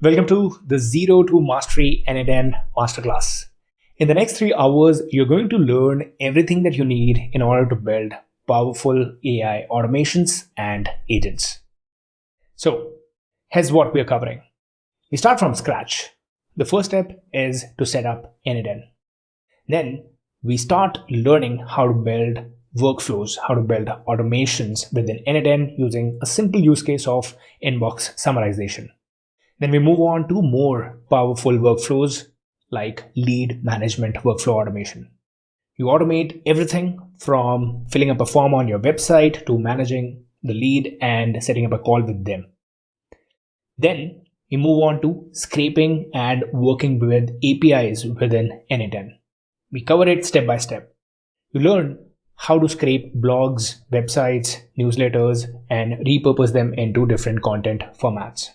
Welcome to the Zero to Mastery n8n Masterclass. In the next 3 hours, you're going to learn everything that you need in order to build powerful AI automations and agents. So, here's what we're covering. We start from scratch. The first step is to set up n8n. Then we start learning how to build workflows, how to build automations within n8n using a simple use case of inbox summarization. Then we move on to more powerful workflows like lead management workflow automation. You automate everything from filling up a form on your website to managing the lead and setting up a call with them. Then we move on to scraping and working with APIs within n8n. We cover it step by step. You learn how to scrape blogs, websites, newsletters, and repurpose them into different content formats.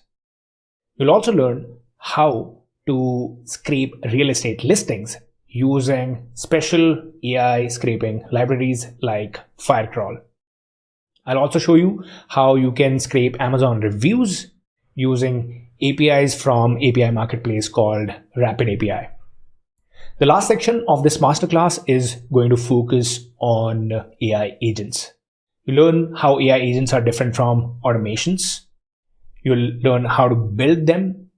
You'll also learn how to scrape real estate listings using special AI scraping libraries like firecrawl. I'll also show you how you can scrape Amazon reviews using APIs from API marketplace called RapidAPI. The last section of this masterclass is going to focus on AI agents. You learn how AI agents are different from automations. You'll learn how to build them.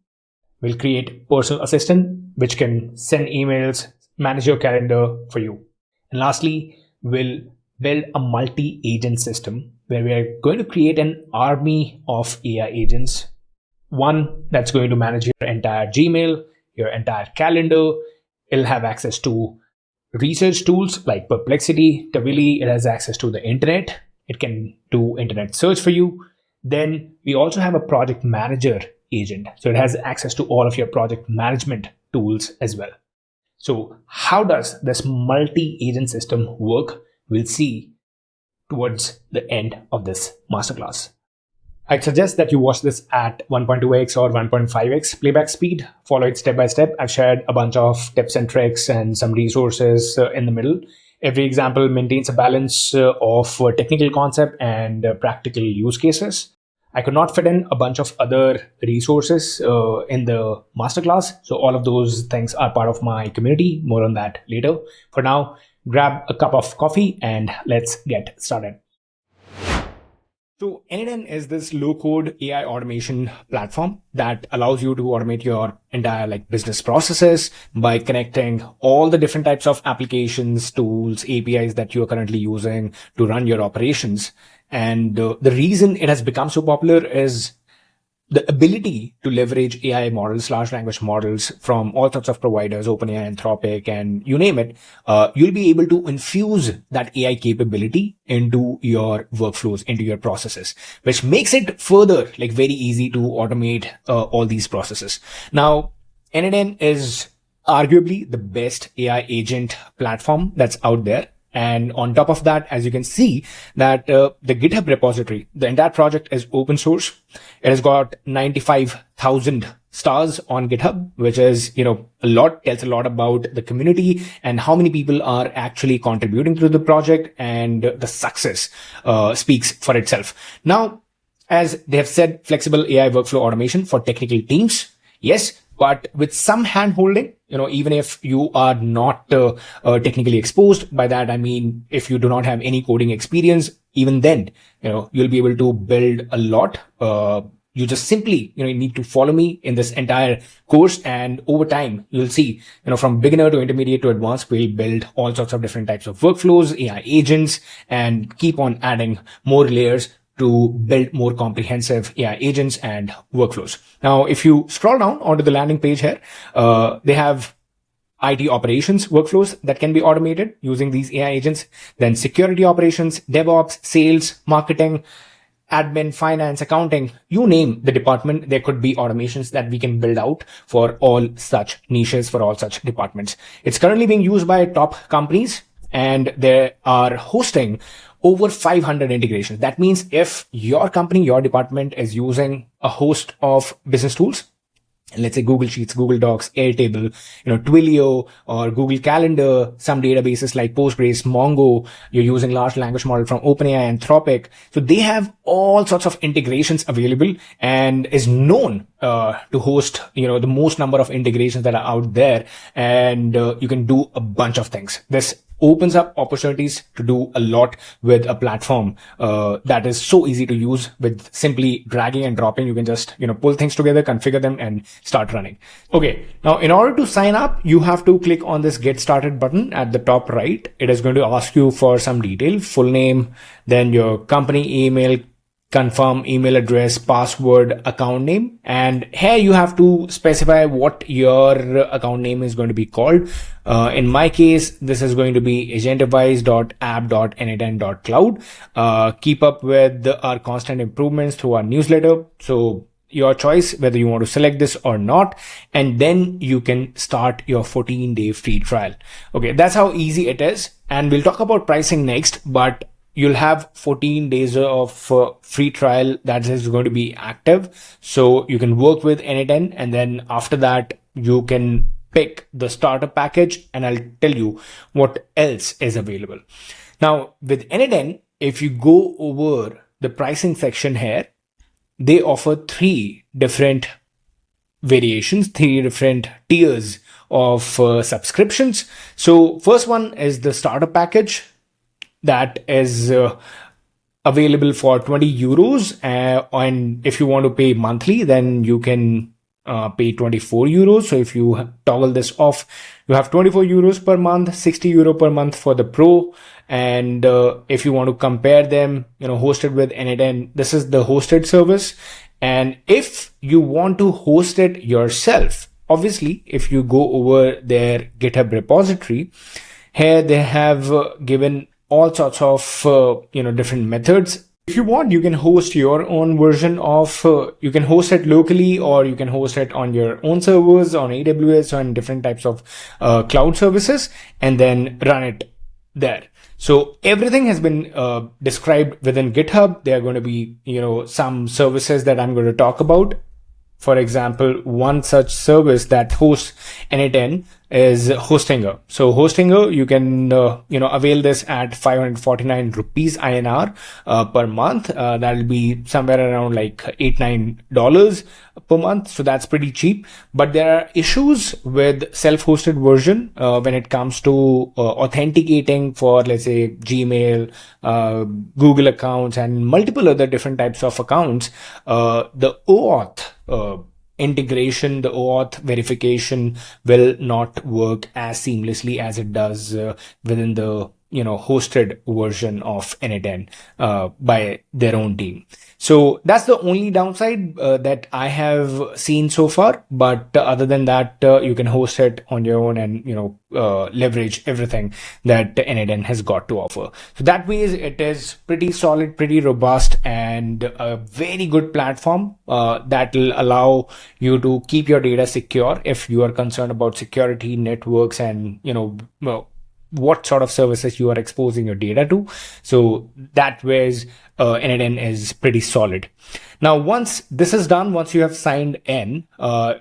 We'll create personal assistant, which can send emails, manage your calendar for you. And lastly, we'll build a multi-agent system where we are going to create an army of AI agents. One that's going to manage your entire Gmail, your entire calendar. It'll have access to research tools like Perplexity, Tavily. It has access to the internet. It can do internet search for you. Then we also have a project manager agent. So it has access to all of your project management tools as well. So how does this multi-agent system work? We'll see towards the end of this masterclass. I'd suggest that you watch this at 1.2x or 1.5x playback speed. Follow it step by step. I've shared a bunch of tips and tricks and some resources in the middle. Every example maintains a balance of technical concept and practical use cases. I could not fit in a bunch of other resources in the masterclass. So all of those things are part of my community. More on that later. For now, grab a cup of coffee and let's get started. So n8n is this low-code AI automation platform that allows you to automate your entire business processes by connecting all the different types of applications, tools, APIs that you are currently using to run your operations. And the reason it has become so popular is the ability to leverage AI models, large language models from all sorts of providers, OpenAI, Anthropic, and you name it. You'll be able to infuse that AI capability into your workflows, into your processes, which makes it further very easy to automate all these processes. Now, n8n is arguably the best AI agent platform that's out there. And on top of that, as you can see that the GitHub repository, the entire project is open source. It has got 95,000 stars on GitHub, which is, a lot, tells a lot about the community and how many people are actually contributing to the project, and the success speaks for itself. Now, as they have said, flexible AI workflow automation for technical teams. Yes, but with some hand holding, even if you are not technically exposed. By that, I mean, if you do not have any coding experience, even then, you'll be able to build a lot. You just simply, need to follow me in this entire course. And over time, you'll see, from beginner to intermediate to advanced, we'll build all sorts of different types of workflows, AI agents, and keep on adding more layers to build more comprehensive AI agents and workflows. Now, if you scroll down onto the landing page here, they have IT operations workflows that can be automated using these AI agents, then security operations, DevOps, sales, marketing, admin, finance, accounting, you name the department, there could be automations that we can build out for all such niches, for all such departments. It's currently being used by top companies, and they are hosting over 500 integrations. That means if your company, your department is using a host of business tools, let's say Google Sheets, Google Docs, Airtable, Twilio or Google Calendar, some databases like Postgres, Mongo, you're using large language model from OpenAI, Anthropic. So they have all sorts of integrations available and is known to host, the most number of integrations that are out there. And you can do a bunch of things. This opens up opportunities to do a lot with a platform that is so easy to use. With simply dragging and dropping, you can just pull things together, configure them, and start running. Okay, now in order to sign up, you have to click on this Get Started button at the top right. It is going to ask you for some detail, full name, then your company email, confirm email address, password, account name, and here you have to specify what your account name is going to be called. In my case, this is going to be agentivise.app.n8n.cloud. Keep up with our constant improvements through our newsletter. So your choice whether you want to select this or not, and then you can start your 14-day free trial. Okay, that's how easy it is, and we'll talk about pricing next, but you'll have 14 days of free trial that is going to be active. So you can work with n8n, and then after that, you can pick the starter package, and I'll tell you what else is available. Now, with n8n, if you go over the pricing section here, they offer 3 different variations, 3 different tiers of subscriptions. So first one is the starter package. That is available for 20 euros. And if you want to pay monthly, then you can pay 24 euros. So if you toggle this off, you have 24 euros per month, 60 euro per month for the pro. And if you want to compare them, hosted with n8n, this is the hosted service. And if you want to host it yourself, obviously, if you go over their GitHub repository, here they have given all sorts of, different methods. If you want, you can host your own version of, you can host it locally, or you can host it on your own servers, on AWS, or on different types of cloud services, and then run it there. So everything has been described within GitHub. There are going to be, some services that I'm going to talk about. For example, one such service that hosts n8n is Hostinger. So Hostinger, you can, avail this at 549 rupees INR per month. That'll be somewhere around like $8-9 per month. So that's pretty cheap. But there are issues with self-hosted version when it comes to authenticating for, let's say, Gmail, Google accounts, and multiple other different types of accounts. The OAuth integration, the OAuth verification will not work as seamlessly as it does within the hosted version of n8n by their own team. So that's the only downside that I have seen so far. But other than that, you can host it on your own and leverage everything that n8n has got to offer. So that way, it is pretty solid, pretty robust, and a very good platform that will allow you to keep your data secure if you are concerned about security, networks, and what sort of services you are exposing your data to. So that way, n8n is pretty solid. Now, once this is done, once you have signed in,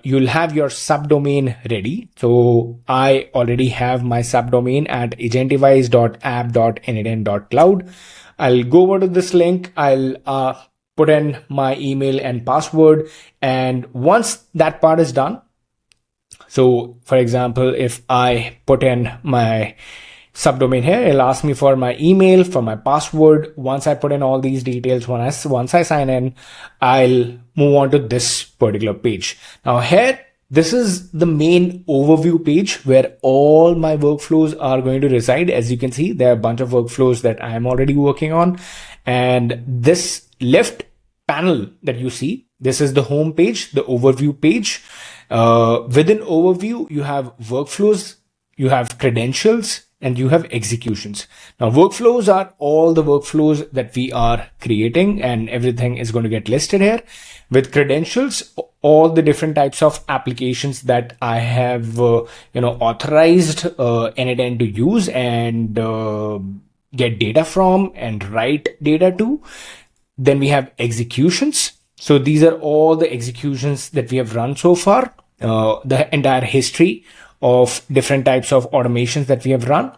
you'll have your subdomain ready. So I already have my subdomain at agentivise.app.n8n.cloud. I'll go over to this link. I'll put in my email and password. And once that part is done, so for example, if I put in my subdomain here, it'll ask me for my email, for my password. Once I put in all these details, once I sign in, I'll move on to this particular page. Now here, this is the main overview page where all my workflows are going to reside. As you can see, there are a bunch of workflows that I am already working on. And this left panel that you see, this is the home page, the overview page. Within overview, you have workflows, you have credentials, and you have executions. Now, workflows are all the workflows that we are creating, and everything is going to get listed here. With credentials, all the different types of applications that I have, authorized n8n to use and get data from and write data to. Then we have executions. So these are all the executions that we have run so far. the entire history of different types of automations that we have run.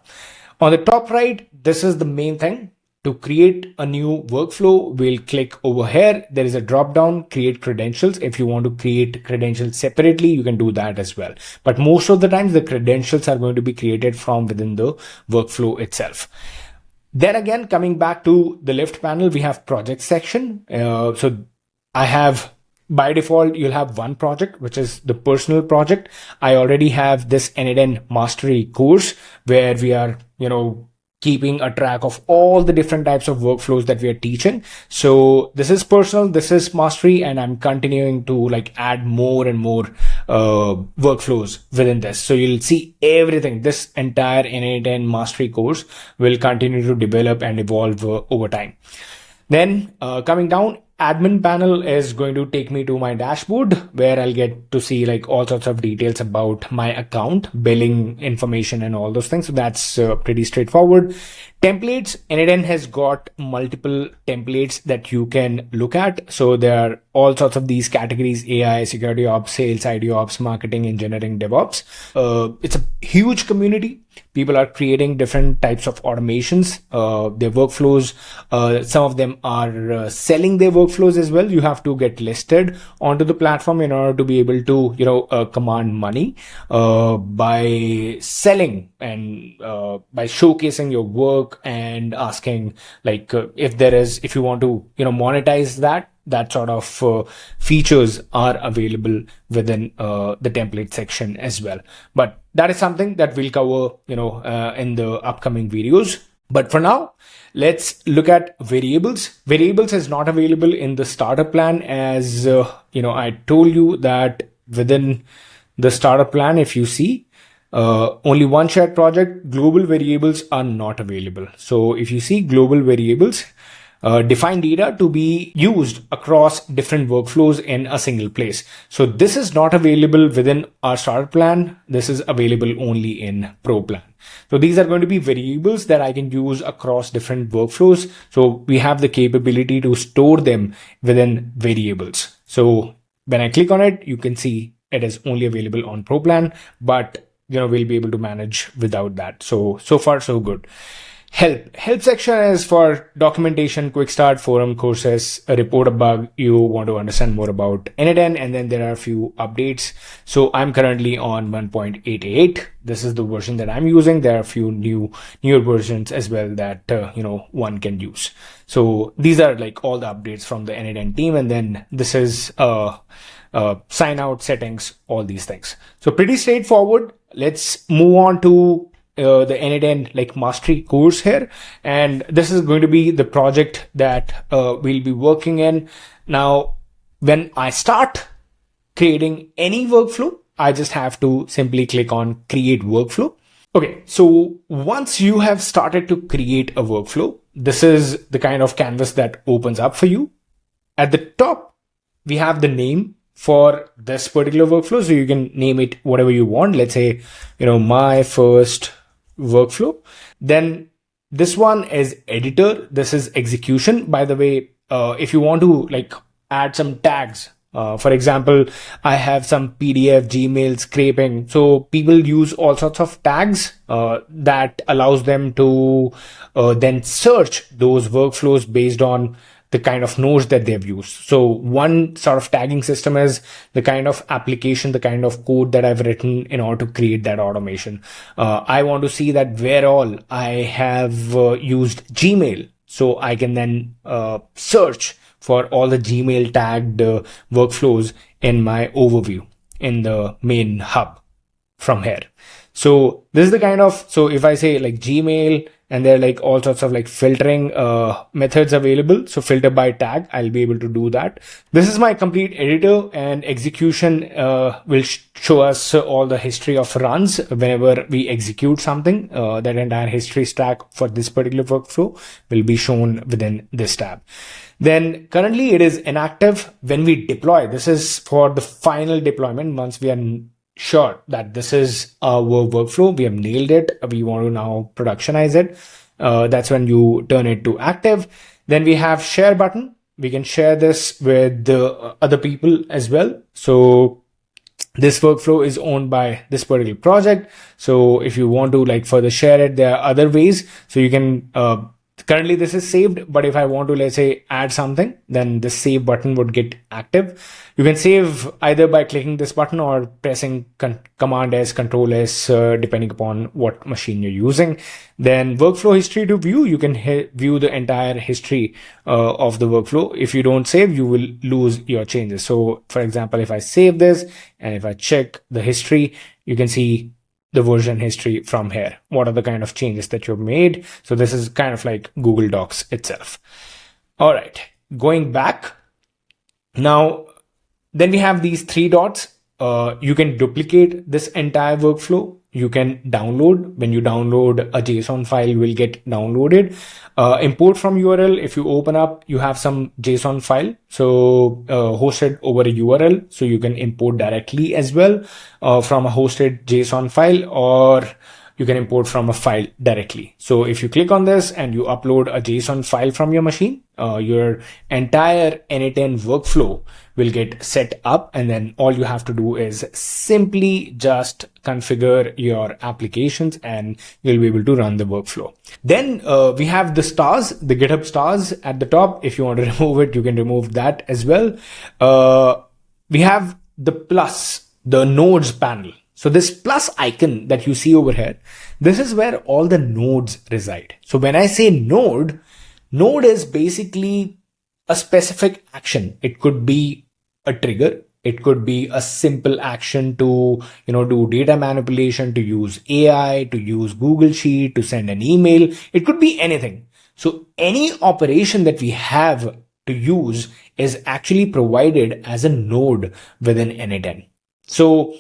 On the top right, this is the main thing. To create a new workflow, we'll click over here. There is a drop down, create credentials. If you want to create credentials separately, you can do that as well. But most of the times the credentials are going to be created from within the workflow itself. Then again, coming back to the left panel, we have project section. So I have, by default, you'll have one project, which is the personal project. I already have this n8n mastery course where we are, keeping a track of all the different types of workflows that we are teaching. So this is personal, this is mastery, and I'm continuing to add more and more workflows within this. So you'll see everything. This entire n8n mastery course will continue to develop and evolve over time. Then coming down, admin panel is going to take me to my dashboard where I'll get to see all sorts of details about my account, billing information, and all those things. So that's pretty straightforward. Templates, n8n has got multiple templates that you can look at. So there are all sorts of these categories: AI, security ops, sales, ID ops, marketing, engineering, DevOps. It's a huge community. People are creating different types of automations, their workflows. Some of them are selling their workflows as well. You have to get listed onto the platform in order to be able to, command money by selling and by showcasing your work and asking if you want to, monetize that sort of features are available within the template section as well. But that is something that we'll cover, in the upcoming videos. But for now, let's look at variables. Variables is not available in the starter plan, as I told you that within the starter plan, if you see, only one shared project, global variables are not available. So if you see global variables, define data to be used across different workflows in a single place. So this is not available within our starter plan. This is available only in Pro plan. So these are going to be variables that I can use across different workflows. So we have the capability to store them within variables. So when I click on it, you can see it is only available on Pro plan, but we'll be able to manage without that. So far so good. Help section is for documentation, quick start, forum, courses, report a bug you want to understand more about n8n, and then there are a few updates. So I'm currently on 1.88. This is the version that I'm using. There are a few newer versions as well that one can use. So these are all the updates from the n8n team, and then this is sign out settings, all these things. So pretty straightforward. Let's move on to the n8n mastery course here, and this is going to be the project that we'll be working in. Now, when I start creating any workflow, I just have to simply click on create workflow. Okay, so once you have started to create a workflow, this is the kind of canvas that opens up for you. At the top, we have the name for this particular workflow, so you can name it whatever you want. Let's say, my first workflow. Then this one is editor. This is execution. By the way, if you want to add some tags, for example, I have some PDF, Gmail scraping. So people use all sorts of tags that allows them to then search those workflows based on the kind of nodes that they've used. So one sort of tagging system is the kind of application, the kind of code that I've written in order to create that automation. I want to see that where all I have used Gmail. So I can then search for all the Gmail tagged workflows in my overview in the main hub from here. So this is the kind of, so if I say Gmail, and there are all sorts of filtering methods available. So filter by tag, I'll be able to do that. This is my complete editor, and execution will show us all the history of runs whenever we execute something. That entire history stack for this particular workflow will be shown within this tab. Then currently it is inactive. When we deploy, this is for the final deployment. Once we are sure that this is our workflow, we have nailed it, we want to now productionize it, that's when you turn it to active. Then we have share button. We can share this with the other people as well. So This workflow is owned by this particular project. So if you want to like further share it, there are other ways. So you can, currently this is saved, but if I want to, let's say, add something, then this save button would get active. You can save either by clicking this button or pressing Command S, Control S, depending upon what machine you're using. Then workflow history to view, you can view the entire history of the workflow. If you don't save, you will lose your changes. So for example, if I save this and if I check the history, you can see the version history from here. What are the kind of changes that you've made? So this is kind of like Google Docs itself. All right, going back now, then we have these three dots. You can duplicate this entire workflow. You can download. When you download, a JSON file will get downloaded. Import from URL. If you open up, you have some JSON file. So hosted over a URL. So you can import directly as well from a hosted JSON file, or you can import from a file directly. So if you click on this and you upload a JSON file from your machine, your entire n8n workflow will get set up, and then all you have to do is simply just configure your applications and you'll be able to run the workflow. Then we have the stars, the GitHub stars at the top. If you want to remove it, you can remove that as well. We have the plus, the nodes panel. So this plus icon that you see over here, this is where all the nodes reside. So when I say node, node is basically a specific action. It could be a trigger. It could be a simple action to, do data manipulation, to use AI, to use Google Sheet, to send an email. It could be anything. So any operation that we have to use is actually provided as a node within n8n. So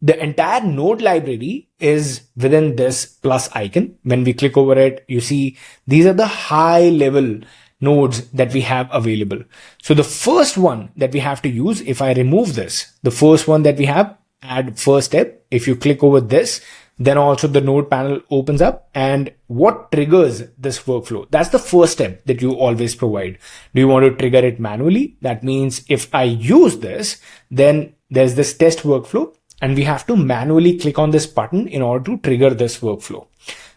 the entire node library is within this plus icon. When we click over it, you see these are the high level nodes that we have available. So the first one that we have to use, if I remove this, the first one that we have, add first step. If you click over this, then also the node panel opens up. And what triggers this workflow? That's the first step that you always provide. Do you want to trigger it manually? That means if I use this, then there's this test workflow, and we have to manually click on this button in order to trigger this workflow.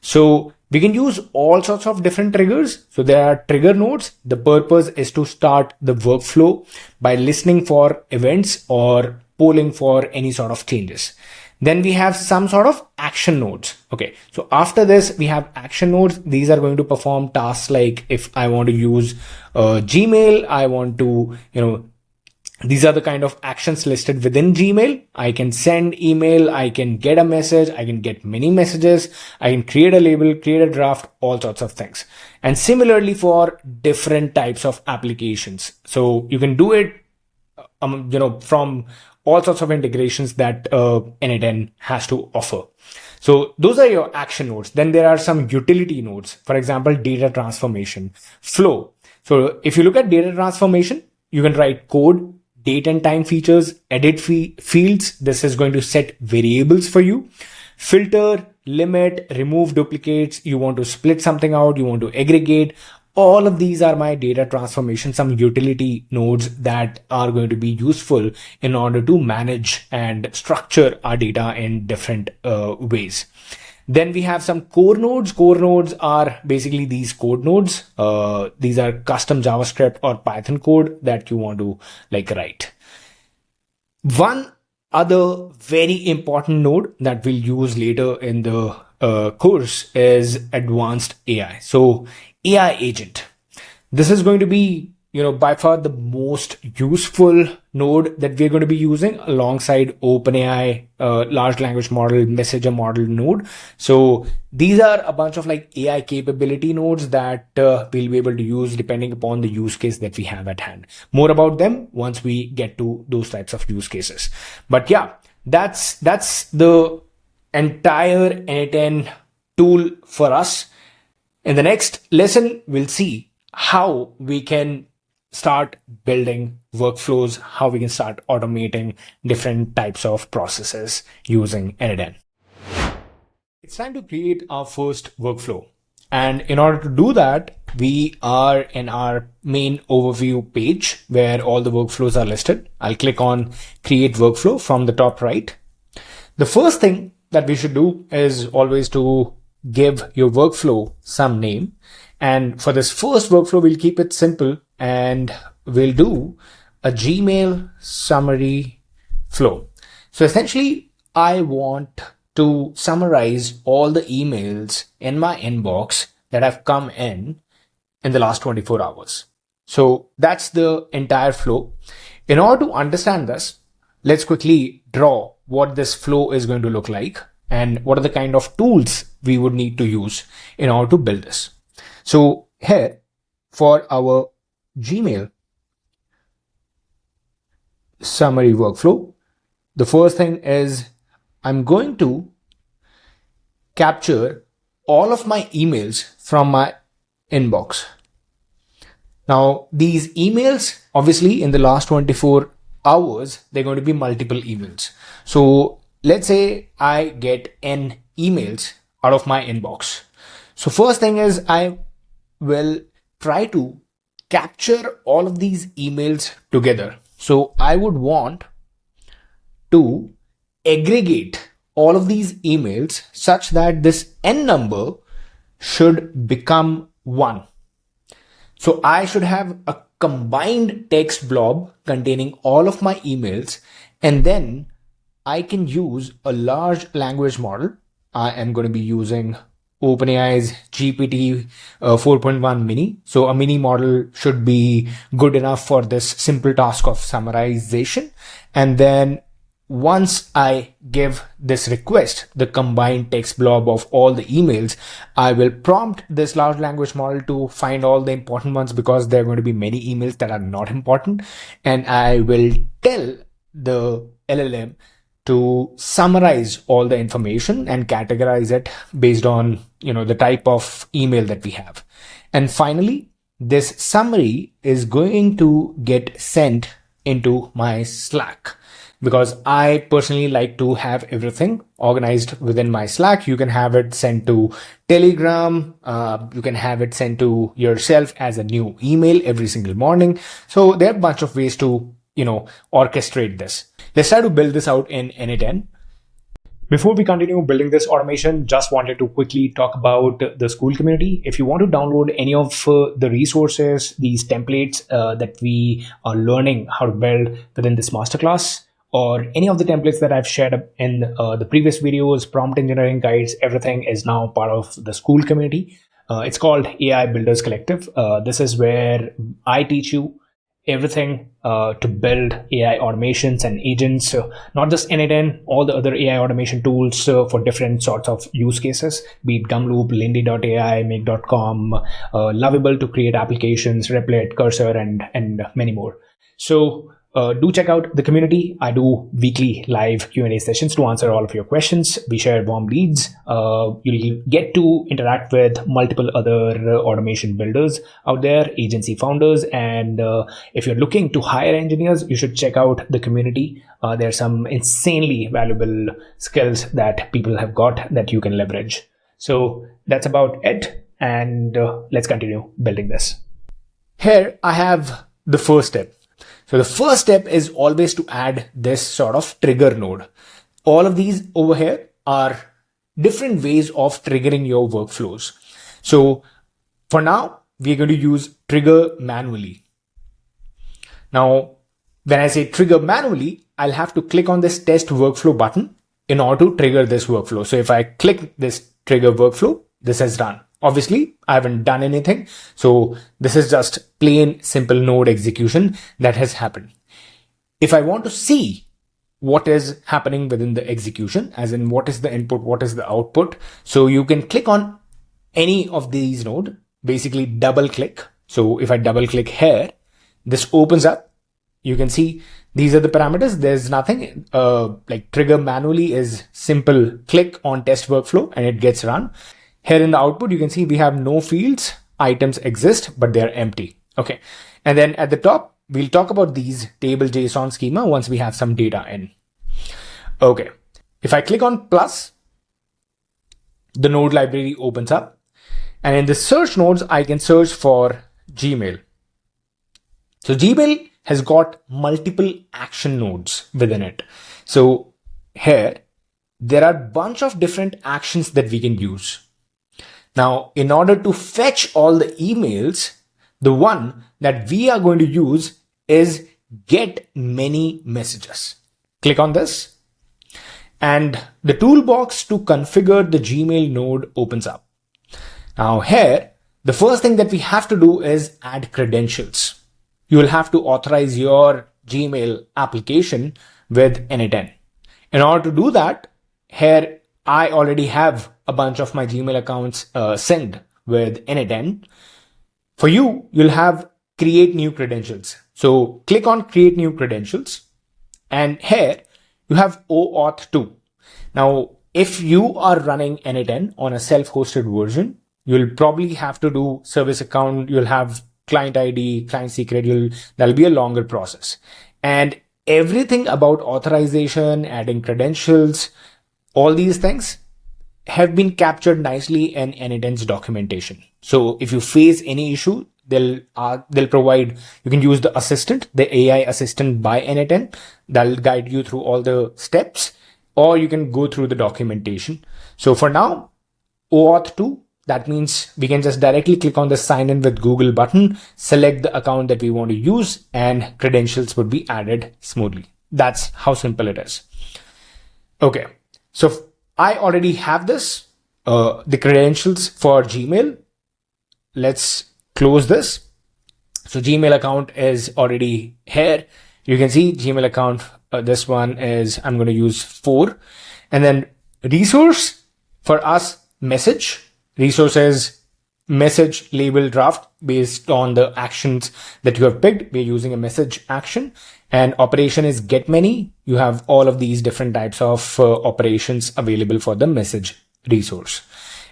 So we can use all sorts of different triggers. So there are trigger nodes. The purpose is to start the workflow by listening for events or polling for any sort of changes. Then we have some sort of action nodes. Okay, so after this, we have action nodes. These are going to perform tasks like if I want to use Gmail, I want to, these are the kind of actions listed within Gmail. I can send email, I can get a message, I can get many messages, I can create a label, create a draft, all sorts of things. And similarly for different types of applications. So you can do it, from all sorts of integrations that n8n has to offer. So those are your action nodes. Then there are some utility nodes. For example, data transformation, flow. So if you look at data transformation, you can write code, date and time features, edit fields. This is going to set variables for you. Filter, limit, remove duplicates. You want to split something out. You want to aggregate. All of these are my data transformation, some utility nodes that are going to be useful in order to manage and structure our data in different ways. Then we have some core nodes. Core nodes are basically these code nodes. These are custom JavaScript or Python code that you want to write. One other very important node that we'll use later in the course is advanced AI. So AI agent. This is going to be, by far the most useful node that we're going to be using alongside OpenAI, large language model, messenger model node. So these are a bunch of AI capability nodes that we'll be able to use depending upon the use case that we have at hand. More about them once we get to those types of use cases. But yeah, that's the entire n8n tool for us. In the next lesson, we'll see how we can start building workflows, how we can start automating different types of processes using n8n. It's time to create our first workflow. And in order to do that, we are in our main overview page where all the workflows are listed. I'll click on create workflow from the top right. The first thing that we should do is always to give your workflow some name. And for this first workflow, we'll keep it simple and we'll do a Gmail summary flow. So essentially, I want to summarize all the emails in my inbox that have come in the last 24 hours. So that's the entire flow. In order to understand this, let's quickly draw what this flow is going to look like and what are the kind of tools we would need to use in order to build this. So here for our Gmail summary workflow, the first thing is I'm going to capture all of my emails from my inbox. Now, these emails, obviously in the last 24 hours, they're going to be multiple emails. So let's say I get n emails out of my inbox. So first thing is I will try to capture all of these emails together. So I would want to aggregate all of these emails such that this n number should become 1. So I should have a combined text blob containing all of my emails, and then I can use a large language model. I am going to be using OpenAI's GPT 4.1 mini. So a mini model should be good enough for this simple task of summarization. And then once I give this request, the combined text blob of all the emails, I will prompt this large language model to find all the important ones because there are going to be many emails that are not important. And I will tell the LLM to summarize all the information and categorize it based on, the type of email that we have. And finally, this summary is going to get sent into my Slack, because I personally like to have everything organized within my Slack. You can have it sent to Telegram. You can have it sent to yourself as a new email every single morning. So there are a bunch of ways to, orchestrate this. Let's try to build this out in n8n. Before we continue building this automation, just wanted to quickly talk about the school community. If you want to download any of the resources, these templates that we are learning how to build within this masterclass, or any of the templates that I've shared in the previous videos, prompt engineering guides, everything is now part of the school community. It's called AI Builders Collective. This is where I teach you everything to build AI automations and agents, not just n8n, all the other AI automation tools for different sorts of use cases, be it Gumloop, Lindy.ai, Make.com, Lovable to create applications, Replit, Cursor, and many more. So do check out the community. I do weekly live Q&A sessions to answer all of your questions. We share warm leads. You'll get to interact with multiple other automation builders out there, agency founders. And if you're looking to hire engineers, you should check out the community. There's some insanely valuable skills that people have got that you can leverage. So that's about it. And let's continue building this. Here I have the first step. So the first step is always to add this sort of trigger node. All of these over here are different ways of triggering your workflows. So for now, we're going to use trigger manually. Now, when I say trigger manually, I'll have to click on this test workflow button in order to trigger this workflow. So if I click this trigger workflow, this has run. Obviously, I haven't done anything. So this is just plain simple node execution that has happened. If I want to see what is happening within the execution, as in what is the input, what is the output, so you can click on any of these nodes, basically double click. So if I double click here, this opens up. You can see these are the parameters. There's nothing like trigger manually is simple click on test workflow and it gets run. Here in the output, you can see we have no fields, items exist, but they're empty. Okay. And then at the top, we'll talk about these table JSON schema once we have some data in. Okay. If I click on plus, the node library opens up. And in the search nodes, I can search for Gmail. So Gmail has got multiple action nodes within it. So here, there are a bunch of different actions that we can use. Now, in order to fetch all the emails, the one that we are going to use is get many messages. Click on this, and the toolbox to configure the Gmail node opens up. Now here, the first thing that we have to do is add credentials. You will have to authorize your Gmail application with n8n. In order to do that, here I already have a bunch of my Gmail accounts synced with n8n. For you, you'll have create new credentials. So click on create new credentials, and here you have OAuth 2. Now, if you are running n8n on a self-hosted version, you'll probably have to do service account. You'll have client ID, client secret. That'll be a longer process. And everything about authorization, adding credentials, all these things have been captured nicely in n8n's documentation. So if you face any issue, they'll provide, you can use the assistant, the AI assistant by n8n. That'll guide you through all the steps, or you can go through the documentation. So for now, OAuth 2, that means we can just directly click on the sign in with Google button, select the account that we want to use, and credentials would be added smoothly. That's how simple it is. Okay, so I already have this, the credentials for Gmail. Let's close this. So Gmail account is already here. You can see Gmail account, this one is, I'm going to use 4. And then resource for us, message. Resources, message label draft based on the actions that you have picked. We're using a message action, and operation is get many. You have all of these different types of operations available for the message resource.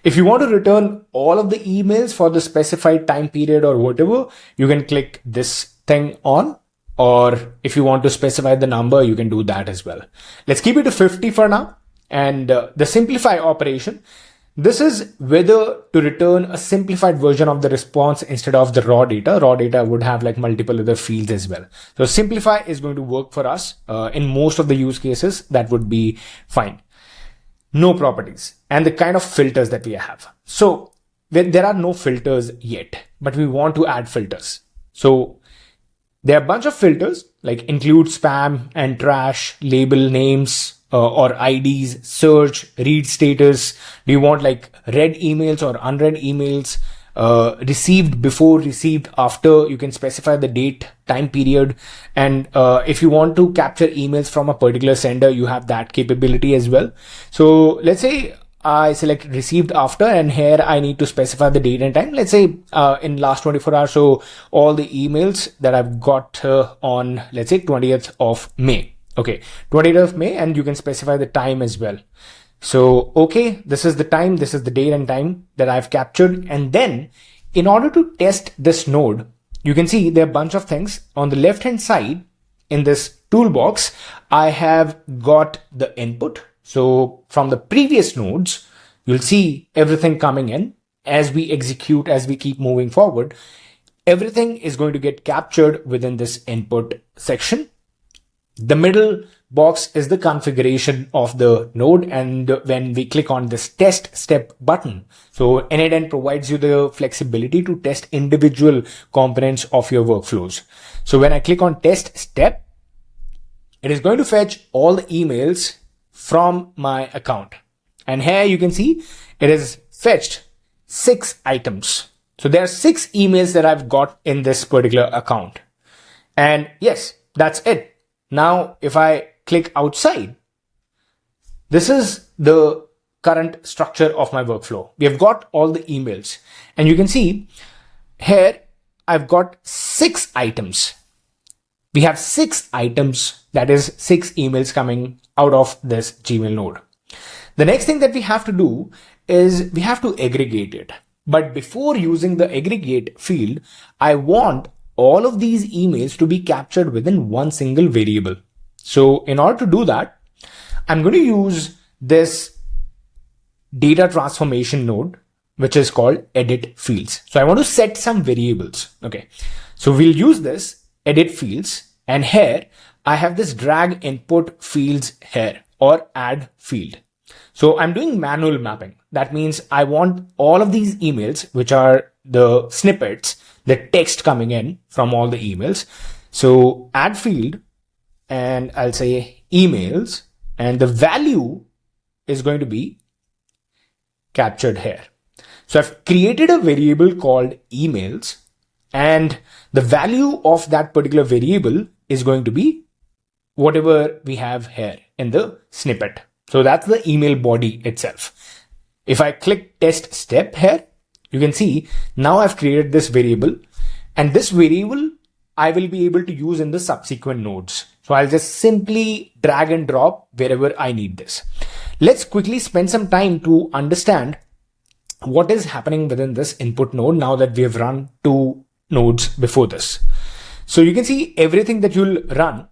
If you want to return all of the emails for the specified time period or whatever, you can click this thing on, or if you want to specify the number, you can do that as well. Let's keep it to 50 for now. And the simplify operation, this is whether to return a simplified version of the response instead of the raw data. Raw data would have like multiple other fields as well. So simplify is going to work for us. In most of the use cases, that would be fine. No properties and the kind of filters that we have. So there are no filters yet, but we want to add filters. So there are a bunch of filters like include spam and trash, label names, or IDs, search, read status. Do you want like read emails or unread emails, received before, received after? You can specify the date, time period. And if you want to capture emails from a particular sender, you have that capability as well. So let's say I select received after, and here I need to specify the date and time. Let's say in last 24 hours. So all the emails that I've got on, let's say 20th of May. Okay, 20th of May, and you can specify the time as well. So, okay, this is the time, this is the date and time that I've captured. And then in order to test this node, you can see there are a bunch of things on the left hand side in this toolbox. I have got the input. So from the previous nodes, you'll see everything coming in as we execute, as we keep moving forward. Everything is going to get captured within this input section. The middle box is the configuration of the node, and when we click on this test step button, so n8n provides you the flexibility to test individual components of your workflows. So when I click on test step, it is going to fetch all the emails from my account, and here you can see it is fetched 6 items. So there are 6 emails that I've got in this particular account, and yes, that's it. Now, if I click outside, this is the current structure of my workflow. We have got all the emails, and you can see here, I've got 6 items. We have 6 items, that is 6 emails coming out of this Gmail node. The next thing that we have to do is we have to aggregate it. But before using the aggregate field, I want all of these emails to be captured within one single variable. So in order to do that, I'm going to use this data transformation node which is called edit fields. So I want to set some variables. Okay. So we'll use this edit fields, and here I have this drag input fields here, or add field. So I'm doing manual mapping. That means I want all of these emails, which are the snippets, the text coming in from all the emails. So add field, and I'll say emails, and the value is going to be captured here. So I've created a variable called emails, and the value of that particular variable is going to be whatever we have here in the snippet. So that's the email body itself. If I click test step here, you can see now I've created this variable, and this variable I will be able to use in the subsequent nodes. So I'll just simply drag and drop wherever I need this. Let's quickly spend some time to understand what is happening within this input node now that we have run 2 nodes before this. So you can see everything that you'll run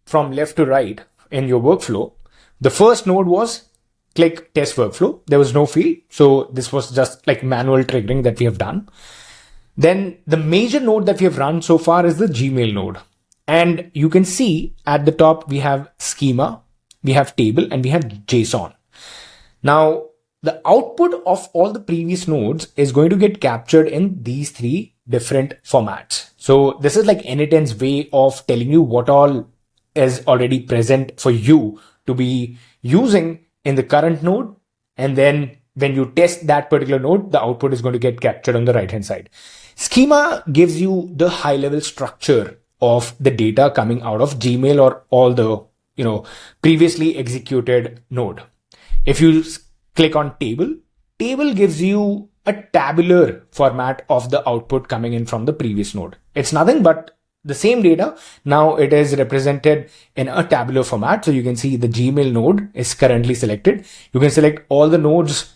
from left to right in your workflow. The first node was click test workflow. There was no field. So this was just like manual triggering that we have done. Then the major node that we have run so far is the Gmail node. And you can see at the top, we have schema, we have table, and we have JSON. Now, the output of all the previous nodes is going to get captured in these 3 different formats. So this is like n8n's way of telling you what all is already present for you to be using in the current node. And then when you test that particular node, the output is going to get captured on the right hand side. Schema gives you the high level structure of the data coming out of Gmail or all the, previously executed node. If you click on table, table gives you a tabular format of the output coming in from the previous node. It's nothing but the same data. Now it is represented in a tabular format. So you can see the Gmail node is currently selected. You can select all the nodes,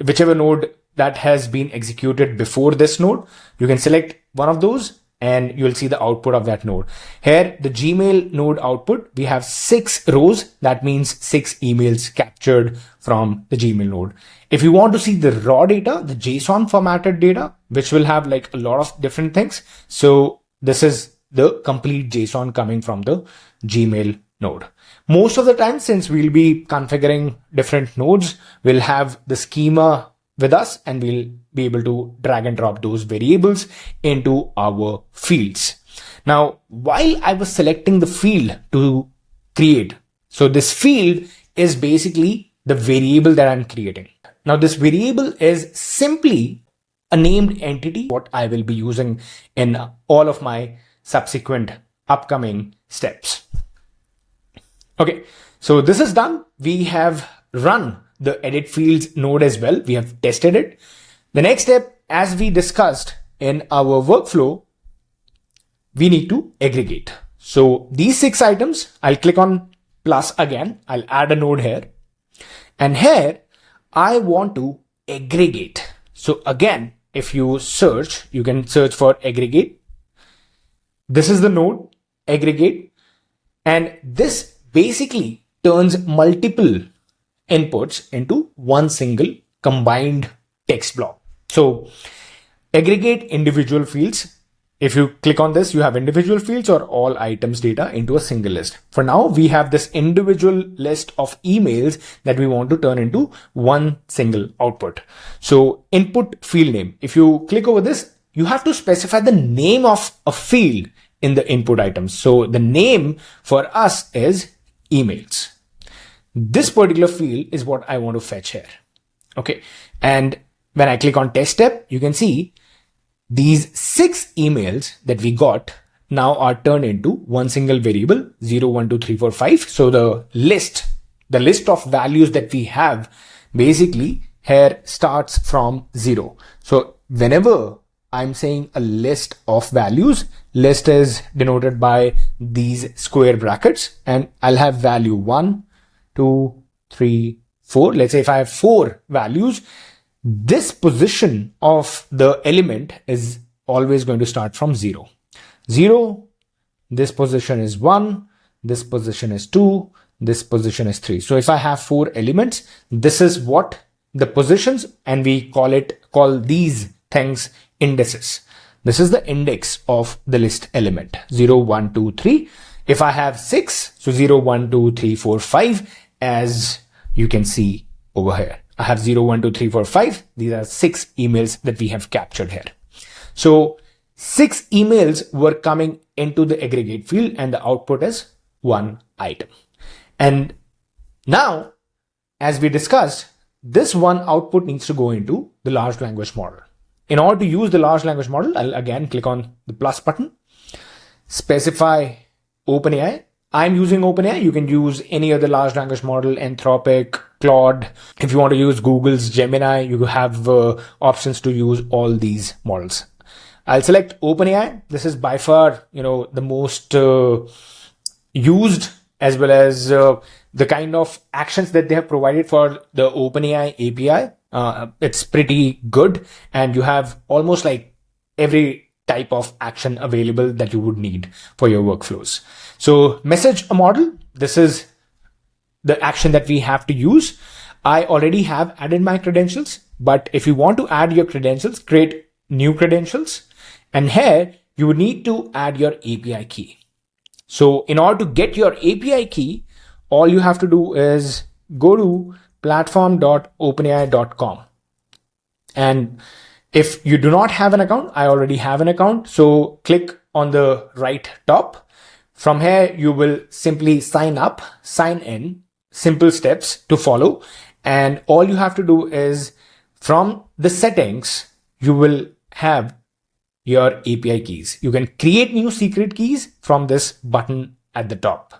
whichever node that has been executed before this node. You can select one of those and you'll see the output of that node. Here, the Gmail node output, we have 6 rows. That means 6 emails captured from the Gmail node. If you want to see the raw data, the JSON formatted data, which will have like a lot of different things. So this is the complete JSON coming from the Gmail node. Most of the time, since we'll be configuring different nodes, we'll have the schema with us and we'll be able to drag and drop those variables into our fields. Now, while I was selecting the field to create, so this field is basically the variable that I'm creating. Now, this variable is simply a named entity, what I will be using in all of my subsequent upcoming steps. Okay, so this is done. We have run the edit fields node as well. We have tested it. The next step, as we discussed in our workflow, we need to aggregate. So these 6 items, I'll click on plus again. I'll add a node here. And here, I want to aggregate. So again, if you search, you can search for aggregate. This is the node, aggregate. And this basically turns multiple inputs into one single combined text block. So aggregate individual fields. If you click on this, you have individual fields or all items data into a single list. For now, we have this individual list of emails that we want to turn into one single output. So input field name. If you click over this, you have to specify the name of a field in the input items. So the name for us is emails. This particular field is what I want to fetch here. Okay. And when I click on test step, you can see these 6 emails that we got now are turned into one single variable 0, 1, 2, 3, 4, 5. So the list of values that we have basically here starts from 0. So whenever I'm saying a list of values, list is denoted by these square brackets, and I'll have value 1, 2, 3, 4. Let's say if I have 4 values, this position of the element is always going to start from 0. 0, this position is 1, this position is 2, this position is 3. So if I have 4 elements, this is what the positions, and we call these things indices. This is the index of the list element 0, 1, 2, 3. If I have 6, so 0, 1, 2, 3, 4, 5, as you can see over here. I have 0, 1, 2, 3, 4, 5. These are 6 emails that we have captured here. So 6 emails were coming into the aggregate field and the output is 1 item. And now, as we discussed, this one output needs to go into the large language model. In order to use the large language model, I'll again click on the plus button, specify OpenAI. I'm using OpenAI. You can use any other large language model, Anthropic, Claude. If you want to use Google's Gemini, you have options to use all these models. I'll select OpenAI. This is by far, the most used, as well as the kind of actions that they have provided for the OpenAI API. It's pretty good, and you have almost like every type of action available that you would need for your workflows. So message a model. This is the action that we have to use. I already have added my credentials, but if you want to add your credentials, create new credentials. And here you would need to add your API key. So in order to get your API key, all you have to do is go to platform.openai.com. And if you do not have an account, I already have an account. So click on the right top. From here, you will simply sign up, sign in, simple steps to follow. And all you have to do is from the settings, you will have your API keys. You can create new secret keys from this button at the top.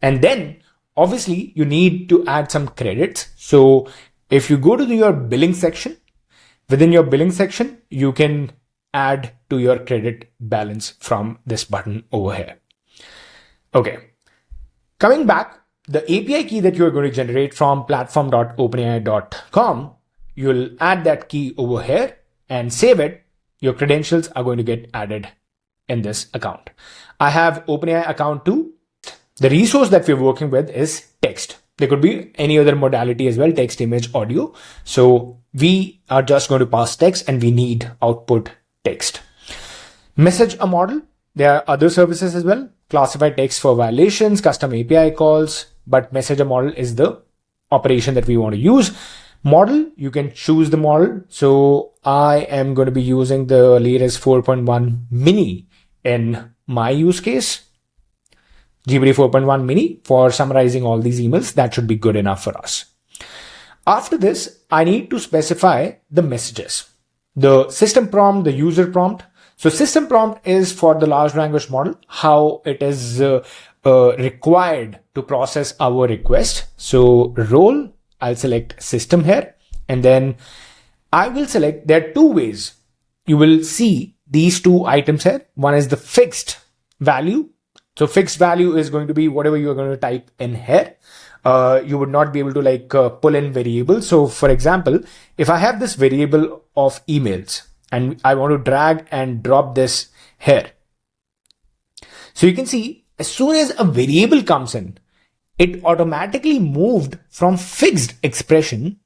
And then obviously you need to add some credits. So if you go to your billing section, within your billing section, you can add to your credit balance from this button over here. Okay. Coming back, the API key that you're going to generate from platform.openai.com, you'll add that key over here and save it. Your credentials are going to get added in this account. I have OpenAI account too. The resource that we're working with is text. There could be any other modality as well, text, image, audio. So we are just going to pass text and we need output text. Message a model. There are other services as well. Classify text for violations, custom API calls, but message a model is the operation that we want to use. Model, you can choose the model. So I am going to be using the latest 4.1 mini in my use case. GPT 4.1 mini for summarizing all these emails. That should be good enough for us. After this, I need to specify the messages, the system prompt, the user prompt. So system prompt is for the large language model, how it is required to process our request. So role, I'll select system here, and then I will select, there are two ways. You will see these two items here. One is the fixed value. So fixed value is going to be whatever you're going to type in here. You would not be able to pull in variables. So for example, if I have this variable of emails and I want to drag and drop this here. So you can see as soon as a variable comes in, it automatically moved from fixed field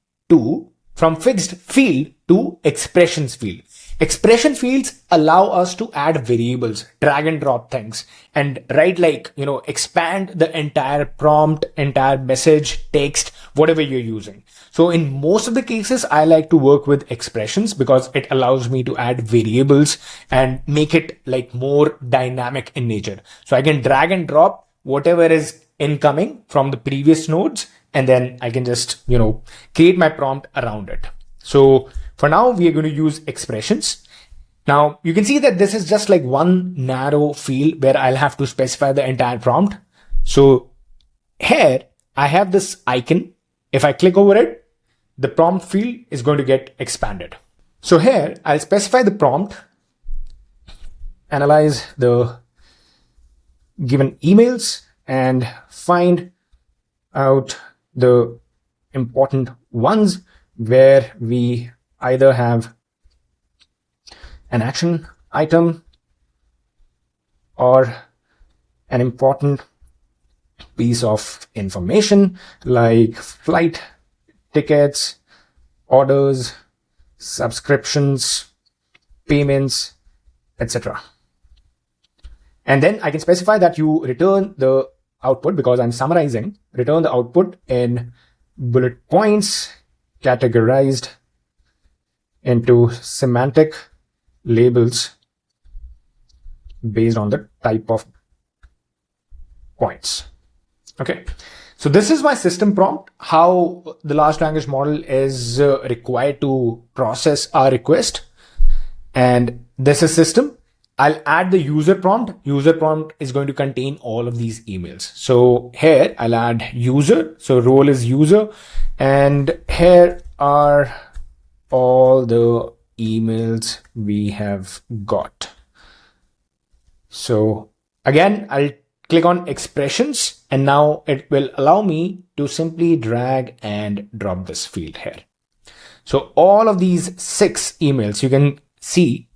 to expressions field. Expression fields allow us to add variables, drag and drop things, and expand the entire prompt, entire message, text, whatever you're using. So in most of the cases, I like to work with expressions because it allows me to add variables and make it more dynamic in nature. So I can drag and drop whatever is incoming from the previous nodes, and then I can just, create my prompt around it. So for now, we are going to use expressions. Now you can see that this is just one narrow field where I'll have to specify the entire prompt. So here I have this icon. If I click over it, the prompt field is going to get expanded. So here I'll specify the prompt, analyze the given emails, and find out the important ones where we either have an action item or an important piece of information like flight tickets, orders, subscriptions, payments, etc. And then I can specify that you return the output, because I'm summarizing, return the output in bullet points categorized into semantic labels based on the type of points. Okay, so this is my system prompt, how the large language model is required to process our request. And this is system. I'll add the user prompt. User prompt is going to contain all of these emails. So here I'll add user. So role is user. And here are all the emails we have got. So again, I'll click on expressions, and now it will allow me to simply drag and drop this field here. So all of these 6 emails, you can see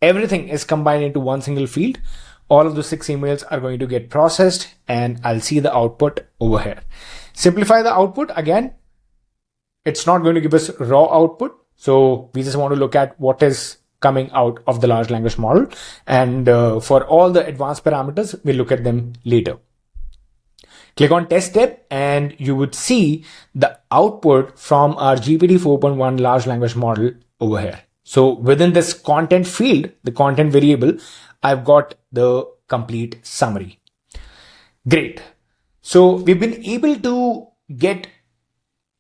everything is combined into one single field. All of the 6 emails are going to get processed, and I'll see the output over here. Simplify the output. Again, it's not going to give us raw output. So we just want to look at what is coming out of the large language model. And for all the advanced parameters, we'll look at them later. Click on test step, and you would see the output from our GPT 4.1 large language model over here. So within this content field, the content variable, I've got the complete summary. Great. So we've been able to get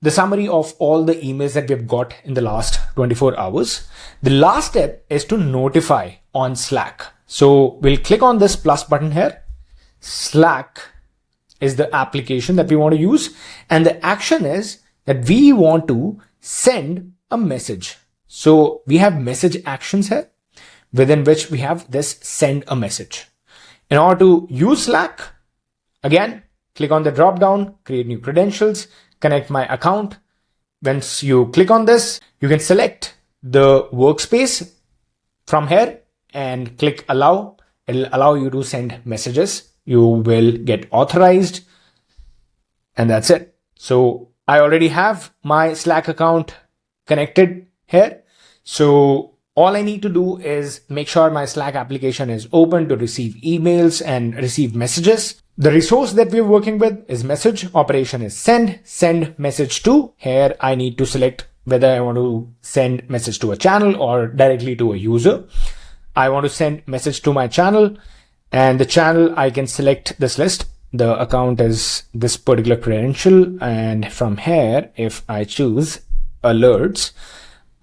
the summary of all the emails that we've got in the last 24 hours. The last step is to notify on Slack. So we'll click on this plus button here. Slack is the application that we want to use. And the action is that we want to send a message. So we have message actions here, within which we have this send a message. In order to use Slack, again, click on the drop down, create new credentials, connect my account. Once you click on this, you can select the workspace from here and click allow. It'll allow you to send messages. You will get authorized, and that's it. So I already have my Slack account connected here. So all I need to do is make sure my Slack application is open to receive emails and receive messages. The resource that we're working with is message. Operation is send message to. Here I need to select whether I want to send message to a channel or directly to a user. I want to send message to my channel, and the channel, I can select this list. The account is this particular credential. And from here, if I choose alerts,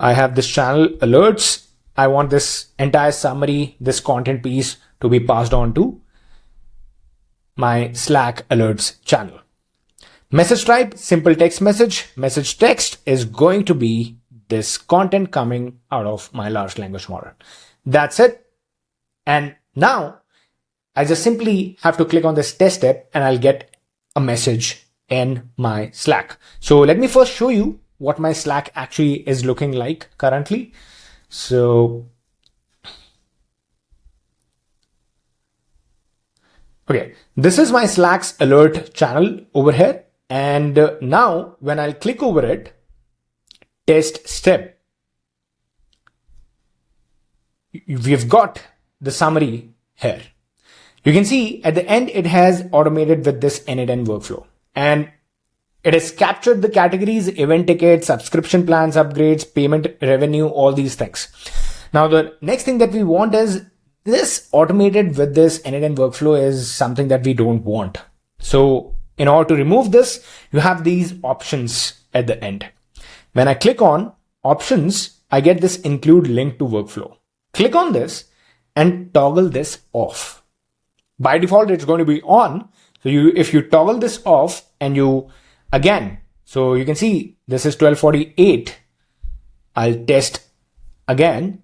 I have this channel alerts. I want this entire summary, this content piece to be passed on to my Slack alerts channel. Message type, simple text message. Message text is going to be this content coming out of my large language model. That's it. And now I just simply have to click on this test step, and I'll get a message in my Slack. So let me first show you what my Slack actually is looking like currently. So, okay, this is my Slack's alert channel over here. And now when I'll click over it, test step, we've got the summary here. You can see at the end, it has automated with this n8n workflow, and it has captured the categories, event tickets, subscription plans, upgrades, payment revenue, all these things. Now, the next thing that we want is this automated with this n8n workflow is something that we don't want. So in order to remove this, you have these options at the end. When I click on options, I get this include link to workflow. Click on this and toggle this off. By default, it's going to be on. So if you toggle this off and you again, so you can see this is 1248. I'll test again.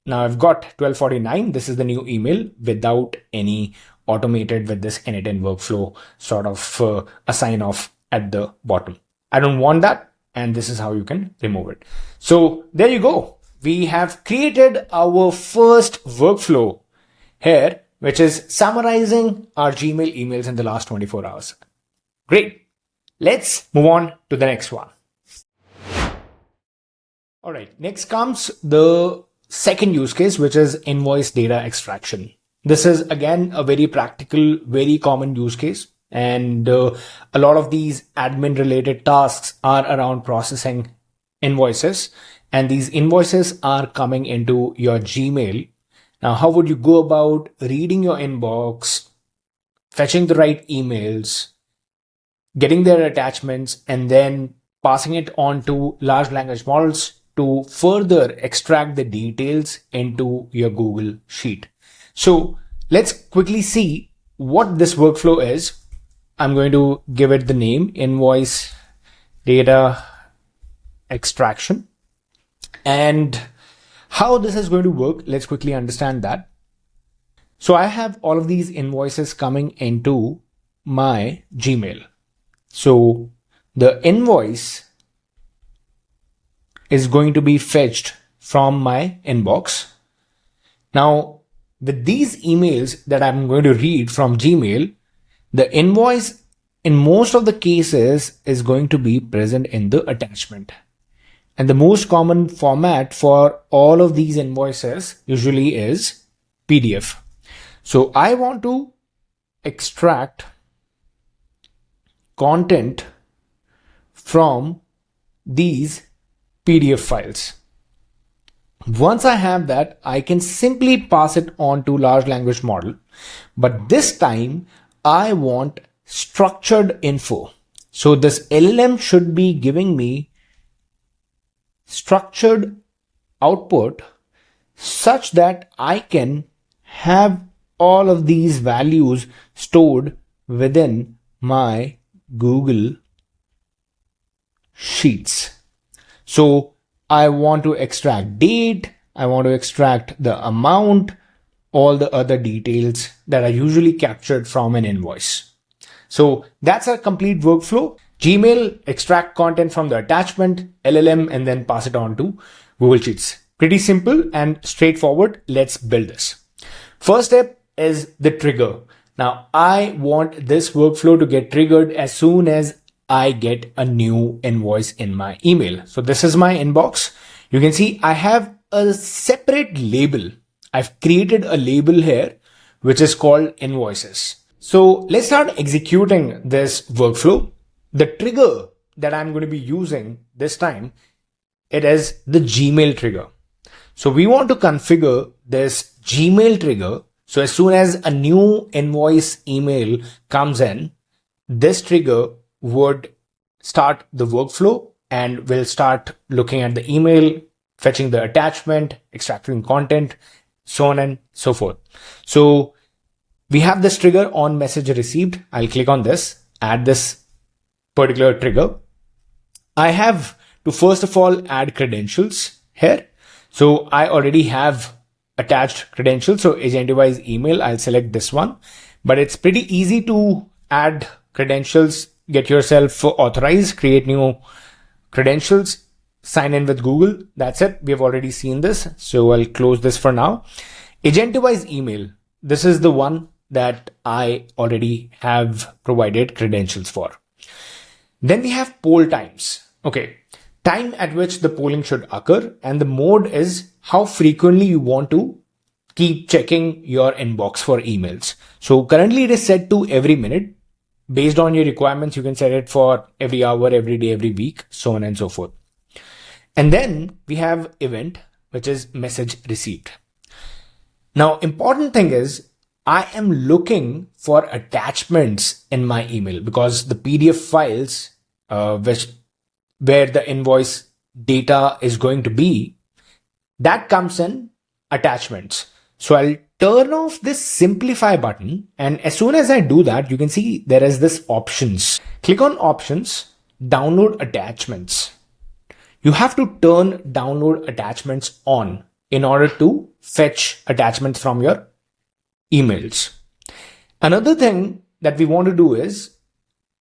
Now I've got 1249. This is the new email without any automated with this n8n workflow sort of a sign off at the bottom. I don't want that. And this is how you can remove it. So there you go. We have created our first workflow here, which is summarizing our Gmail emails in the last 24 hours. Great. Let's move on to the next one. All right, next comes the second use case, which is invoice data extraction. This is again a very practical, very common use case. And a lot of these admin related tasks are around processing invoices. And these invoices are coming into your Gmail. Now, how would you go about reading your inbox, fetching the right emails, getting their attachments, and then passing it on to large language models to further extract the details into your Google Sheet? So let's quickly see what this workflow is. I'm going to give it the name invoice data extraction. And how this is going to work, let's quickly understand that. So I have all of these invoices coming into my Gmail. So the invoice is going to be fetched from my inbox. Now, with these emails that I'm going to read from Gmail, the invoice in most of the cases is going to be present in the attachment. And the most common format for all of these invoices usually is PDF. So I want to extract content from these PDF files. Once I have that, I can simply pass it on to large language model. But this time I want structured info. So this LLM should be giving me structured output such that I can have all of these values stored within my Google Sheets. So I want to extract date, I want to extract the amount, all the other details that are usually captured from an invoice. So that's a complete workflow. Gmail, extract content from the attachment, LLM, and then pass it on to Google Sheets. Pretty simple and straightforward. Let's build this. First step is the trigger. Now, I want this workflow to get triggered as soon as I get a new invoice in my email. So this is my inbox. You can see I have a separate label. I've created a label here, which is called invoices. So let's start executing this workflow. The trigger that I'm going to be using this time, it is the Gmail trigger. So we want to configure this Gmail trigger. So as soon as a new invoice email comes in, this trigger would start the workflow and will start looking at the email, fetching the attachment, extracting content, so on and so forth. So we have this trigger on message received. I'll click on this, add this particular trigger. I have to first of all add credentials here. So I already have attached credentials. So Agentivise email, I'll select this one, but it's pretty easy to add credentials. Get yourself authorized, create new credentials, sign in with Google. That's it. We have already seen this. So I'll close this for now. Agentivise email. This is the one that I already have provided credentials for. Then we have poll times. Okay. Time at which the polling should occur, and the mode is how frequently you want to keep checking your inbox for emails. So currently it is set to every minute. Based on your requirements, you can set it for every hour, every day, every week, so on and so forth. And then we have event, which is message received. Now, important thing is I am looking for attachments in my email because the PDF files, where the invoice data is going to be, that comes in attachments. So I'll turn off this simplify button. And as soon as I do that, you can see there is this options. Click on options, download attachments. You have to turn download attachments on in order to fetch attachments from your emails. Another thing that we want to do is,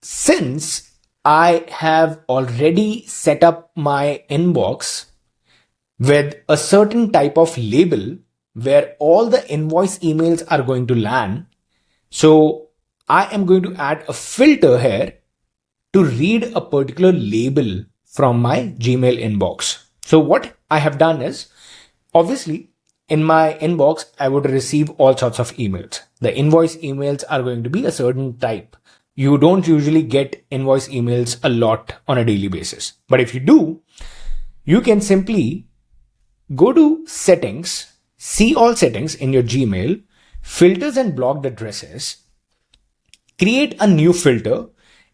since I have already set up my inbox with a certain type of label where all the invoice emails are going to land, so I am going to add a filter here to read a particular label from my Gmail inbox. So what I have done is, obviously, in my inbox, I would receive all sorts of emails. The invoice emails are going to be a certain type. You don't usually get invoice emails a lot on a daily basis. But if you do, you can simply go to settings, see all settings in your Gmail, filters and blocked addresses, create a new filter,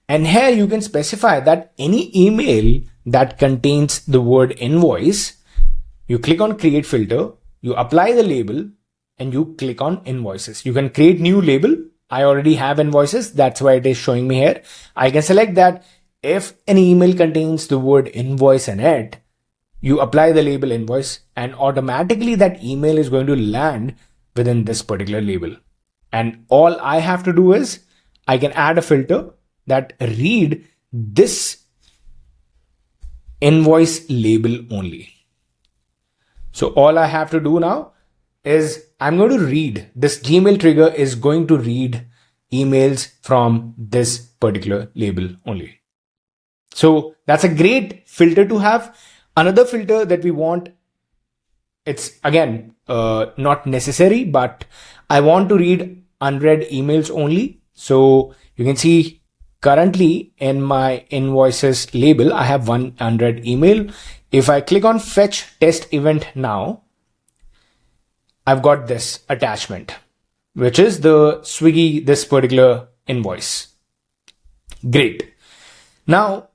and here you can specify that any email that contains the word invoice, you click on create filter, you apply the label, and you click on invoices. You can create new label. I already have invoices. That's why it is showing me here. I can select that if an email contains the word invoice in it, you apply the label invoice, and automatically that email is going to land within this particular label. And all I have to do is I can add a filter that read this invoice label only. So all I have to do now is I'm going to read, this Gmail trigger is going to read emails from this particular label only. So that's a great filter to have. Another filter that we want, it's again not necessary, but I want to read unread emails only. So you can see currently in my invoices label, I have one unread email. If I click on fetch test event now, I've got this attachment, which is the Swiggy, this particular invoice. Great. Now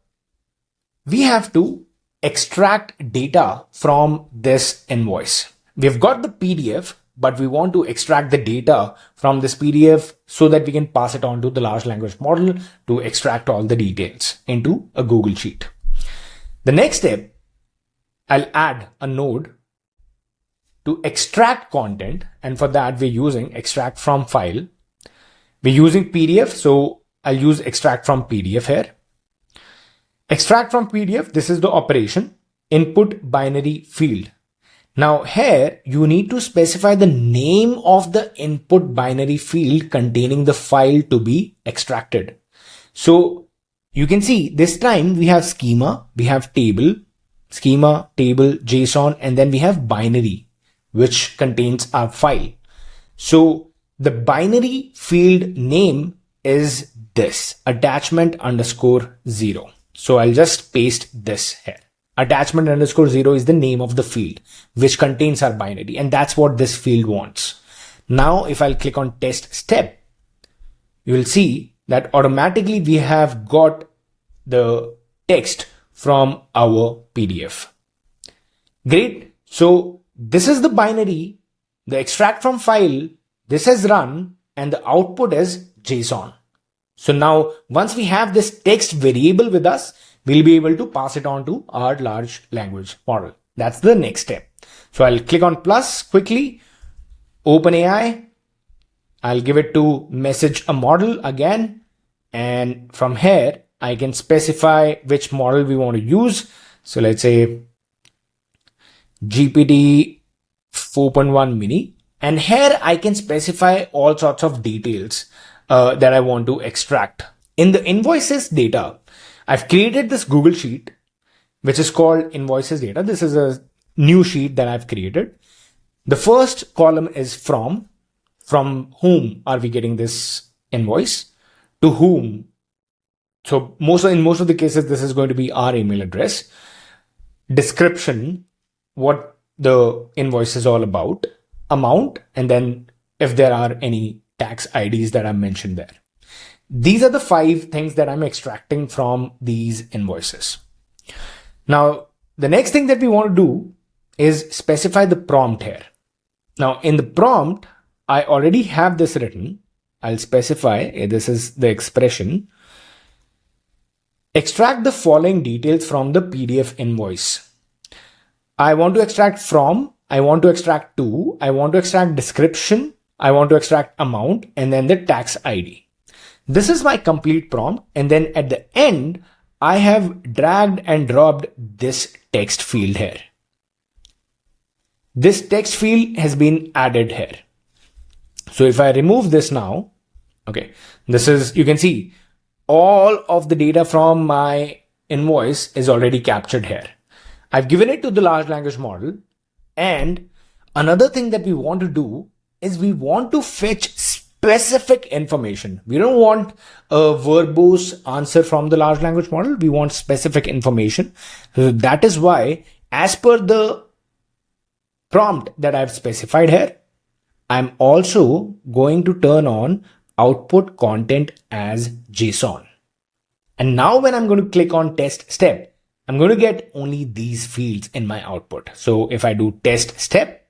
we have to extract data from this invoice. We've got the PDF, but we want to extract the data from this PDF so that we can pass it on to the large language model to extract all the details into a Google Sheet. The next step, I'll add a node to extract content. And for that, we're using extract from file. We're using PDF. So I'll use extract from PDF here. Extract from PDF. This is the operation, input binary field. Now here you need to specify the name of the input binary field containing the file to be extracted. So you can see this time we have schema, we have table, schema, table, JSON, and then we have binary, which contains our file. So the binary field name is this attachment underscore 0. So I'll just paste this here. Attachment underscore 0 is the name of the field which contains our binary, and that's what this field wants. Now if I'll click on test step, you will see that automatically we have got the text from our PDF. Great. So this is the binary, the extract from file, this has run, and the output is JSON. So now once we have this text variable with us, we'll be able to pass it on to our large language model. That's the next step. So I'll click on plus quickly, OpenAI. I'll give it to message a model again. And from here, I can specify which model we want to use. So let's say GPT 4.1 mini. And here I can specify all sorts of details that I want to extract. In the invoices data, I've created this Google Sheet, which is called invoices data. This is a new sheet that I've created. The first column is from whom are we getting this invoice, to whom. So in most of the cases, this is going to be our email address. Description, what the invoice is all about, amount, and then if there are any tax IDs that I mentioned there. These are the 5 things that I'm extracting from these invoices. Now, the next thing that we want to do is specify the prompt here. Now, in the prompt, I already have this written. I'll specify, this is the expression. Extract the following details from the PDF invoice. I want to extract from, I want to extract to, I want to extract description, I want to extract amount, and then the tax ID. This is my complete prompt. And then at the end, I have dragged and dropped this text field here. This text field has been added here. So if I remove this now, okay, this is, you can see all of the data from my invoice is already captured here. I've given it to the large language model. And another thing that we want to do is we want to fetch specific information. We don't want a verbose answer from the large language model. We want specific information. So that is why, as per the prompt that I've specified here, I'm also going to turn on output content as JSON. And now when I'm going to click on test step, I'm going to get only these fields in my output. So if I do test step,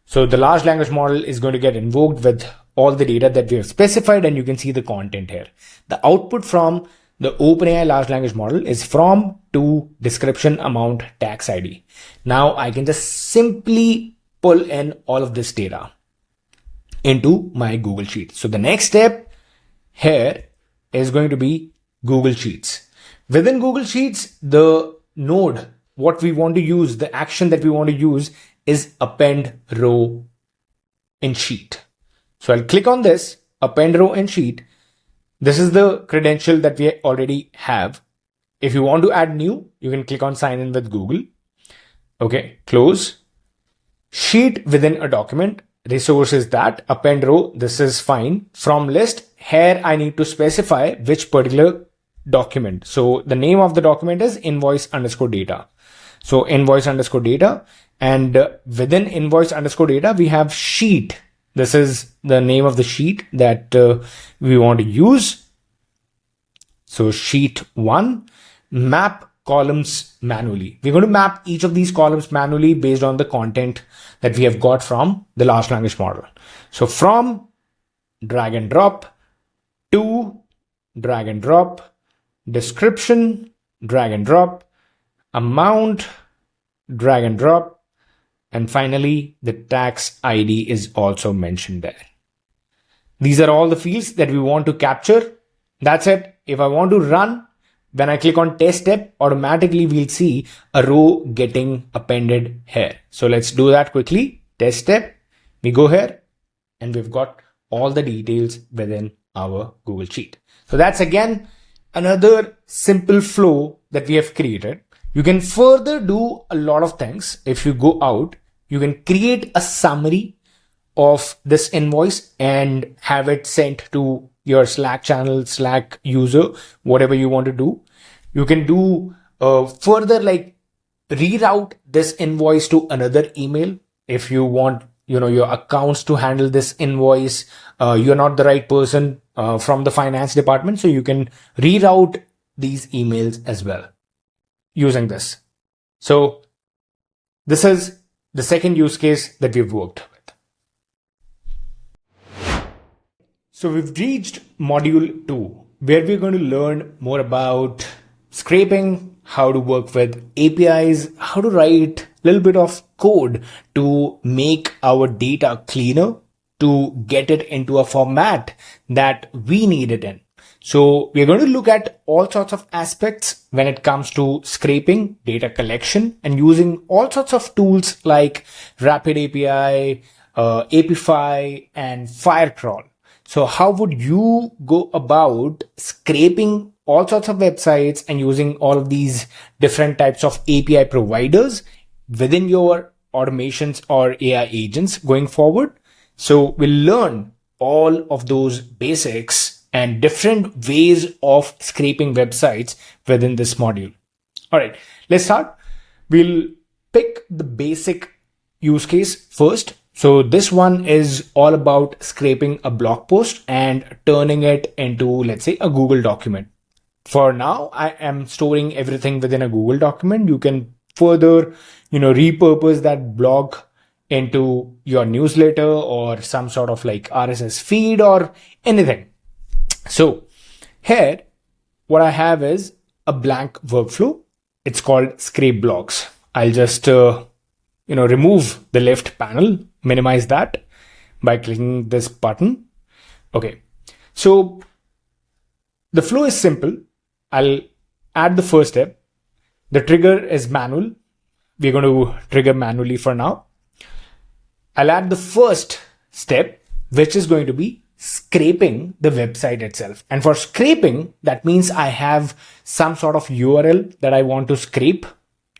so the large language model is going to get invoked with all the data that we have specified, and you can see the content here. The output from the OpenAI large language model is from to description amount tax ID. Now I can just simply pull in all of this data into my Google Sheet. So the next step here is going to be Google Sheets. Within Google Sheets, the node, what we want to use, the action that we want to use is append row in sheet. So I'll click on this, append row in sheet. This is the credential that we already have. If you want to add new, you can click on sign in with Google. Okay, close. Sheet within a document. Resource is that, append row, this is fine. From list, here I need to specify which particular document. So the name of the document is invoice_data. So invoice_data, and within invoice_data, we have sheet. This is the name of the sheet that we want to use. So sheet 1, map columns manually. We're going to map each of these columns manually based on the content that we have got from the large language model. So from, drag and drop, to, drag and drop, description, drag and drop, amount, drag and drop, and finally the tax ID is also mentioned there. These are all the fields that we want to capture. That's it. If I want to run, when I click on test step, automatically we'll see a row getting appended here. So let's do that quickly. Test step, we go here and we've got all the details within our Google Sheet. So that's again another simple flow that we have created. You can further do a lot of things. If you go out, you can create a summary of this invoice and have it sent to your Slack channel, Slack user, whatever you want to do. You can do further, like reroute this invoice to another email. If you want, your accounts to handle this invoice, you're not the right person from the finance department. So you can reroute these emails as well using this. So this is the second use case that we've worked with. So we've reached module 2, where we're going to learn more about scraping, how to work with APIs, how to write a little bit of code to make our data cleaner, to get it into a format that we need it in. So we're going to look at all sorts of aspects when it comes to scraping, data collection, and using all sorts of tools like RapidAPI, Apify, and firecrawl. So how would you go about scraping all sorts of websites and using all of these different types of API providers within your automations or AI agents going forward? So we'll learn all of those basics and different ways of scraping websites within this module. All right, let's start. We'll pick the basic use case first. So this one is all about scraping a blog post and turning it into, let's say, a Google document. For now, I am storing everything within a Google document. You can further, repurpose that blog into your newsletter or some sort of like RSS feed or anything. So here, what I have is a blank workflow. It's called scrape blogs. I'll just, remove the left panel, minimize that by clicking this button. Okay. So the flow is simple. I'll add the first step. The trigger is manual. We're going to trigger manually for now. I'll add the first step, which is going to be scraping the website itself. And for scraping, that means I have some sort of URL that I want to scrape.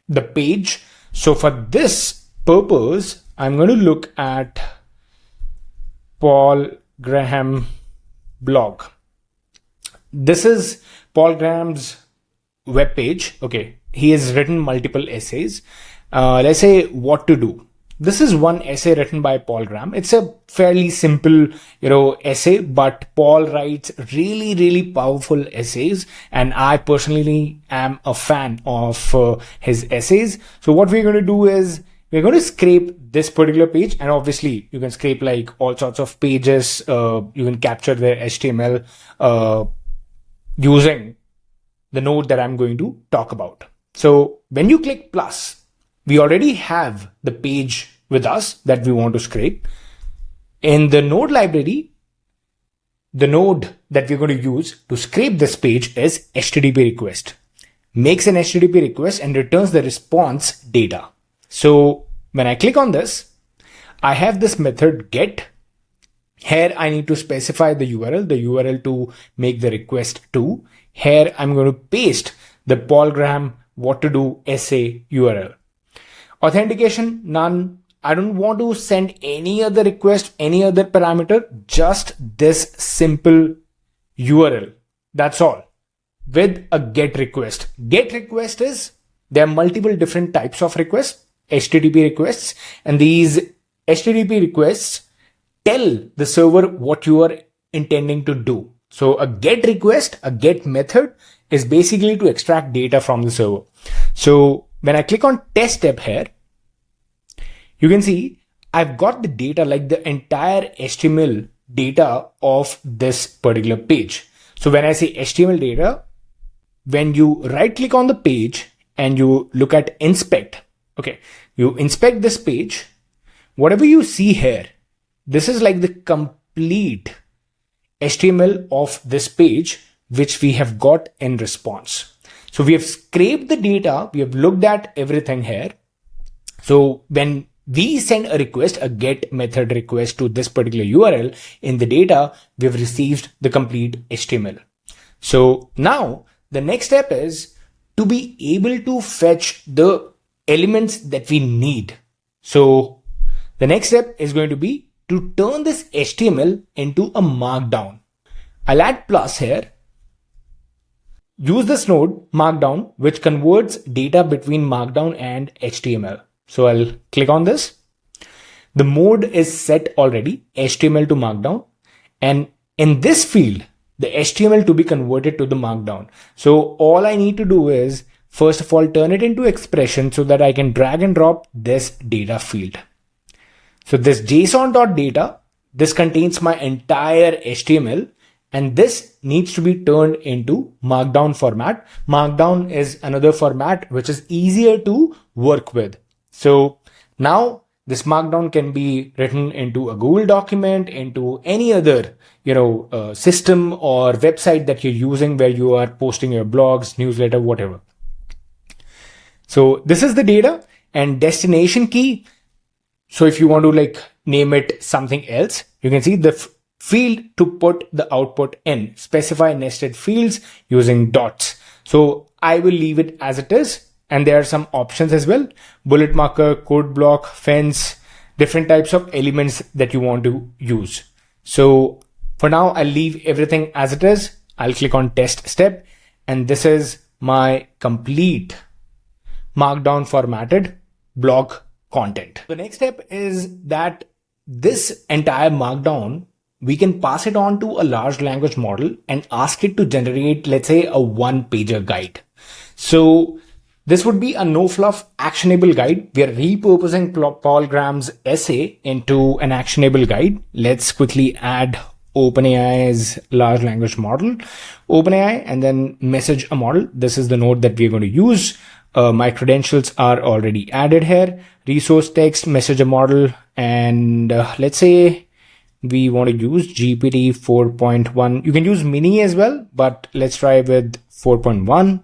the page. So for this purpose, I'm going to look at Paul Graham blog. This is Paul Graham's webpage. Okay, he has written multiple essays. Let's say what to do. This is one essay written by Paul Graham. It's a fairly simple, essay, but Paul writes really, really powerful essays, and I personally am a fan of his essays. So what we're going to do is we're going to scrape this particular page, and obviously you can scrape like all sorts of pages. You can capture their HTML using the node that I'm going to talk about. So when you click plus, we already have the page with us that we want to scrape. In the node library, the node that we're going to use to scrape this page is HTTP request. Makes an HTTP request and returns the response data. So when I click on this, I have this method get. Here I need to specify the URL to make the request to. Here I'm going to paste the Paul Graham what to do essay URL. Authentication, none. I don't want to send any other request, any other parameter, just this simple URL. That's all. With a get request. Get request is, there are multiple different types of requests, HTTP requests, and these HTTP requests tell the server what you are intending to do. So a get request, a get method is basically to extract data from the server. So when I click on test tab here, you can see I've got the data, like the entire HTML data of this particular page. So when I say HTML data, when you right click on the page and you look at inspect, okay, you inspect this page, whatever you see here, this is like the complete HTML of this page, which we have got in response. So we have scraped the data. We have looked at everything here. So when we send a request, a get method request to this particular URL in the data, we've received the complete HTML. So now the next step is to be able to fetch the elements that we need. So the next step is going to be to turn this HTML into a markdown. I'll add plus here. Use this node markdown, which converts data between markdown and HTML. So I'll click on this. The mode is set already, HTML to markdown. And in this field, the HTML to be converted to the markdown. So all I need to do is, first of all, turn it into expression so that I can drag and drop this data field. So this JSON.data, this contains my entire HTML, and this needs to be turned into markdown format. Markdown is another format which is easier to work with. So now this markdown can be written into a Google document, into any other, system or website that you're using where you are posting your blogs, newsletter, whatever. So this is the data and destination key. So if you want to name it something else, you can see the field to put the output in, specify nested fields using dots. So I will leave it as it is. And there are some options as well. Bullet marker, code block, fence, different types of elements that you want to use. So for now, I'll leave everything as it is. I'll click on test step. And this is my complete markdown formatted blog content. The next step is that this entire markdown, we can pass it on to a large language model and ask it to generate, let's say, a one-pager guide. So this would be a no-fluff actionable guide. We are repurposing Paul Graham's essay into an actionable guide. Let's quickly add OpenAI's large language model, OpenAI, and then message a model. This is the node that we're going to use. My credentials are already added here. Resource text, message a model, and let's say we want to use GPT 4.1. You can use mini as well, but let's try with 4.1.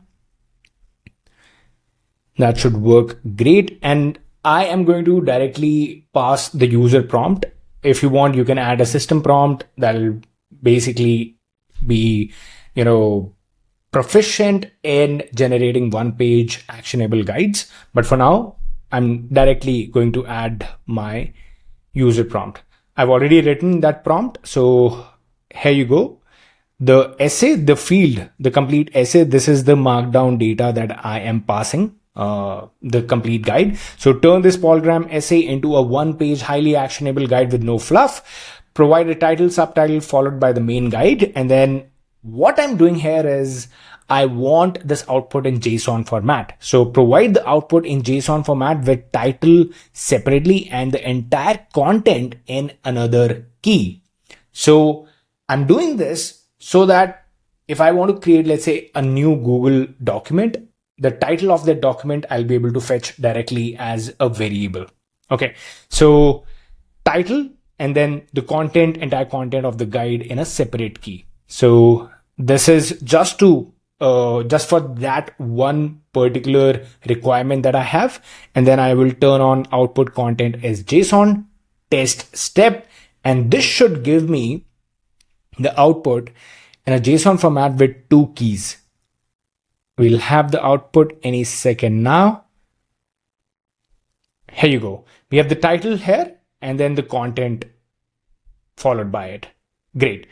That should work great. And I am going to directly pass the user prompt. If you want, you can add a system prompt that'll basically be, proficient in generating one-page actionable guides. But for now, I'm directly going to add my user prompt. I've already written that prompt. So here you go. The essay, the field, the complete essay, this is the markdown data that I am passing, the complete guide. So turn this polygram essay into a one-page highly actionable guide with no fluff. Provide a title, subtitle, followed by the main guide. And then what I'm doing here is I want this output in JSON format. So provide the output in JSON format with title separately and the entire content in another key. So I'm doing this so that if I want to create, let's say, a new Google document, the title of that document I'll be able to fetch directly as a variable. Okay, so title and then the content, entire content of the guide in a separate key. So this is just to just for that one particular requirement that I have. And then I will turn on output content as JSON test step. And this should give me the output in a JSON format with two keys. We'll have the output any second now. Here you go. We have the title here and then the content followed by it. Great.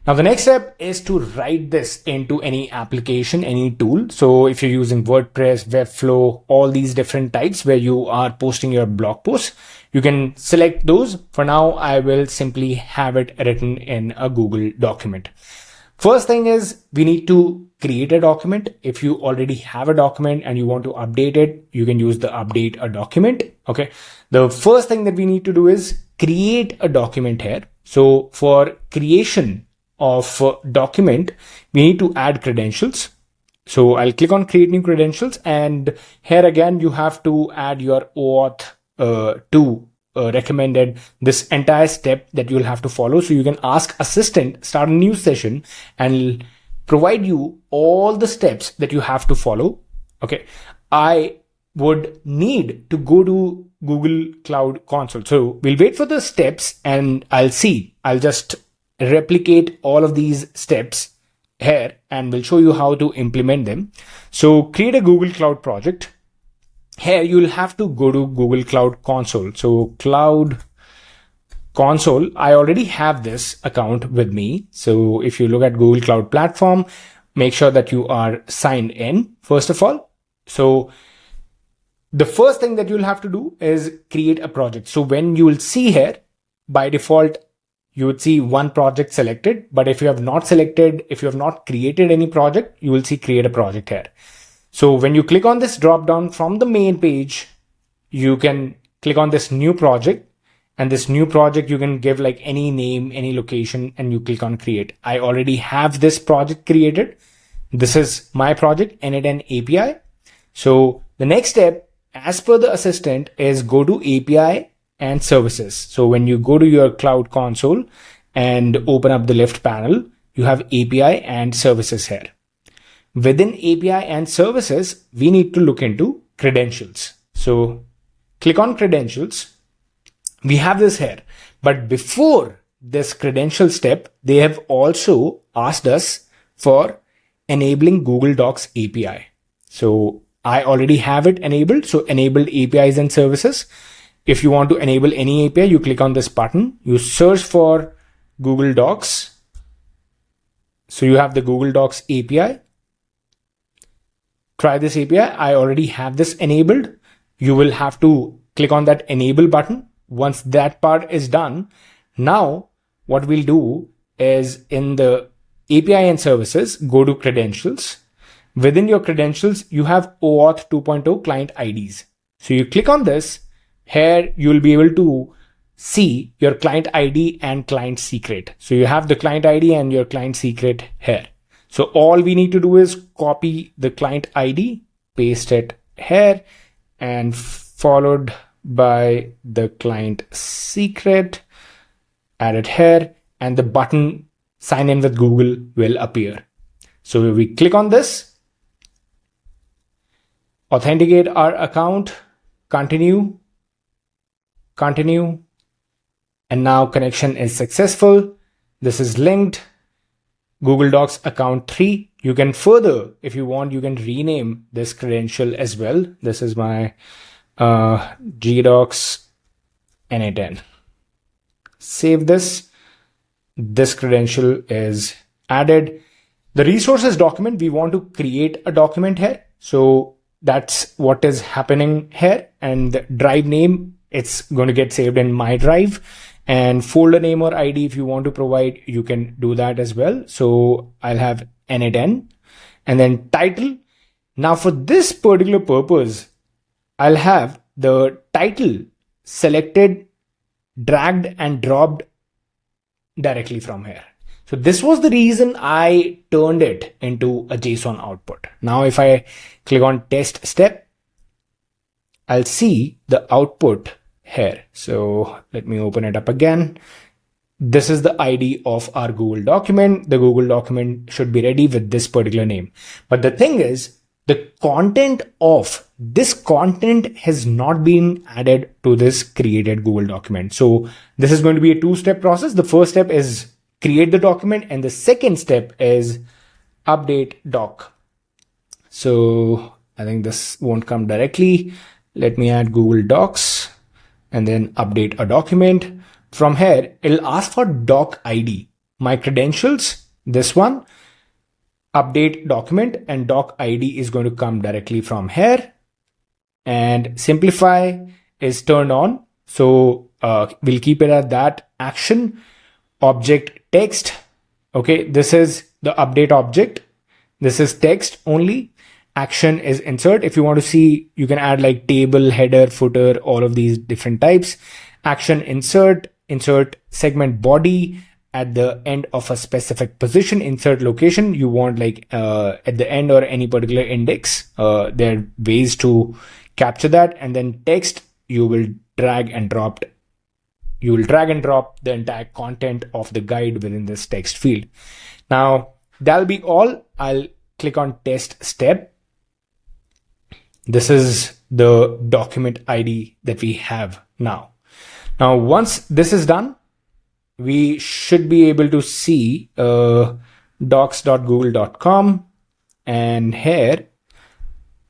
Now the next step is to write this into any application, any tool. So if you're using WordPress, Webflow, all these different types where you are posting your blog posts, you can select those. For now, I will simply have it written in a Google document. First thing is we need to create a document. If you already have a document and you want to update it, you can use the update a document. Okay. The first thing that we need to do is create a document here. So for creation of document, we need to add credentials. So I'll click on create new credentials, and here again, you have to add your OAuth 2 recommended, this entire step that you'll have to follow. So you can ask assistant, start a new session and provide you all the steps that you have to follow. Okay. I would need to go to Google Cloud Console. So we'll wait for the steps and I'll just replicate all of these steps here and we'll show you how to implement them. So create a Google Cloud project. Here you'll have to go to Google Cloud Console. So Cloud Console, I already have this account with me. So if you look at Google Cloud Platform, make sure that you are signed in first of all. So the first thing that you'll have to do is create a project. So when you will see here, by default, you would see one project selected. But if you have not selected, if you have not created any project, you will see create a project here. So when you click on this drop down from the main page, you can click on this new project, and this new project, you can give like any name, any location, and you click on create. I already have this project created. This is my project, n8n API. So the next step, as per the assistant, is go to API and services. So when you go to your Cloud Console and open up the left panel, you have API and services here. Within API and services, we need to look into credentials. So click on credentials. We have this here, but before this credential step, they have also asked us for enabling Google Docs API. So I already have it enabled. So enabled APIs and services. If you want to enable any API, you click on this button, you search for Google Docs. So you have the Google Docs API. Try this API. I already have this enabled. You will have to click on that enable button. Once that part is done, now what we'll do is in the API and services, go to credentials. Within your credentials, you have OAuth 2.0 client IDs. So you click on this. Here you'll be able to see your client ID and client secret. So you have the client ID and your client secret here. So all we need to do is copy the client ID, paste it here, and followed by the client secret, add it here, and the button sign in with Google will appear. So we click on this, authenticate our account, continue, and now connection is successful. This is linked. Google Docs account 3 you can further, if you want, you can rename this credential as well. This is my gdocs n8n. Save this. This credential is added. The resources document, we want to create a document here. So that's what is happening here. And the drive name, it's going to get saved in my drive. And folder name or ID, if you want to provide, you can do that as well. So I'll have n8n and then title. Now for this particular purpose, I'll have the title selected, dragged and dropped directly from here. So this was the reason I turned it into a JSON output. Now, if I click on test step, I'll see the output here. So let me open it up again. This is the ID of our Google document. The Google document should be ready with this particular name. But the thing is, the content of this content has not been added to this created Google document. So this is going to be a two-step process. The first step is create the document, and the second step is update doc. So I think this won't come directly. Let me add Google Docs and then update a document. From here, it'll ask for doc ID. My credentials, this one, update document, and doc ID is going to come directly from here. And simplify is turned on. So we'll keep it at that. Action, object text. Okay, this is the update object. This is text only. Action is insert. If you want to see, you can add like table, header, footer, all of these different types. Action insert, insert segment body at the end of a specific position, insert location. You want like at the end or any particular index. There are ways to capture that. And then text, you will drag and drop. You will drag and drop the entire content of the guide within this text field. Now that'll be all. I'll click on test step. This is the document ID that we have now. Now, once this is done, we should be able to see docs.google.com, and here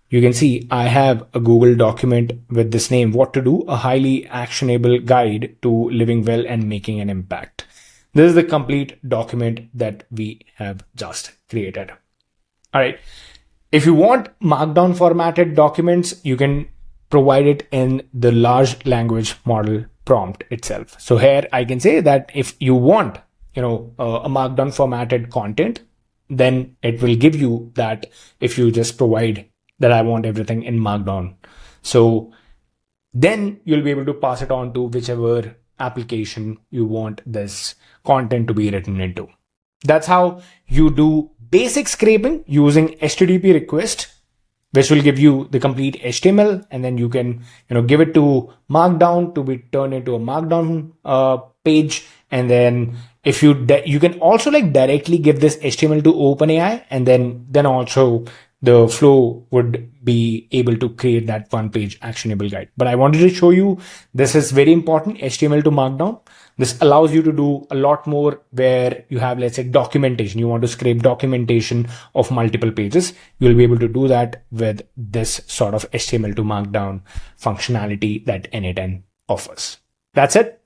you can see I have a Google document with this name, what to do, a highly actionable guide to living well and making an impact. This is the complete document that we have just created. All right. If you want Markdown formatted documents, you can provide it in the large language model prompt itself. So here I can say that if you want, a Markdown formatted content, then it will give you that if you just provide that I want everything in Markdown. So then you'll be able to pass it on to whichever application you want this content to be written into. That's how you do basic scraping using HTTP request, which will give you the complete HTML, and then you can give it to Markdown to be turned into a Markdown page. And then if you can also like directly give this HTML to OpenAI, and then also the flow would be able to create that one page actionable guide. But I wanted to show you, this is very important, HTML to Markdown. This allows you to do a lot more where you have, let's say, documentation. You want to scrape documentation of multiple pages. You'll be able to do that with this sort of HTML to Markdown functionality that n8n offers. That's it.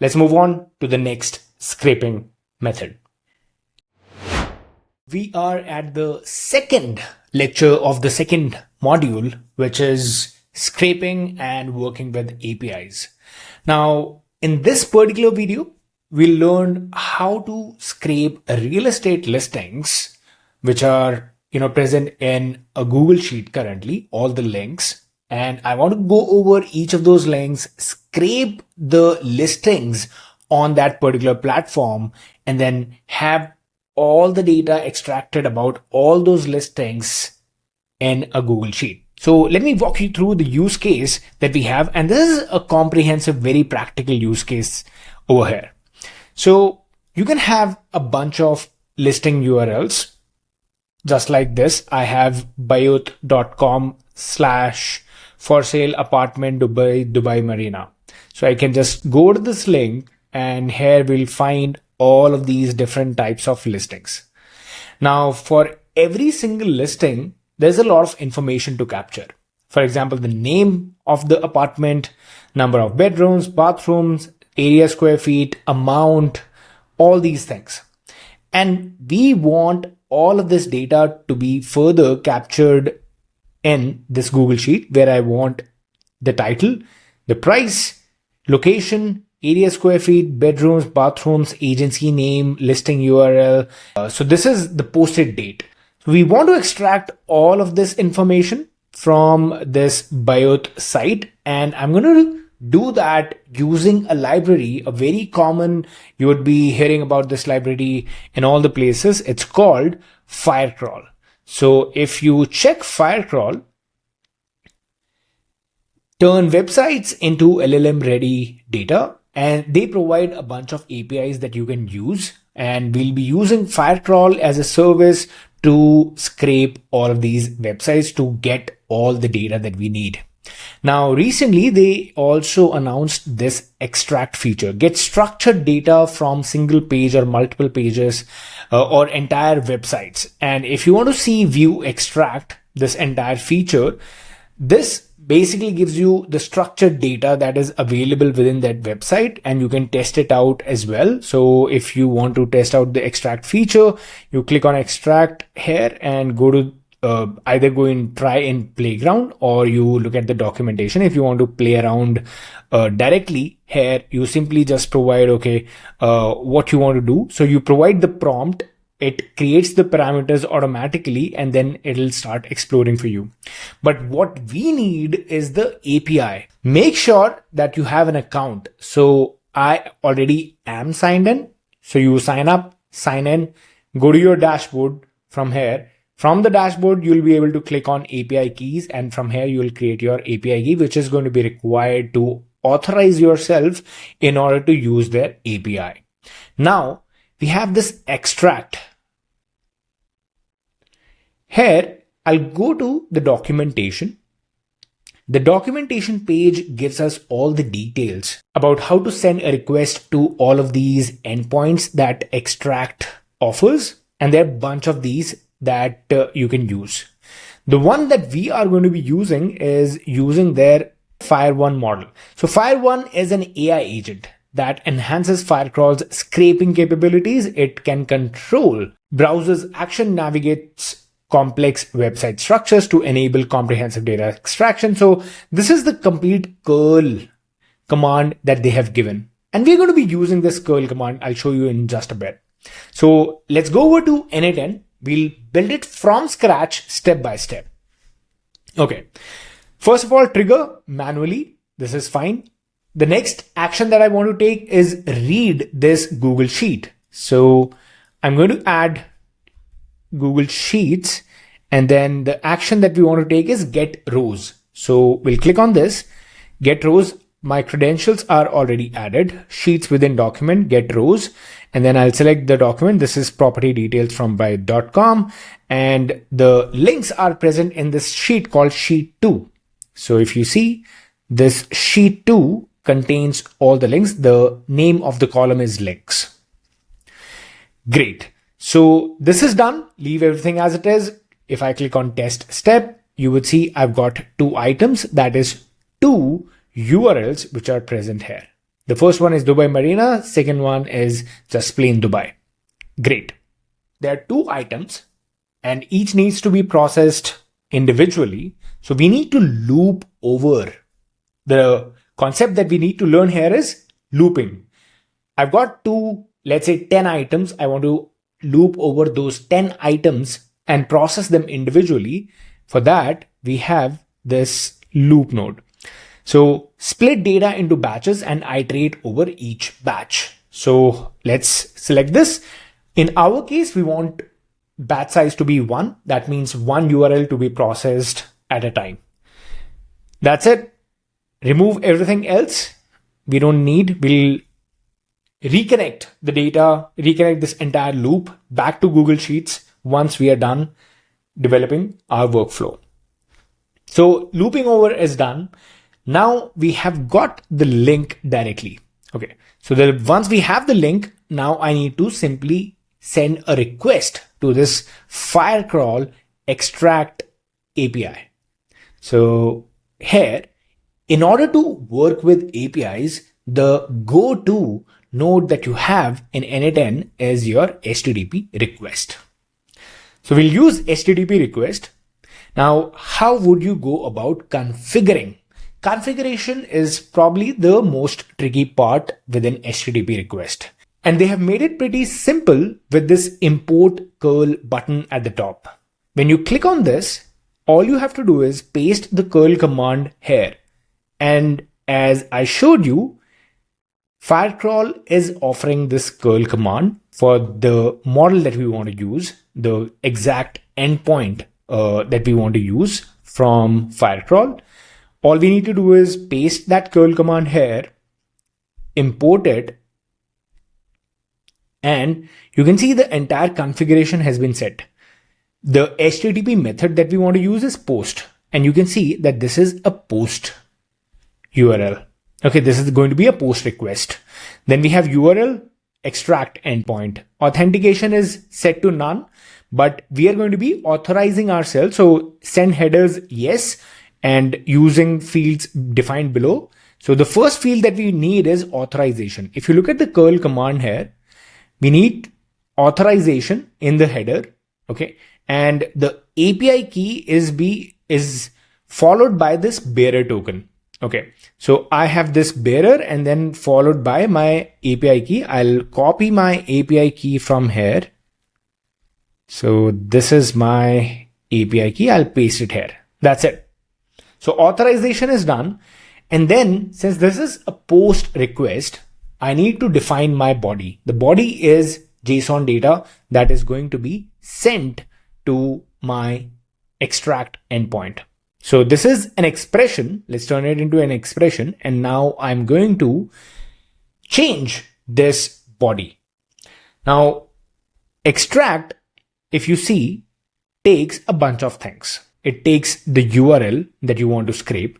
Let's move on to the next scraping method. We are at the second lecture of the second module, which is scraping and working with APIs. Now, in this particular video, we'll learn how to scrape real estate listings, which are present in a Google Sheet currently, all the links. And I want to go over each of those links, scrape the listings on that particular platform, and then have all the data extracted about all those listings in a Google Sheet. So let me walk you through the use case that we have. And this is a comprehensive, very practical use case over here. So you can have a bunch of listing URLs just like this. I have bayut.com/for sale apartment Dubai Marina. So I can just go to this link, and here we'll find all of these different types of listings. Now, for every single listing, there's a lot of information to capture. For example, the name of the apartment, number of bedrooms, bathrooms, area square feet, amount, all these things. And we want all of this data to be further captured in this Google Sheet, where I want the title, the price, location, area square feet, bedrooms, bathrooms, agency name, listing URL. So this is the posted date. So we want to extract all of this information from this Bioth site, and I'm going to do that using a library, a very common, you would be hearing about this library in all the places. It's called firecrawl. So if you check firecrawl, turn websites into LLM ready data, and they provide a bunch of APIs that you can use, and we'll be using firecrawl as a service to scrape all of these websites to get all the data that we need. Now, recently, they also announced this extract feature, get structured data from single page or multiple pages or entire websites. And if you want to see view extract this entire feature, this basically gives you the structured data that is available within that website, and you can test it out as well. So if you want to test out the extract feature, you click on extract here and go to either go in try in playground, or you look at the documentation. If you want to play around directly here, you simply just provide what you want to do. So you provide the prompt, it creates the parameters automatically, and then it'll start exploring for you. But what we need is the API. Make sure that you have an account. So I already am signed in. So you sign up, sign in, go to your dashboard from here. From the dashboard, you'll be able to click on API keys, and from here you'll create your API key, which is going to be required to authorize yourself in order to use their API. Now we have this extract. Here, I'll go to the documentation. The documentation page gives us all the details about how to send a request to all of these endpoints that extract offers. And there are a bunch of these that you can use. The one that we are going to be using is using their Fire1 model. So Fire1 is an AI agent that enhances firecrawl's scraping capabilities. It can control browser's action, navigates complex website structures to enable comprehensive data extraction. So this is the complete curl command that they have given. And we're going to be using this curl command. I'll show you in just a bit. So let's go over to n8n. We'll build it from scratch, step by step. Okay. First of all, trigger manually. This is fine. The next action that I want to take is read this Google Sheet. So I'm going to add Google Sheets, and then the action that we want to take is get rows. So we'll click on this, get rows. My credentials are already added. Sheets within document, get rows. And then I'll select the document. This is property details from bioth.com. And the links are present in this sheet called sheet 2. So if you see, this sheet 2 contains all the links. The name of the column is links. Great. So this is done. Leave everything as it is. If I click on test step, you would see I've got 2 items. That is 2 URLs which are present here. The first one is Dubai Marina. Second one is just plain Dubai. Great. There are 2 items and each needs to be processed individually. So we need to loop over. The concept that we need to learn here is looping. I've got 2, let's say 10 items. I want to loop over those 10 items and process them individually. For that, we have this loop node. So split data into batches and iterate over each batch. So let's select this. In our case, we want batch size to be 1. That means 1 URL to be processed at a time. That's it. Remove everything else we don't need. We'll reconnect the data, reconnect this entire loop back to Google Sheets once we are done developing our workflow. So looping over is done. Now we have got the link directly. Okay. So once we have the link, now I need to simply send a request to this firecrawl extract API. So here, in order to work with APIs, the go-to node that you have in n8n is your HTTP request. So we'll use HTTP request. Now, how would you go about configuring? Configuration is probably the most tricky part within HTTP request. And they have made it pretty simple with this import curl button at the top. When you click on this, all you have to do is paste the curl command here. And as I showed you, firecrawl is offering this curl command for the model that we want to use, the exact endpoint that we want to use from firecrawl. All we need to do is paste that curl command here, import it, and you can see the entire configuration has been set. The HTTP method that we want to use is post, and you can see that this is a post URL. Okay, this is going to be a post request. Then we have URL extract endpoint. Authentication is set to none, but we are going to be authorizing ourselves. So send headers yes, and using fields defined below. So the first field that we need is authorization. If you look at the curl command here, we need authorization in the header. Okay, and the API key is followed by this bearer token. Okay, so I have this bearer and then followed by my API key. I'll copy my API key from here. So this is my API key. I'll paste it here. That's it. So authorization is done. And then since this is a post request, I need to define my body. The body is JSON data that is going to be sent to my extract endpoint. So this is an expression. Let's turn it into an expression. And now I'm going to change this body. Now, extract, if you see, takes a bunch of things. It takes the URL that you want to scrape.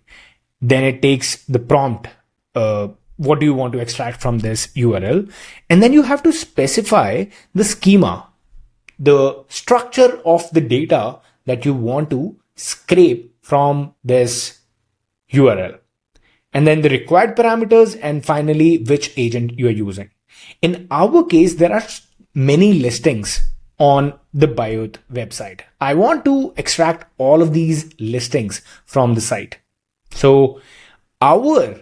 Then it takes the prompt. What do you want to extract from this URL? And then you have to specify the schema, the structure of the data that you want to scrape from this URL. And then the required parameters, and finally, which agent you are using. In our case, there are many listings on the Bioth website. I want to extract all of these listings from the site. So our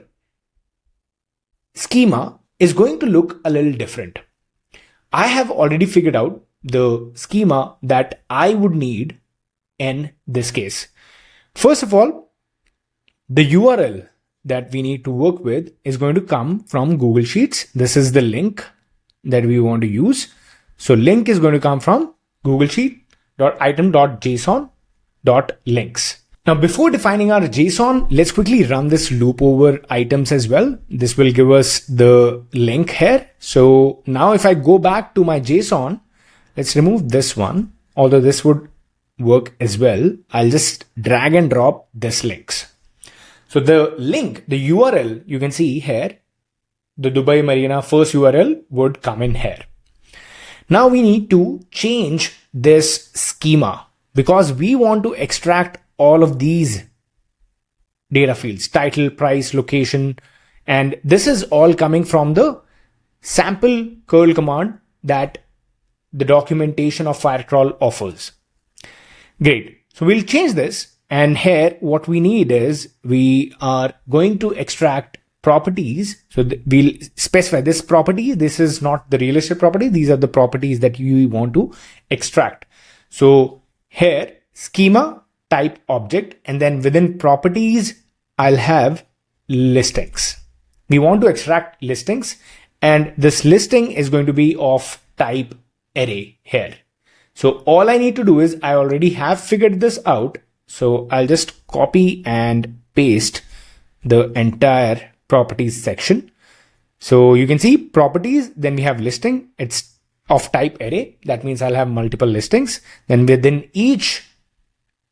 schema is going to look a little different. I have already figured out the schema that I would need in this case. First of all, the URL that we need to work with is going to come from Google Sheets. This is the link that we want to use. So link is going to come from Google Sheet.item.json.links. Now, before defining our JSON, let's quickly run this loop over items as well. This will give us the link here. So now if I go back to my JSON, let's remove this one, although this would work as well. I'll just drag and drop this links. So the link, the URL, you can see here, the Dubai Marina first URL would come in here. Now we need to change this schema because we want to extract all of these data fields, title, price, location, and this is all coming from the sample curl command that the documentation of firecrawl offers. Great. So we'll change this, and here what we need is we are going to extract properties. So we'll specify this property. This is not the real estate property. These are the properties that you want to extract. So here schema type object, and then within properties, I'll have listings. We want to extract listings, and this listing is going to be of type array here. So all I need to do is I already have figured this out. So I'll just copy and paste the entire properties section. So you can see properties, then we have listing. It's of type array. That means I'll have multiple listings. Then within each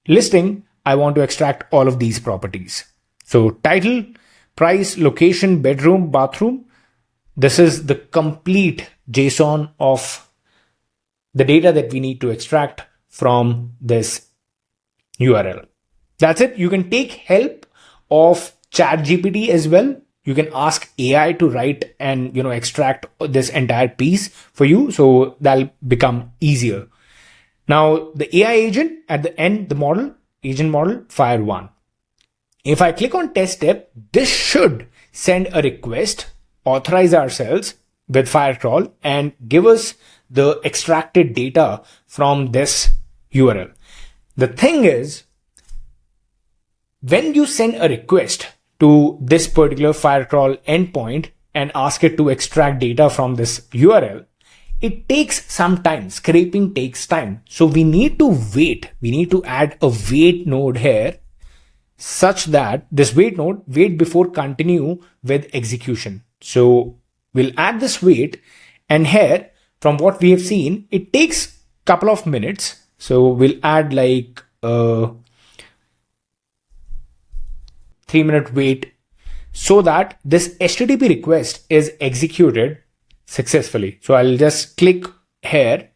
listing, I want to extract all of these properties. So title, price, location, bedroom, bathroom. This is the complete JSON of the data that we need to extract from this URL. That's it. You can take help of ChatGPT as well. You can ask AI to write and extract this entire piece for you. So that'll become easier. Now the AI agent at the end, the agent model, fire1. If I click on test step, this should send a request, authorize ourselves with firecrawl and give us the extracted data from this URL. The thing is, when you send a request to this particular firecrawl endpoint and ask it to extract data from this URL, it takes some time. Scraping takes time. So we need to wait. We need to add a wait node here such that this wait before continue with execution. So we'll add this wait, and here from what we have seen, it takes a couple of minutes. So we'll add like a 3-minute wait so that this HTTP request is executed successfully. So I'll just click here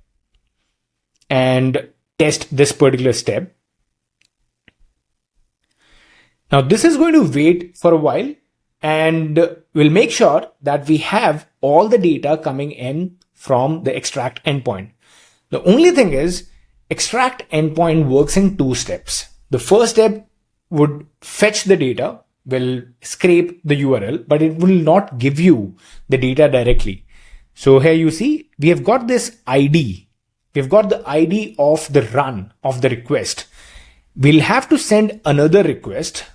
and test this particular step. Now this is going to wait for a while, and we'll make sure that we have all the data coming in from the extract endpoint. The only thing is, extract endpoint works in 2 steps. The first step would fetch the data, will scrape the URL, but it will not give you the data directly. So here you see, we have got this ID. We've got the ID of the run of the request. We'll have to send another request,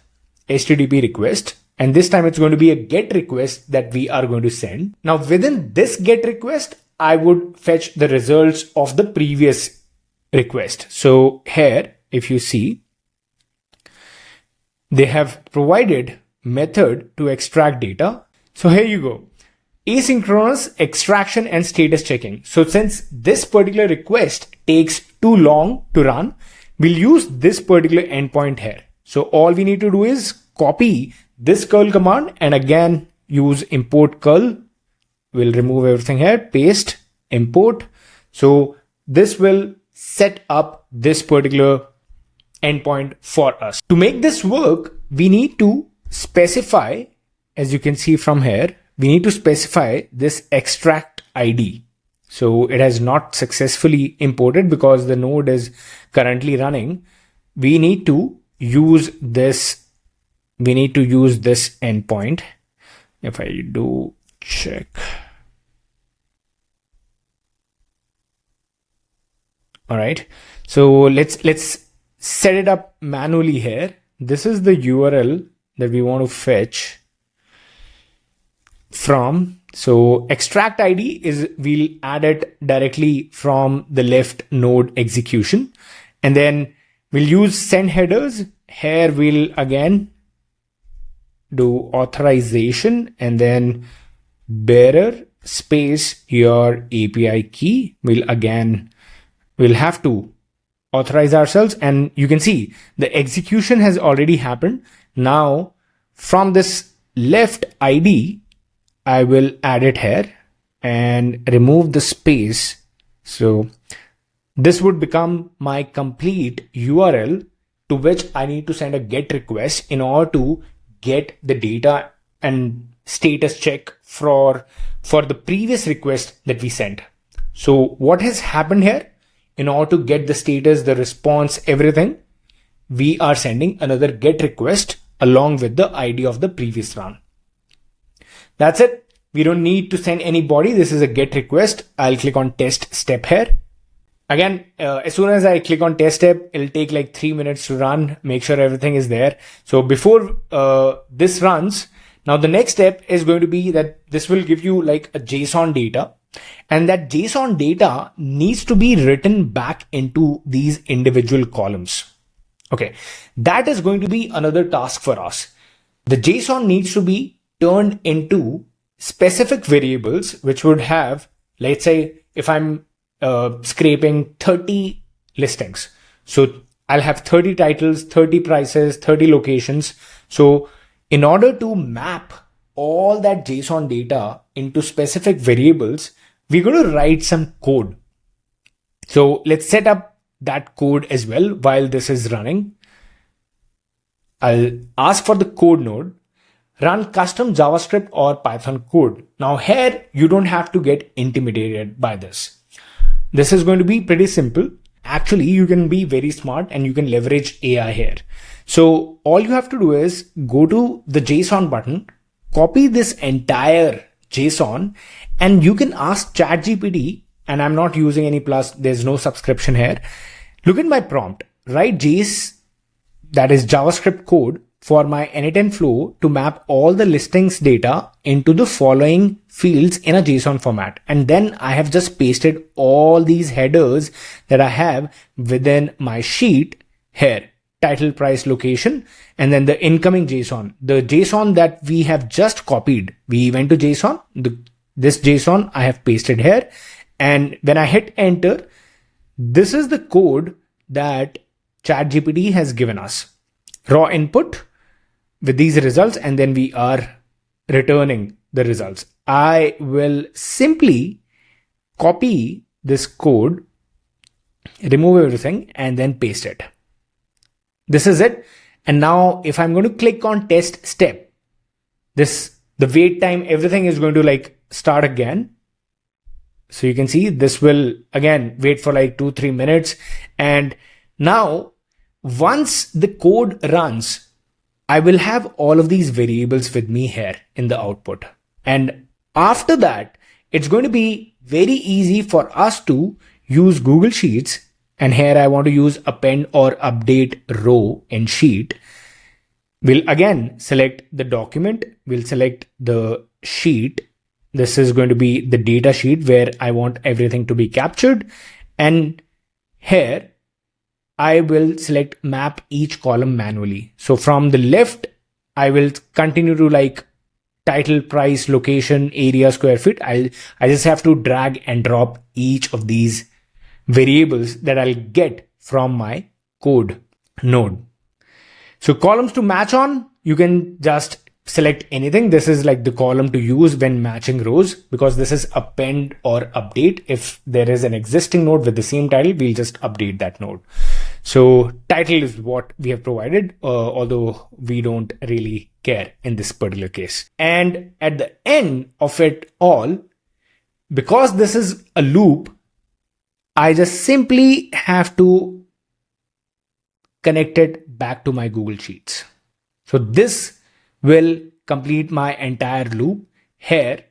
HTTP request, and this time it's going to be a GET request that we are going to send. Now within this GET request, I would fetch the results of the previous request. So here, if you see, they have provided method to extract data. So here you go. Asynchronous extraction and status checking. So since this particular request takes too long to run, we'll use this particular endpoint here. So all we need to do is copy this curl command and again use import curl. We'll remove everything here, paste, import. So this will set up this particular endpoint for us. To make this work, we need to specify, as you can see from here, we need to specify this extract ID. So it has not successfully imported because the node is currently running. We need to use this. We need to use this endpoint. If I do check. All right. So let's set it up manually here. This is the URL that we want to fetch from. So extract ID is, we'll add it directly from the left node execution, and then we'll use send headers. Here we'll again do authorization and then bearer space your API key. We'll have to authorize ourselves, and you can see the execution has already happened. Now from this left ID, I will add it here and remove the space. So this would become my complete URL to which I need to send a GET request in order to get the data and status check for the previous request that we sent. So what has happened here? In order to get the status, the response, everything, we are sending another GET request along with the ID of the previous run. That's it. We don't need to send any body. This is a GET request. I'll click on test step here. Again, as soon as I click on test step, it'll take like 3 minutes to run. Make sure everything is there. So before this runs, now the next step is going to be that this will give you like a JSON data. And that JSON data needs to be written back into these individual columns. Okay, that is going to be another task for us. The JSON needs to be turned into specific variables, which would have, let's say, if I'm scraping 30 listings. So I'll have 30 titles, 30 prices, 30 locations. So in order to map all that JSON data into specific variables, we're going to write some code. So let's set up that code as well while this is running. I'll ask for the code node, run custom JavaScript or Python code. Now here, you don't have to get intimidated by this. This is going to be pretty simple. Actually, you can be very smart and you can leverage AI here. So all you have to do is go to the JSON button, copy this entire JSON, and you can ask ChatGPT, and I'm not using any plus, there's no subscription here. Look at my prompt, write JS, that is JavaScript code for my n8n flow to map all the listings data into the following fields in a JSON format. And then I have just pasted all these headers that I have within my sheet here. Title, price, location, and then the incoming JSON. The JSON that we have just copied. We went to JSON. This JSON I have pasted here. And when I hit enter, this is the code that ChatGPT has given us. Raw input with these results, and then we are returning the results. I will simply copy this code, remove everything, and then paste it. This is it. And now if I'm going to click on test step, the wait time, everything is going to like start again. So you can see this will again wait for like 2-3 minutes. And now once the code runs, I will have all of these variables with me here in the output. And after that, it's going to be very easy for us to use Google Sheets. And here I want to use append or update row in sheet. We'll again select the document. We'll select the sheet. This is going to be the data sheet where I want everything to be captured. And here I will select map each column manually. So from the left, I will continue to like title, price, location, area, square feet. I just have to drag and drop each of these variables that I'll get from my code node. So columns to match on, you can just select anything. This is like the column to use when matching rows, because this is append or update. If there is an existing node with the same title, we'll just update that node. So title is what we have provided, although we don't really care in this particular case. And at the end of it all, because this is a loop, I just simply have to connect it back to my Google Sheets. So this will complete my entire loop. Here,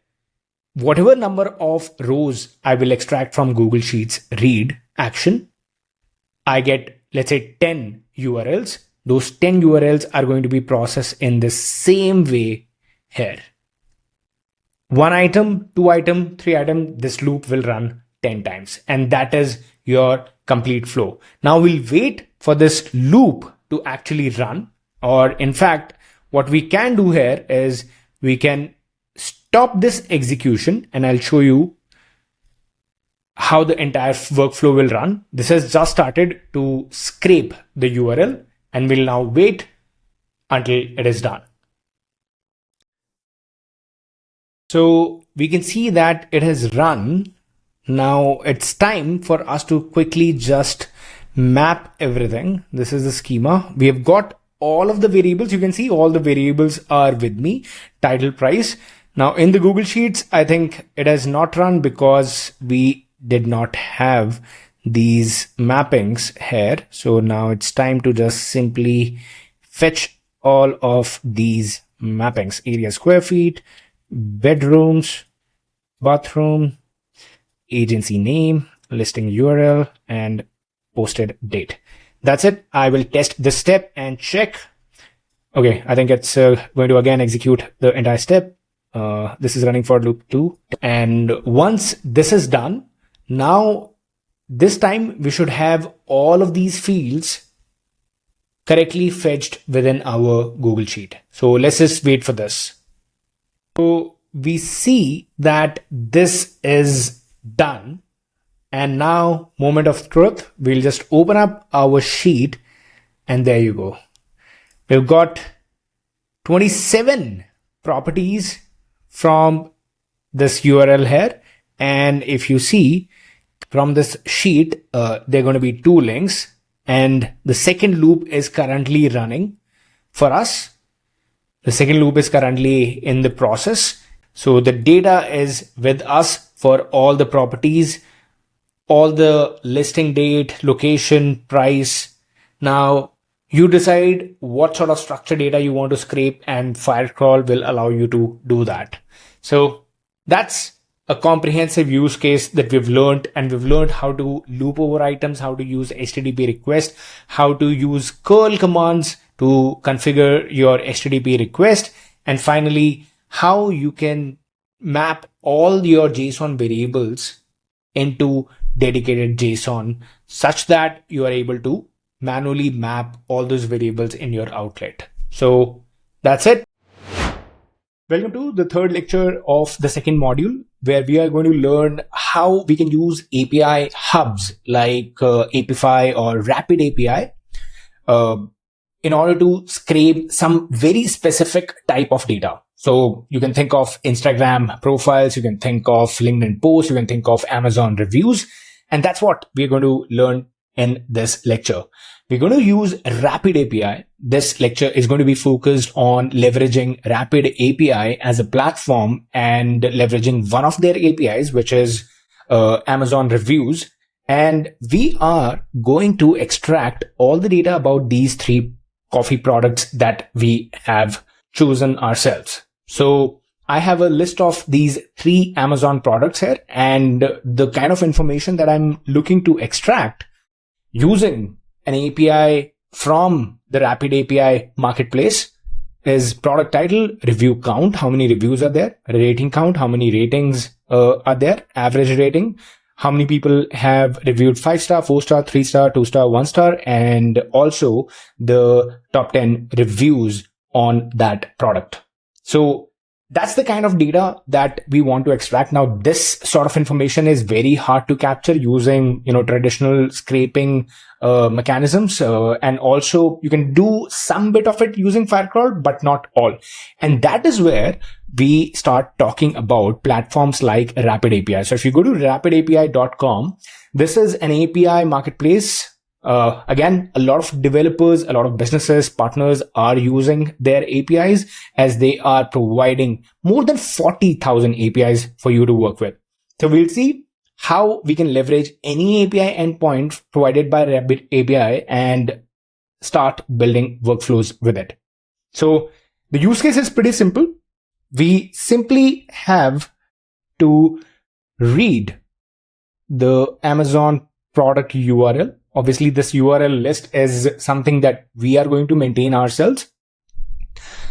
whatever number of rows I will extract from Google Sheets read action, I get, let's say 10 URLs. Those 10 URLs are going to be processed in the same way here. 1 item, 2 item, 3 item, this loop will run 10 times. And that is your complete flow. Now we'll wait for this loop to actually run. Or in fact, what we can do here is we can stop this execution, and I'll show you how the entire workflow will run. This has just started to scrape the URL, and we'll now wait until it is done. So we can see that it has run. Now it's time for us to quickly just map everything. This is the schema. We have got all of the variables. You can see all the variables are with me. Title, price. Now in the Google Sheets, I think it has not run because we did not have these mappings here. So now it's time to just simply fetch all of these mappings. Area, square feet, bedrooms, bathroom, agency name, listing URL, and posted date. That's it. I will test this step and check. Okay, I think it's going to again execute the entire step. This is running for loop 2. And once this is done, now this time we should have all of these fields correctly fetched within our Google Sheet. So let's just wait for this. So we see that this is done. And now, moment of truth, we'll just open up our sheet, and there you go. We've got 27 properties from this URL here. And if you see, from this sheet, there are going to be two links, and the second loop is currently running for us. The second loop is currently in the process. So the data is with us for all the properties, all the listing date, location, price. Now you decide what sort of structured data you want to scrape, and firecrawl will allow you to do that. So that's a comprehensive use case that we've learned, and we've learned how to loop over items, how to use HTTP request, how to use curl commands to configure your HTTP request, and finally, how you can map all your JSON variables into dedicated JSON such that you are able to manually map all those variables in your outlet. So that's it. Welcome to the third lecture of the second module, where we are going to learn how we can use API hubs like Apify or RapidAPI in order to scrape some very specific type of data. So you can think of Instagram profiles, you can think of LinkedIn posts, you can think of Amazon reviews, and that's what we're going to learn in this lecture. We're going to use RapidAPI. This lecture is going to be focused on leveraging RapidAPI as a platform and leveraging one of their APIs, which is Amazon reviews. And we are going to extract all the data about these three coffee products that we have chosen ourselves. So I have a list of these three Amazon products here, and the kind of information that I'm looking to extract using an API from the RapidAPI marketplace is product title, review count, how many reviews are there, rating count, how many ratings are there, average rating, how many people have reviewed 5-star, 4-star, 3-star, 2-star, 1-star, and also the top 10 reviews on that product. So that's the kind of data that we want to extract. Now, this sort of information is very hard to capture using, traditional scraping mechanisms. And also you can do some bit of it using firecrawl, but not all. And that is where we start talking about platforms like RapidAPI. So if you go to rapidapi.com, this is an API marketplace. Again, a lot of developers, a lot of businesses, partners are using their APIs, as they are providing more than 40,000 APIs for you to work with. So we'll see how we can leverage any API endpoint provided by RapidAPI and start building workflows with it. So the use case is pretty simple. We simply have to read the Amazon product URL. Obviously, this URL list is something that we are going to maintain ourselves.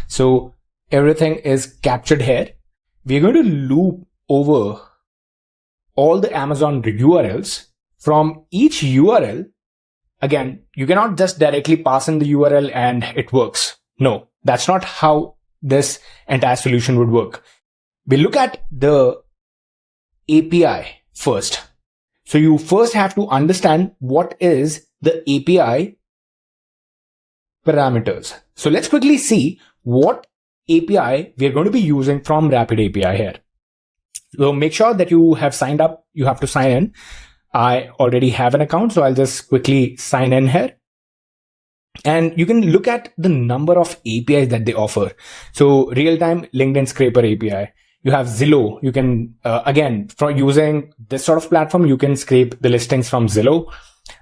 So everything is captured here. We're going to loop over all the Amazon URLs from each URL. Again, you cannot just directly pass in the URL and it works. No, that's not how this entire solution would work. We look at the API first. So you first have to understand what is the API parameters. So let's quickly see what API we are going to be using from RapidAPI here. So make sure that you have signed up. You have to sign in. I already have an account, so I'll just quickly sign in here. And you can look at the number of APIs that they offer. So real-time LinkedIn scraper API. You have Zillow. You can, again, for using this sort of platform, you can scrape the listings from Zillow.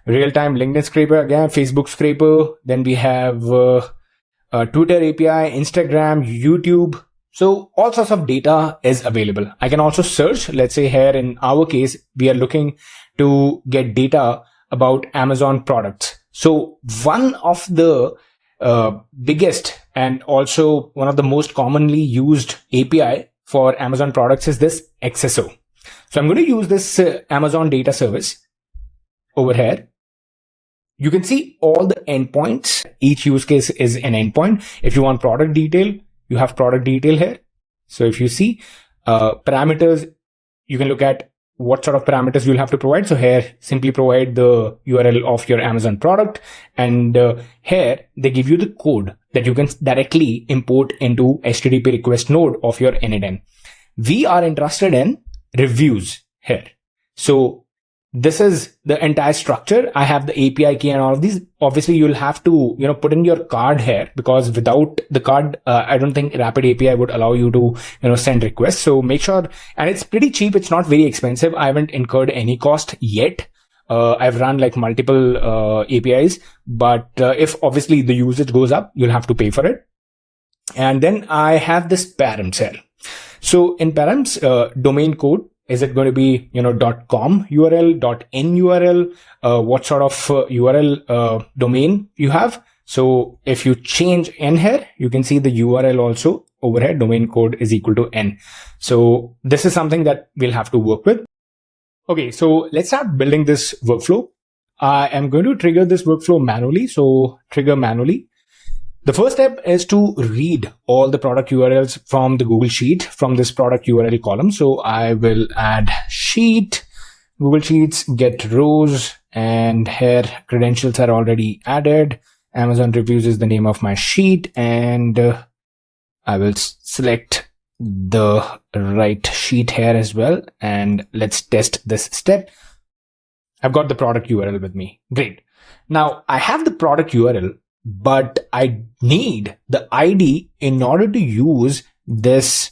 Real-time LinkedIn scraper, again, Facebook scraper. Then we have Twitter API, Instagram, YouTube. So all sorts of data is available. I can also search. Let's say here in our case, we are looking to get data about Amazon products. So one of the biggest and also one of the most commonly used API for Amazon products is this XSO. So I'm going to use this Amazon data service over here. You can see all the endpoints. Each use case is an endpoint. If you want product detail, you have product detail here. So if you see parameters, you can look at what sort of parameters you'll have to provide. So here, simply provide the URL of your Amazon product. And here, they give you the code that you can directly import into HTTP request node of your n8n. We are interested in reviews here. So this is the entire structure. I have the API key and all of these. Obviously, you'll have to, put in your card here, because without the card, I don't think RapidAPI would allow you to, send requests. So make sure, and it's pretty cheap. It's not very expensive. I haven't incurred any cost yet. I've run like multiple APIs, but if obviously the usage goes up, you'll have to pay for it. And then I have this params here. So in params, domain code, is it going to be, .com URL, .n URL, what sort of URL domain you have? So if you change n here, you can see the URL also over here, domain code is equal to n. So this is something that we'll have to work with. Okay, so let's start building this workflow. I am going to trigger this workflow manually. So trigger manually. The first step is to read all the product URLs from the Google Sheet from this product URL column. So I will add sheet, Google Sheets, get rows, and here credentials are already added. Amazon reviews is the name of my sheet, and I will select the right sheet here as well. And let's test this step. I've got the product URL with me. Great. Now I have the product URL, but I need the ID in order to use this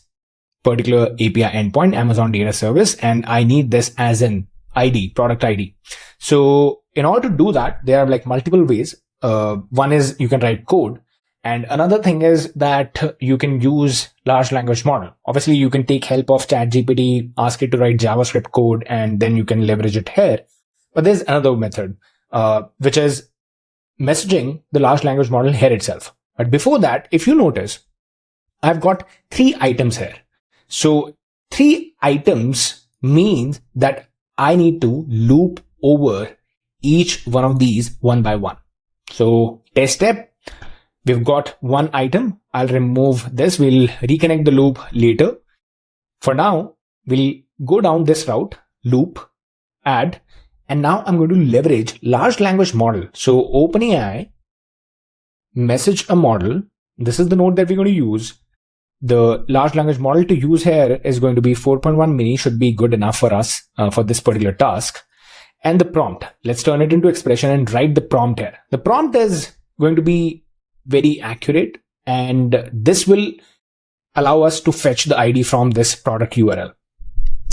particular API endpoint, Amazon Data Service, and I need this as an ID, product ID. So in order to do that, there are like multiple ways. One is you can write code, and another thing is that you can use large language model. Obviously, you can take help of ChatGPT, ask it to write JavaScript code, and then you can leverage it here. But there's another method, which is messaging the large language model here itself. But before that, if you notice, I've got 3 items here. So 3 items means that I need to loop over each one of these one by one. So test step, we've got 1 item. I'll remove this. We'll reconnect the loop later. For now, we'll go down this route, loop, add, and now I'm going to leverage large language model. So OpenAI, message a model. This is the node that we're going to use. The large language model to use here is going to be 4.1 mini, should be good enough for us for this particular task. And the prompt, let's turn it into expression and write the prompt here. The prompt is going to be very accurate, and this will allow us to fetch the ID from this product URL.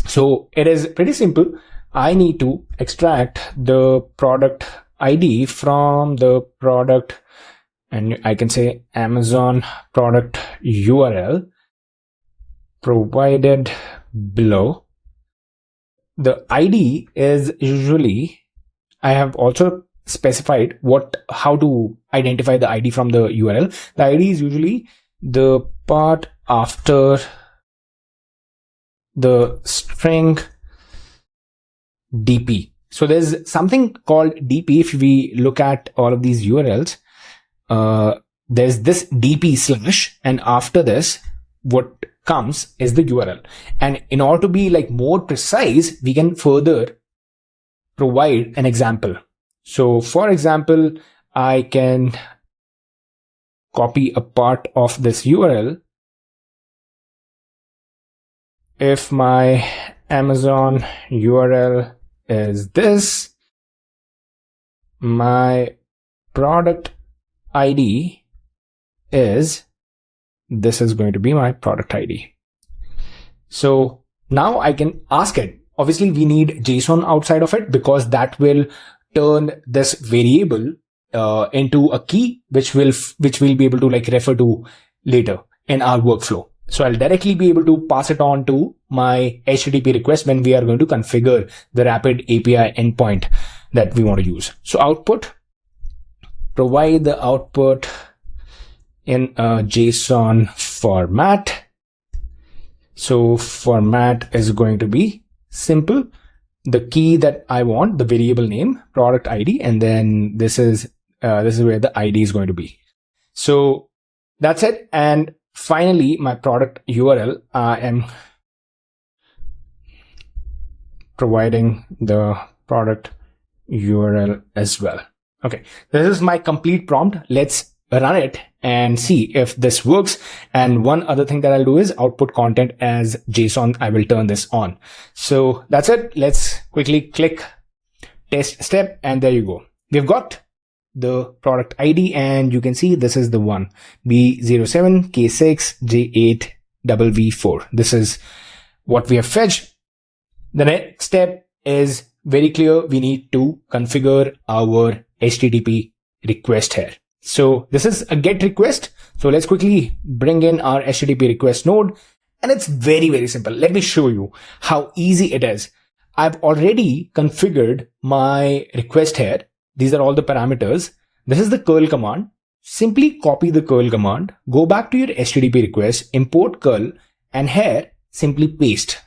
So it is pretty simple. I need to extract the product ID from the product, and I can say Amazon product URL provided below. The ID is usually, I have also specified how to identify the ID from the URL. The ID is usually the part after the string DP. So there's something called DP. If we look at all of these URLs, there's this DP slash, and after this, what comes is the URL. And in order to be like more precise, we can further provide an example. So for example, I can copy a part of this URL. If my Amazon URL is this, my product ID is, this is going to be my product ID. So now I can ask it. Obviously, we need JSON outside of it, because that will turn this variable into a key, which we'll be able to like refer to later in our workflow. So I'll directly be able to pass it on to my HTTP request when we are going to configure the RapidAPI endpoint that we want to use. So output, provide the output in a JSON format. So format is going to be simple. The key that I want, the variable name, product ID, and then this is where the ID is going to be. So that's it. And finally, my product URL, I am providing the product URL as well. Okay, this is my complete prompt. Let's run it and see if this works. And one other thing that I'll do is output content as JSON. I will turn this on. So that's it. Let's quickly click test step, and there you go. We've got the product ID, and you can see this is the one, B07K6J8VV4. This is what we have fetched. The next step is very clear. We need to configure our HTTP request here. So this is a GET request. So let's quickly bring in our HTTP request node, and it's very, very simple. Let me show you how easy it is. I've already configured my request here. These are all the parameters. This is the curl command. Simply copy the curl command, go back to your HTTP request, import curl, and here simply paste.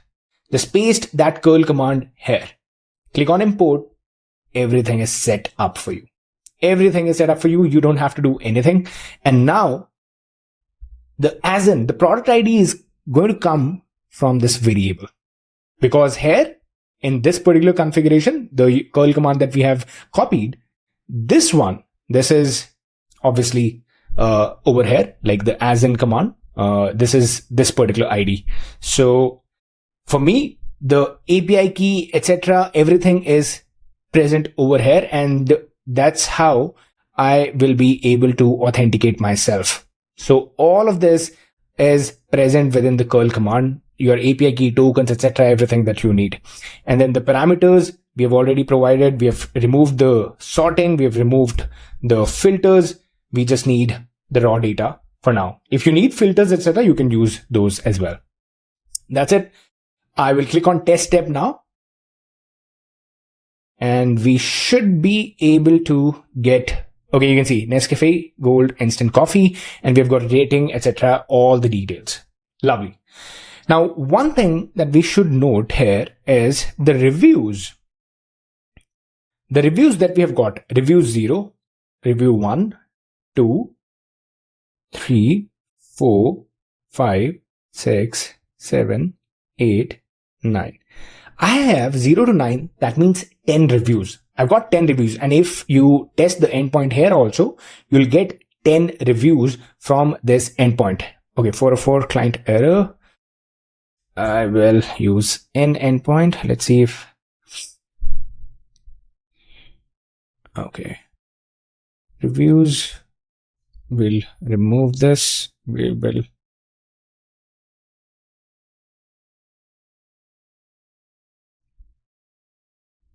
Just paste that curl command here. Click on import. Everything is set up for you. Everything is set up for you. You don't have to do anything. And now the product ID is going to come from this variable, because here in this particular configuration, the curl command that we have copied, this is obviously over here, like the as-in command. This is this particular ID. So for me, the API key, etc., everything is present over here, and that's how I will be able to authenticate myself. So all of this is present within the curl command, your API key, tokens, etc., everything that you need. And then the parameters we have already provided. We have removed the sorting. We have removed the filters. We just need the raw data for now. If you need filters, etc., you can use those as well. That's it. I will click on test step now, and we should be able to get, okay, you can see Nescafe Gold instant coffee, and we've got rating, etc., all the details. Lovely. Now, one thing that we should note here is the reviews. The reviews that we have got: review 0, review 1, 2, 3, 4, 5, 6, 7, 8, 9. I have 0 to 9. That means 10 reviews. I've got 10 reviews. And if you test the endpoint here also, you'll get 10 reviews from this endpoint. Okay, 404 client error. I will use n endpoint. Let's see if, okay, reviews, we'll remove this. We will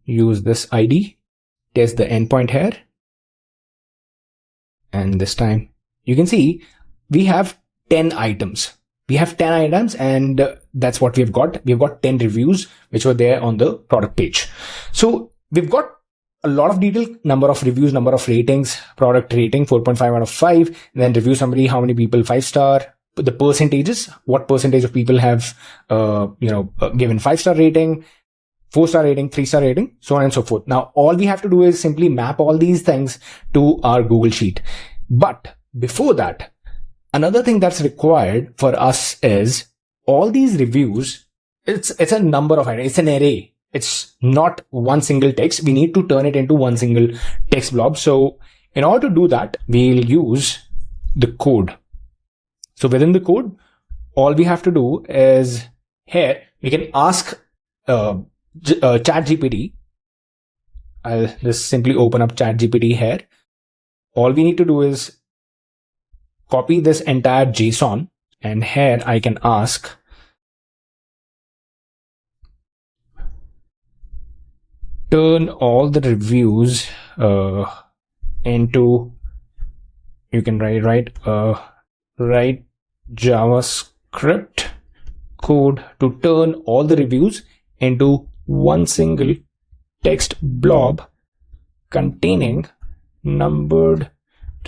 use this ID, test the endpoint here. And this time you can see we have 10 items. We have 10 items, and that's what we've got. We've got 10 reviews, which were there on the product page. So we've got a lot of detail: number of reviews, number of ratings, product rating 4.5 out of 5, and then review summary, how many people 5-star, the percentages, what percentage of people have given 5-star rating, 4-star rating, 3-star rating, so on and so forth. Now all we have to do is simply map all these things to our Google Sheet. But before that, another thing that's required for us is all these reviews. It's a number of items. It's an array. It's not one single text. We need to turn it into one single text blob. So in order to do that, we'll use the code. So within the code, all we have to do is here we can ask ChatGPT. I'll just simply open up ChatGPT here. All we need to do is copy this entire JSON, and here I can ask turn all the reviews into, you can write JavaScript code to turn all the reviews into one single text blob containing numbered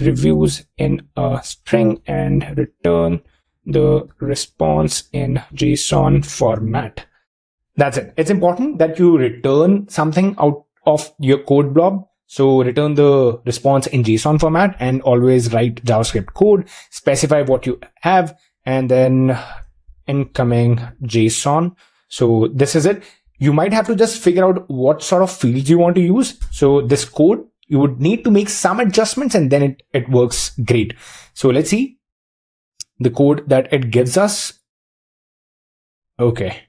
reviews in a string and return the response in JSON format. That's it. It's important that you return something out of your code blob. So return the response in JSON format, and always write JavaScript code, specify what you have, and then incoming JSON. So this is it. You might have to just figure out what sort of fields you want to use. So this code, you would need to make some adjustments, and then it works great. So let's see the code that it gives us. Okay.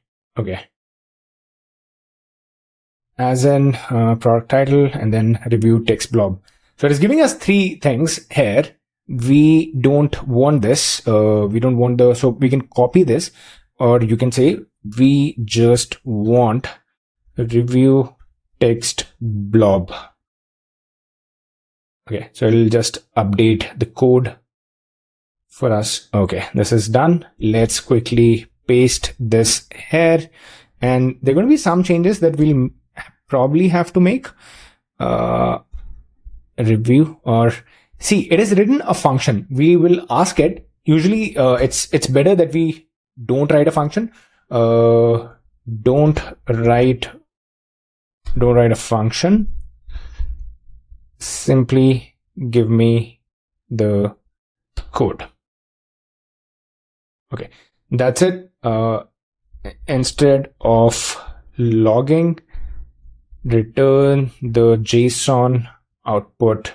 as in product title and then review text blob. So it is giving us three things here. We don't want this. So we can copy this, or you can say we just want review text blob. Okay, so it'll just update the code for us. Okay, this is done. Let's quickly paste this here, and there are going to be some changes that we'll probably have to make. Review, or see, it is written a function. We will ask it. Usually it's better that we don't write a function. Don't write a function. Simply give me the code. Okay, that's it. Instead of logging, return the JSON output.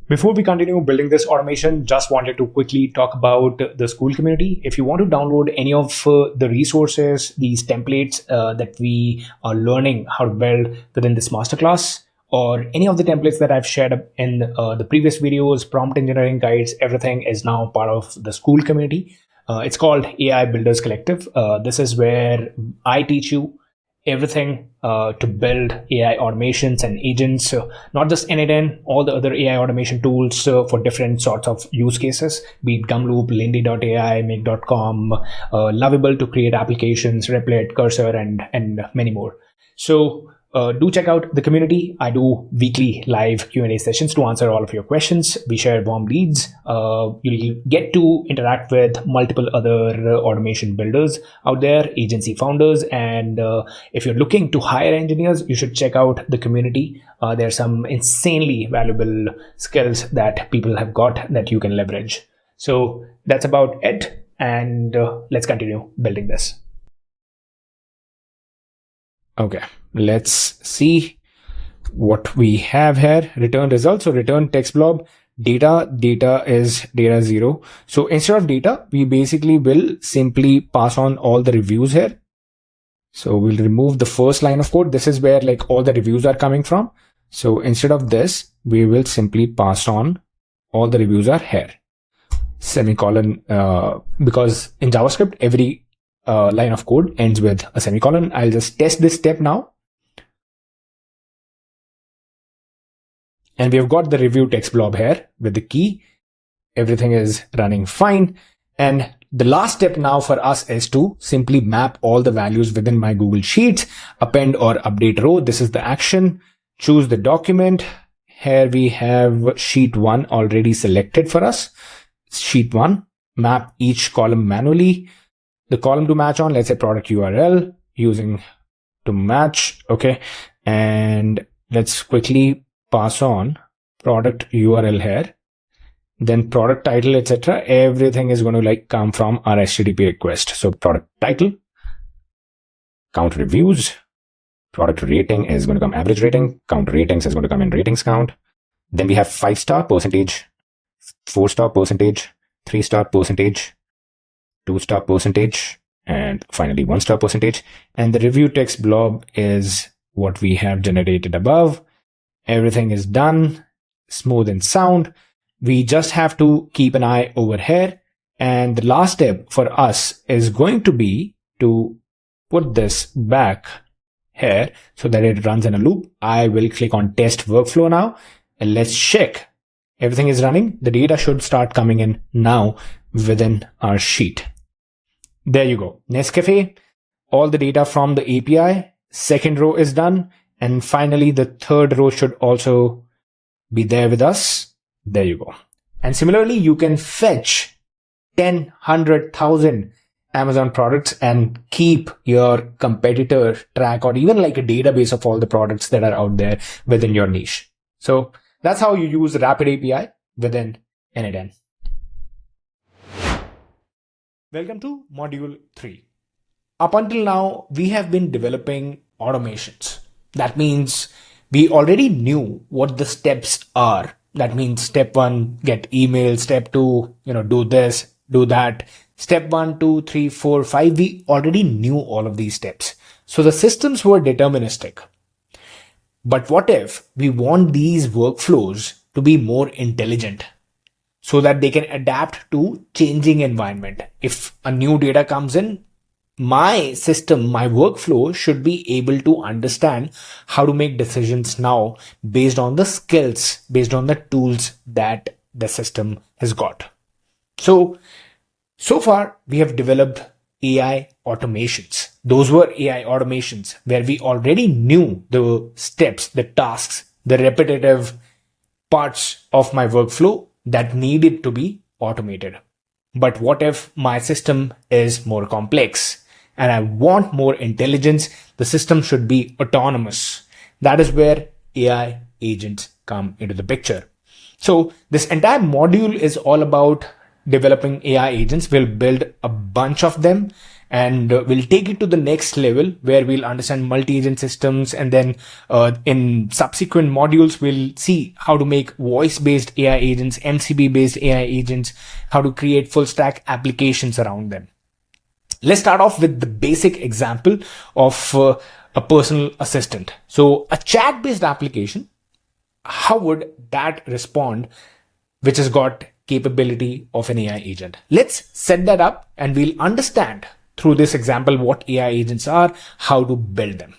Before we continue building this automation, just wanted to quickly talk about the school community. If you want to download any of the resources, these templates that we are learning how to build within this masterclass, or any of the templates that I've shared in the previous videos, prompt engineering guides, everything is now part of the school community. It's called AI Builders Collective. This is where I teach you everything to build AI automations and agents, not just n8n, all the other AI automation tools for different sorts of use cases, be it Gumloop, Lindy.ai, Make.com, Lovable to create applications, Replit, Cursor, and many more. So do check out the community. I do weekly live Q&A sessions to answer all of your questions. We share warm leads. You'll get to interact with multiple other automation builders out there, agency founders. And if you're looking to hire engineers, you should check out the community. There are some insanely valuable skills that people have got that you can leverage. So that's about it. And let's continue building this. Okay, let's see what we have here. Return results. So return text blob. Data is data 0. So instead of data, we basically will simply pass on all the reviews here. So we'll remove the first line of code. This is where like all the reviews are coming from. So instead of this, we will simply pass on all the reviews are here. Semicolon, because in JavaScript, every line of code ends with a semicolon. I'll just test this step now. And we have got the review text blob here with the key. Everything is running fine. And the last step now for us is to simply map all the values within my Google Sheets, append or update row. This is the action. Choose the document. Here we have sheet 1 already selected for us. Sheet 1, map each column manually. The column to match on, let's say product URL, using to match. Okay. And let's quickly pass on product URL here. Then product title, etc. Everything is going to like come from our HTTP request. So product title, count reviews, product rating is going to come average rating, count ratings is going to come in ratings count. Then we have 5-star percentage, 4-star percentage, 3-star percentage, 2-star percentage, and finally 1-star percentage. And the review text blob is what we have generated above. Everything is done, smooth and sound. We just have to keep an eye over here. And the last step for us is going to be to put this back here so that it runs in a loop. I will click on test workflow now, and let's check. Everything is running. The data should start coming in now within our sheet. There you go. Nescafe, all the data from the API. Second row is done. And finally, the third row should also be there with us. There you go. And similarly, you can fetch 10, 100,000 Amazon products and keep your competitor track, or even like a database of all the products that are out there within your niche. So that's how you use RapidAPI within n8n. Welcome to module 3. Up until now, we have been developing automations. That means we already knew what the steps are. That means step 1, get email. Step 2, do this. do that. Step 1, 2, 3, 4, 5, we already knew all of these steps. So the systems were deterministic. But what if we want these workflows to be more intelligent so that they can adapt to changing environment? If a new data comes in, my system, my workflow should be able to understand how to make decisions now based on the skills, based on the tools that the system has got. So far we have developed AI automations. Those were AI automations where we already knew the steps, the tasks, the repetitive parts of my workflow that needed to be automated. But what if my system is more complex and I want more intelligence? The system should be autonomous. That is where AI agents come into the picture. So this entire module is all about developing AI agents. We'll build a bunch of them and we'll take it to the next level where we'll understand multi-agent systems. And then in subsequent modules, we'll see how to make voice-based AI agents, MCP-based AI agents, how to create full stack applications around them. Let's start off with the basic example of a personal assistant. So a chat-based application, how would that respond, which has got capability of an AI agent? Let's set that up and we'll understand through this example what AI agents are, how to build them.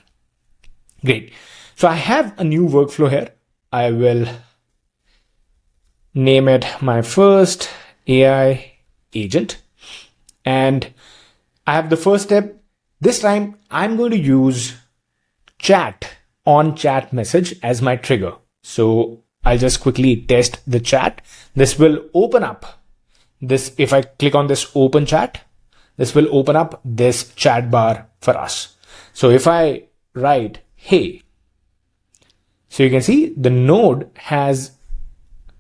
Great. So I have a new workflow here. I will name it my first AI agent. And I have the first step. This time I'm going to use chat on chat message as my trigger. So I'll just quickly test the chat. This will open up this. If I click on this open chat, this will open up this chat bar for us. So if I write, hey, so you can see the node has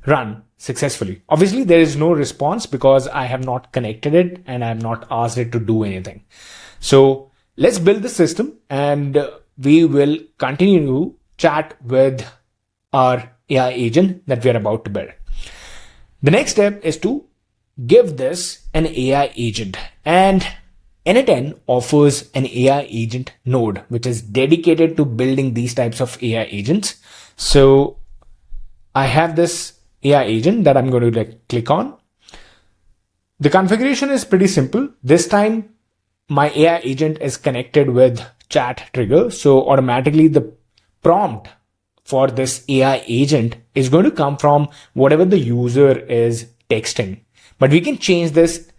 run successfully. Obviously there is no response because I have not connected it and I have not asked it to do anything. So let's build the system and we will continue to chat with our AI agent that we are about to build. The next step is to give this an AI agent, and n8n offers an AI agent node which is dedicated to building these types of AI agents. So I have this AI agent that I'm going to click on. The configuration is pretty simple. This time my AI agent is connected with chat trigger. So automatically the prompt for this AI agent is going to come from whatever the user is texting. But we can change this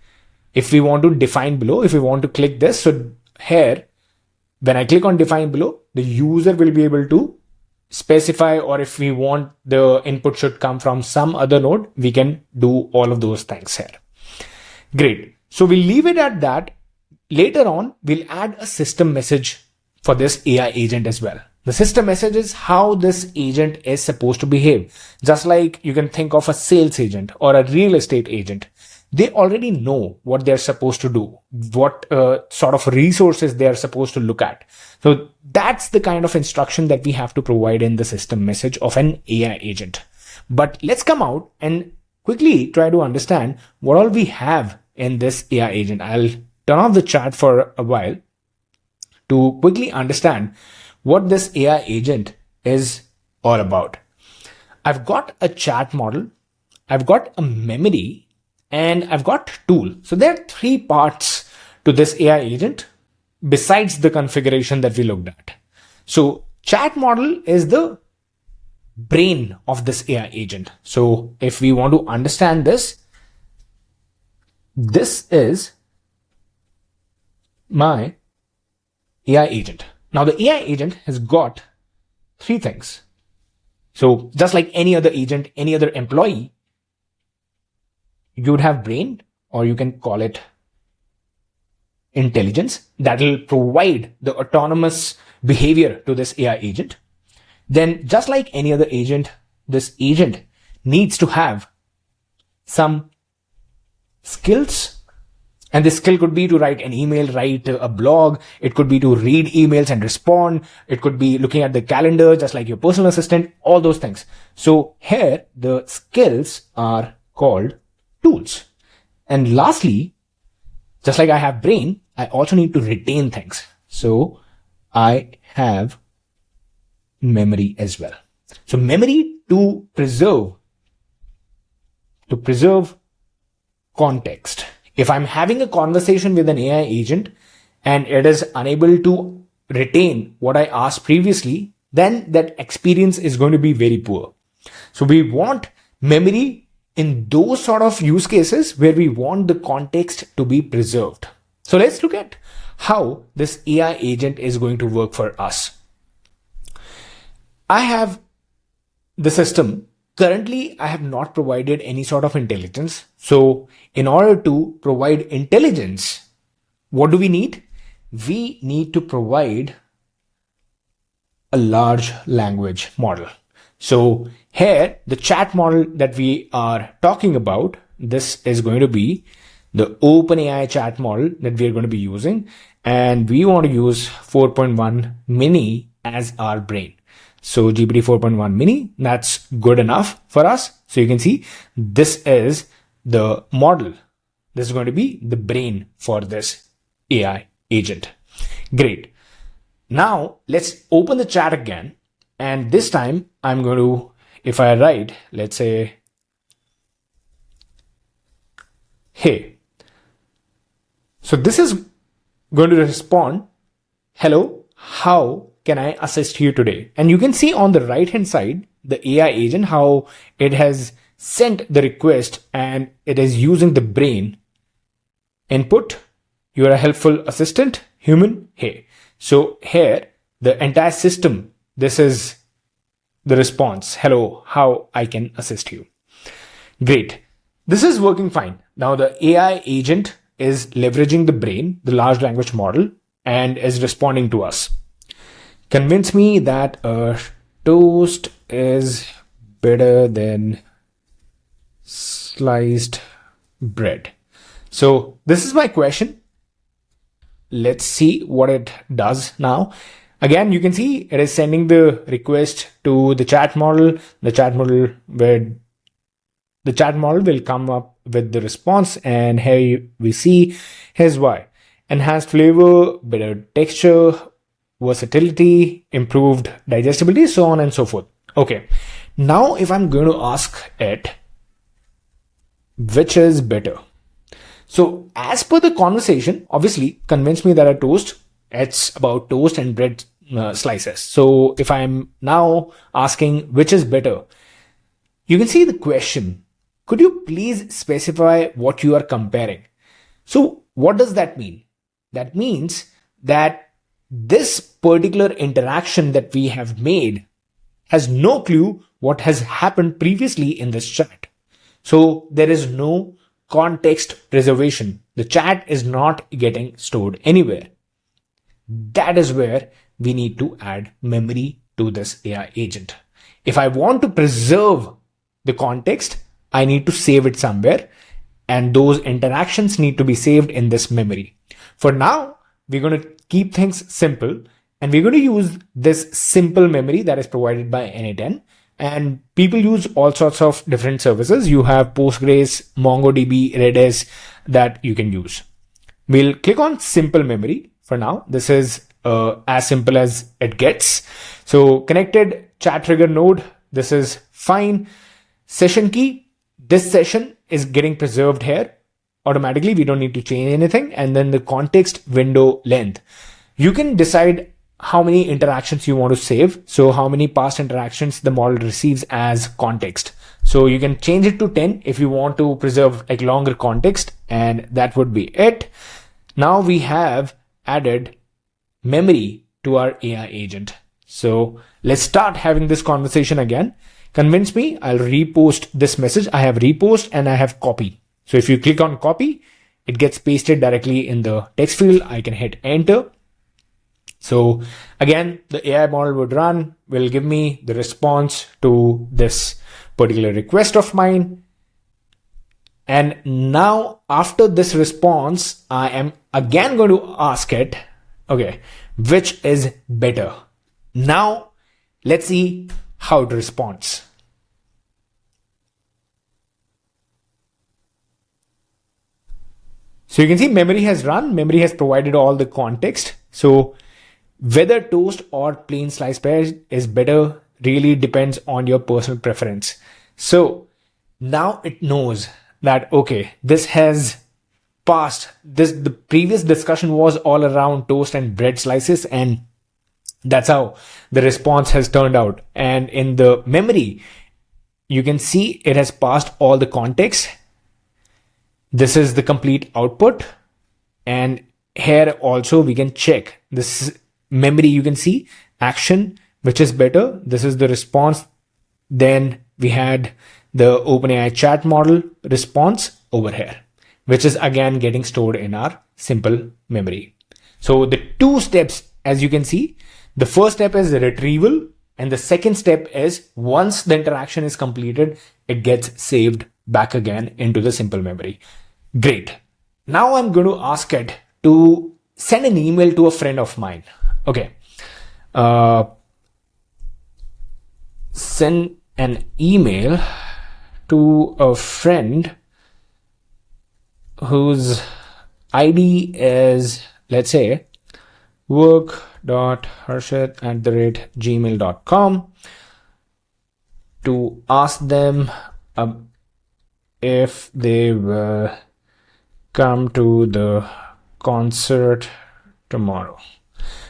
if we want to define below, if we want to click this. So here, when I click on define below, the user will be able to specify, or if we want the input should come from some other node, we can do all of those things here. Great. So we'll leave it at that. Later on, we'll add a system message for this AI agent as well. The system message is how this agent is supposed to behave. Just like you can think of a sales agent or a real estate agent. They already know what they're supposed to do, what sort of resources they are supposed to look at. So that's the kind of instruction that we have to provide in the system message of an AI agent. But let's come out and quickly try to understand what all we have in this AI agent. I'll turn off the chat for a while to quickly understand what this AI agent is all about. I've got a chat model, I've got a memory, and I've got tool. So there are three parts to this AI agent besides the configuration that we looked at. So chat model is the brain of this AI agent. So if we want to understand this, this is my AI agent. Now the AI agent has got three things. So just like any other agent, any other employee, you would have brain, or you can call it intelligence, that will provide the autonomous behavior to this AI agent. Then just like any other agent, this agent needs to have some skills. And this skill could be to write an email, write a blog. It could be to read emails and respond. It could be looking at the calendar, just like your personal assistant, all those things. So here, the skills are called tools. And lastly, just like I have brain, I also need to retain things. So I have memory as well. So memory to preserve context. If I'm having a conversation with an AI agent and it is unable to retain what I asked previously, then that experience is going to be very poor. So we want memory in those sort of use cases where we want the context to be preserved. So let's look at how this AI agent is going to work for us. I have the system. Currently, I have not provided any sort of intelligence. So in order to provide intelligence, what do we need? We need to provide a large language model. So here, the chat model that we are talking about, this is going to be the OpenAI chat model that we are going to be using. And we want to use 4.1 mini as our brain. So GPT 4.1 mini, that's good enough for us. So you can see this is the model. This is going to be the brain for this AI agent. Great. Now let's open the chat again. And this time I'm going to, if I write, let's say, hey. So this is going to respond, hello, how can I assist you today? And you can see on the right hand side, the AI agent, how it has sent the request and it is using the brain input. You are a helpful assistant, human, hey. So here, the entire system, this is the response. Hello, how I can assist you. Great. This is working fine. Now the AI agent is leveraging the brain, the large language model, and is responding to us. Convince me that a toast is better than sliced bread. So this is my question. Let's see what it does now. Again, you can see it is sending the request to the chat model. The chat model will come up with the response, and here we see here's why. Enhanced flavor, better texture, versatility, improved digestibility, so on and so forth. Okay. Now if I'm going to ask it, which is better? So as per the conversation, obviously convince me that a toast, it's about toast and bread slices. So if I'm now asking which is better, you can see the question. Could you please specify what you are comparing? So what does that mean? That means that this particular interaction that we have made has no clue what has happened previously in this chat. So there is no context preservation. The chat is not getting stored anywhere. That is where we need to add memory to this AI agent. If I want to preserve the context, I need to save it somewhere, and those interactions need to be saved in this memory. For now, we're going to keep things simple, and we're going to use this simple memory that is provided by n8n. And people use all sorts of different services. You have Postgres, MongoDB, Redis that you can use. We'll click on simple memory for now. This is as simple as it gets. So connected chat trigger node. This is fine. Session key. This session is getting preserved here automatically. We don't need to change anything. And then the context window length. You can decide how many interactions you want to save. So how many past interactions the model receives as context. So you can change it to 10 if you want to preserve like longer context, and that would be it. Now we have added memory to our AI agent. So let's start having this conversation again. Convince me, I'll repost this message. I have repost and I have copy. So if you click on copy, it gets pasted directly in the text field. I can hit enter. So again, the AI model would run, will give me the response to this particular request of mine. And now after this response, I am again going to ask it, okay, which is better? Now let's see how it responds. So you can see memory has run, memory has provided all the context. So whether toast or plain sliced bread is better really depends on your personal preference. So now it knows that, okay, this has passed. The previous discussion was all around toast and bread slices, and that's how the response has turned out. And in the memory, you can see it has passed all the context. This is the complete output. And here also we can check this memory. You can see action, which is better. This is the response. Then we had the OpenAI chat model response over here, which is again getting stored in our simple memory. So the two steps, as you can see, the first step is retrieval, and the second step is once the interaction is completed, it gets saved back again into the simple memory. Great. Now I'm going to ask it to send an email to a friend of mine. Okay. Send an email to a friend whose ID is, let's say, work.harshit@gmail.com to ask them if they will come to the concert tomorrow.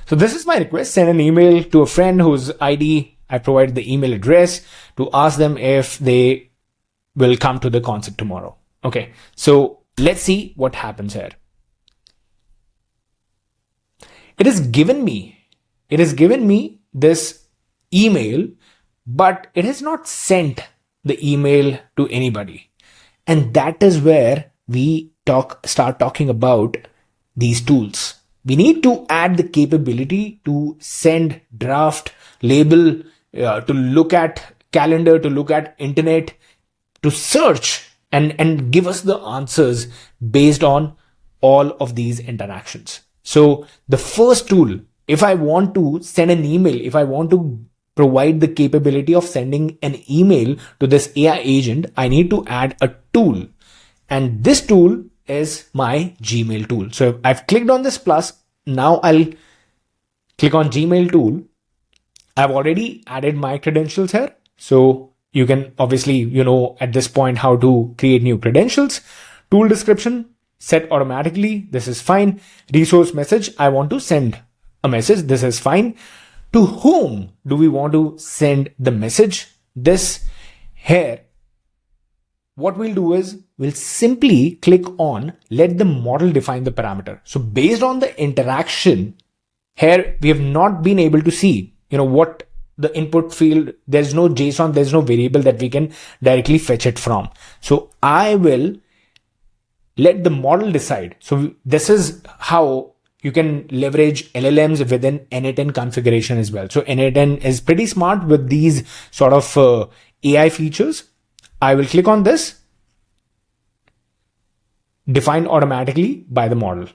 So this is my request. Send an email to a friend whose ID, I provided the email address, to ask them if they will come to the concert tomorrow. Okay, so let's see what happens here. It has given me this email, but it has not sent the email to anybody. And that is where we start talking about these tools. We need to add the capability to send, draft, label, to look at calendar, to look at internet, to search and give us the answers based on all of these interactions. So the first tool, if I want to send an email, if I want to provide the capability of sending an email to this AI agent, I need to add a tool. And this tool is my Gmail tool. So I've clicked on this plus. Now I'll click on Gmail tool. I've already added my credentials here. So you can obviously, at this point how to create new credentials. Tool description set automatically. This is fine. Resource message. I want to send a message. This is fine. To whom do we want to send the message? This here. What we'll do is we'll simply click on let the model define the parameter. So based on the interaction here, we have not been able to see, what the input field, there's no JSON, there's no variable that we can directly fetch it from. So I will let the model decide. So this is how you can leverage LLMs within n8n configuration as well. So n8n is pretty smart with these sort of AI features. I will click on this, defined automatically by the model.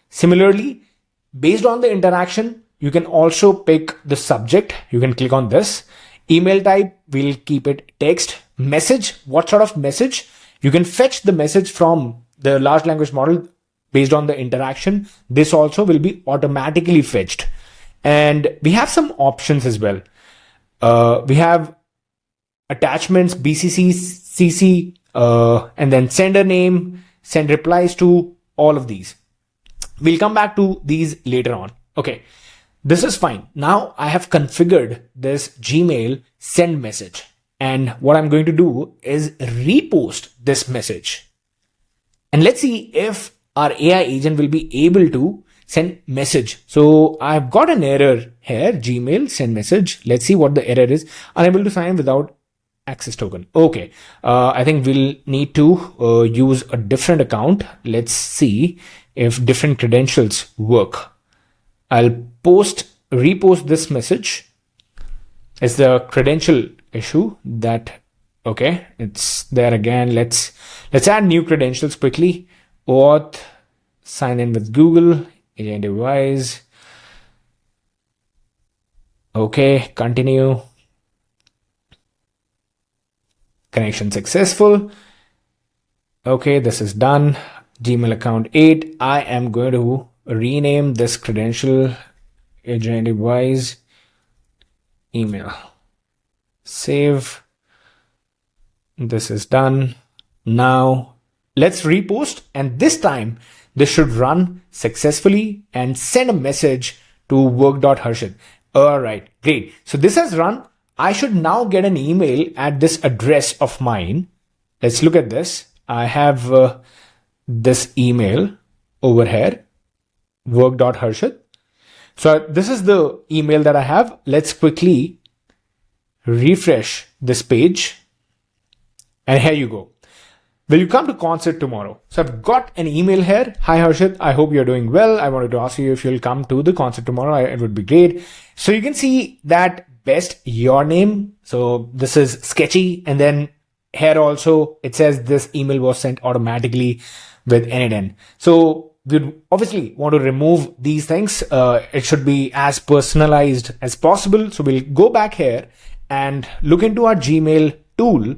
Similarly, based on the interaction, you can also pick the subject. You can click on this. Email type, we'll keep it text. Message, what sort of message? You can fetch the message from the large language model based on the interaction. This also will be automatically fetched. And we have some options as well. We have attachments, BCC, CC, and then sender name, send replies to, all of these. We'll come back to these later on. Okay, this is fine. Now I have configured this Gmail send message. And what I'm going to do is repost this message. And let's see if our AI agent will be able to send message. So I've got an error here, Gmail send message. Let's see what the error is. Unable to sign without access token. Okay, I think we'll need to use a different account. Let's see if different credentials work. I'll repost this message. It's the credential issue that, okay, it's there again. Let's add new credentials quickly. Auth, sign in with Google, agent device. Okay, continue. Connection successful. Okay, this is done. Gmail account 8. I am going to rename this credential agent device email. Save. This is done. Now let's repost, and this time this should run successfully and send a message to work.harshit. All right, great. So this has run. I should now get an email at this address of mine. Let's look at this. I have this email over here, work.harshit. So this is the email that I have. Let's quickly refresh this page. And here you go. Will you come to concert tomorrow? So I've got an email here. Hi Harshit, I hope you're doing well. I wanted to ask you if you'll come to the concert tomorrow. It would be great. So you can see that best your name. So this is sketchy. And then here also it says this email was sent automatically with n8n. So we'd obviously want to remove these things. It should be as personalized as possible. So we'll go back here and look into our Gmail tool.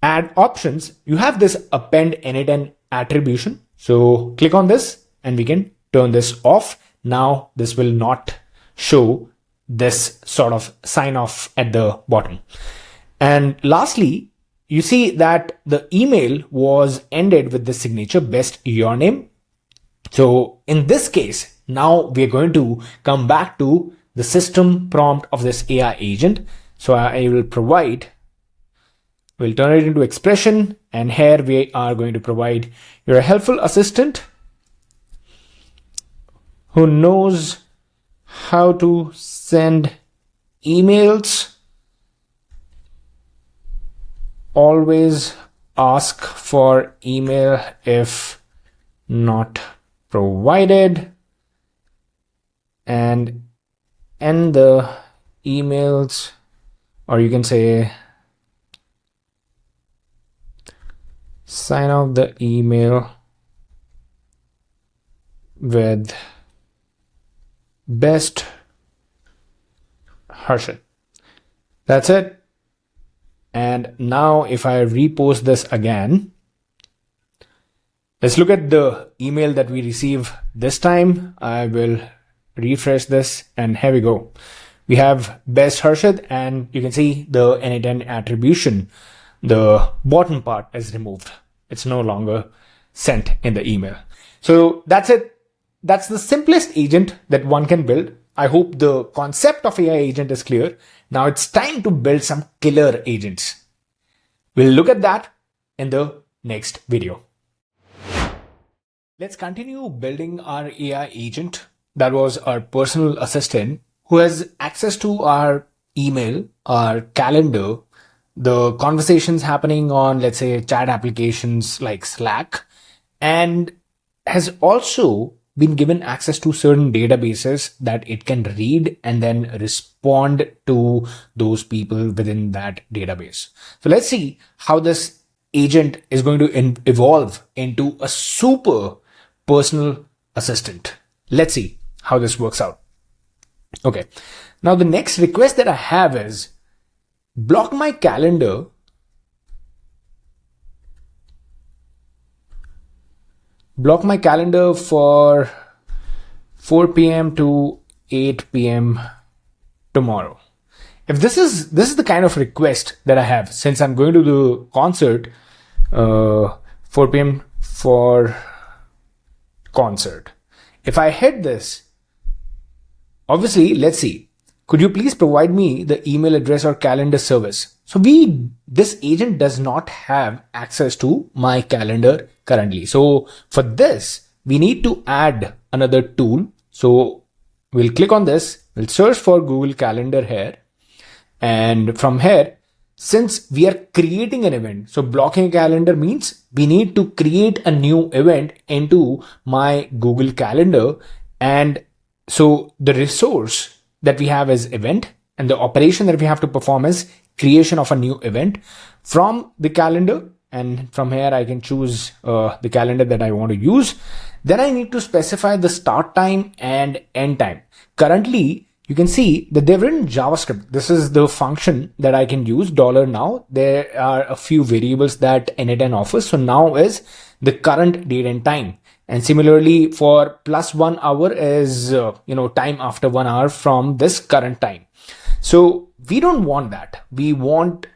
Add options. You have this append n8n attribution. So click on this and we can turn this off. Now this will not show this sort of sign off at the bottom. And lastly, you see that the email was ended with the signature best your name. So in this case, now we're going to come back to the system prompt of this AI agent. So I will provide, we'll turn it into expression, and here we are going to provide, you're a helpful assistant who knows how to send emails. Always ask for email if not provided, and end the emails, or you can say sign off the email with best Harshit. That's it. And now if I repost this again, let's look at the email that we receive this time. I will refresh this and here we go. We have best Harshit, and you can see the n8n attribution. The bottom part is removed. It's no longer sent in the email. So that's it. That's the simplest agent that one can build. I hope the concept of AI agent is clear. Now it's time to build some killer agents. We'll look at that in the next video. Let's continue building our AI agent. That was our personal assistant who has access to our email, our calendar, the conversations happening on, let's say, chat applications like Slack, and has also been given access to certain databases that it can read and then respond to those people within that database. So let's see how this agent is going to evolve into a super personal assistant. Let's see how this works out. Okay. Now the next request that I have is block my calendar for 4 p.m. to 8 p.m. tomorrow. If this is the kind of request that I have, since I'm going to the concert, 4 p.m. for concert. If I hit this, obviously, let's see. Could you please provide me the email address or calendar service? So this agent does not have access to my calendar currently. So for this, we need to add another tool. So we'll click on this. We'll search for Google Calendar here. And from here, since we are creating an event, so blocking a calendar means we need to create a new event into my Google Calendar. And so the resource that we have is event, and the operation that we have to perform is creation of a new event from the calendar. And from here, I can choose the calendar that I want to use. Then I need to specify the start time and end time. Currently, you can see that they've written JavaScript. This is the function that I can use $now. There are a few variables that n8n offers. So now is the current date and time. And similarly for +1 hour is, time after 1 hour from this current time. So we don't want that. We want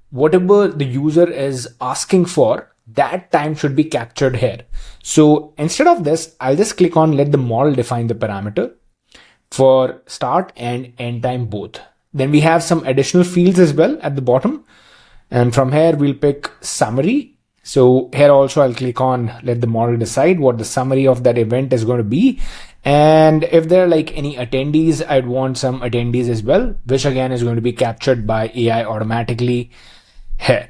whatever the user is asking for, that time should be captured here. So instead of this, I'll just click on let the model define the parameter for start and end time both. Then we have some additional fields as well at the bottom. And from here, we'll pick summary. So here also I'll click on let the model decide what the summary of that event is going to be. And if there are like any attendees, I'd want some attendees as well, which again is going to be captured by AI automatically here.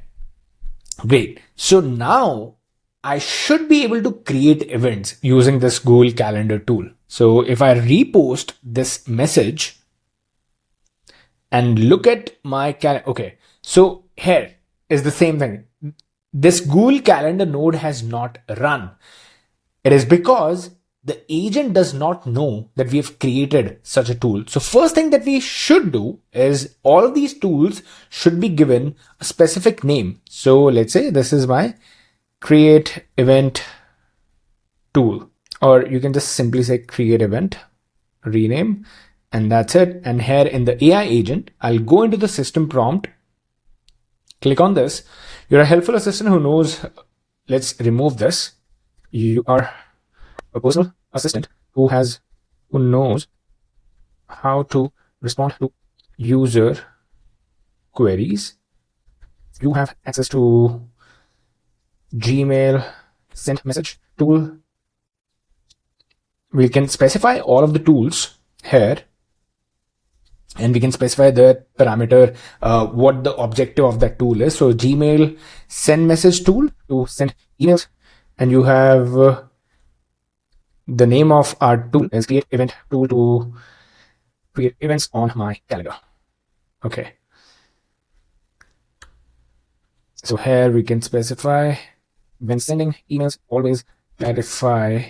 Great. So now I should be able to create events using this Google Calendar tool. So if I repost this message and look at my calendar, okay. So here is the same thing. This Google Calendar node has not run. It is because the agent does not know that we have created such a tool. So first thing that we should do is all of these tools should be given a specific name. So let's say this is my create event tool, or you can just simply say create event, rename, and that's it. And here in the AI agent, I'll go into the system prompt, click on this. You're a helpful assistant who knows, let's remove this. You are a personal assistant who knows how to respond to user queries. You have access to Gmail send message tool. We can specify all of the tools here, and we can specify the parameter, what the objective of that tool is. So Gmail send message tool to send emails, and you have the name of our tool is create event tool to create events on my calendar. Okay. So here we can specify when sending emails, always clarify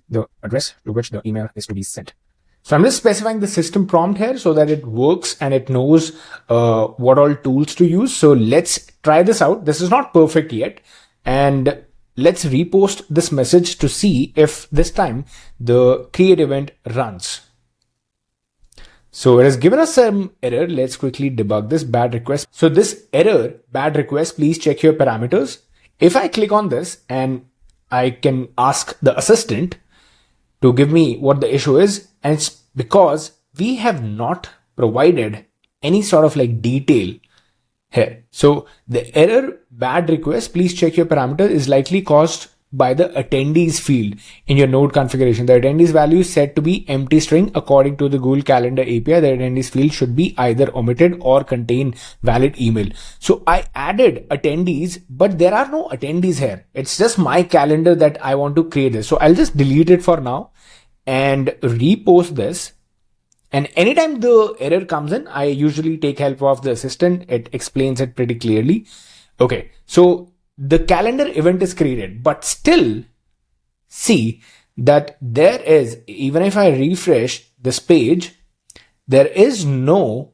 the address to which the email is to be sent. So I'm just specifying the system prompt here so that it works and it knows what all tools to use. So let's try this out. This is not perfect yet. And let's repost this message to see if this time the create event runs. So it has given us some error. Let's quickly debug this bad request. So this error, bad request, please check your parameters. If I click on this and I can ask the assistant to give me what the issue is, and it's because we have not provided any sort of like detail here. So the error bad request, please check your parameter, is likely caused by the attendees field in your node configuration. The attendees value is set to be empty string. According to the Google Calendar API, the attendees field should be either omitted or contain valid email. So I added attendees, but there are no attendees here. It's just my calendar that I want to create this. So I'll just delete it for now and repost this. And anytime the error comes in, I usually take help of the assistant. It explains it pretty clearly. Okay, so the calendar event is created, but still see that there is, even if I refresh this page, there is no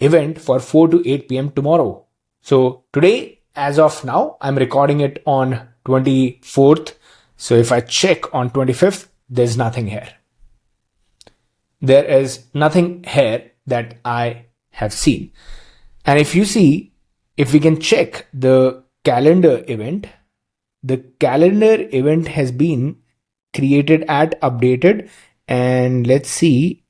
event for 4 to 8 p.m. tomorrow. So today, as of now, I'm recording it on 24th. So if I check on 25th, there's nothing here. There is nothing here that I have seen. And if you see, if we can check the calendar event, the calendar event has been created at updated, and let's see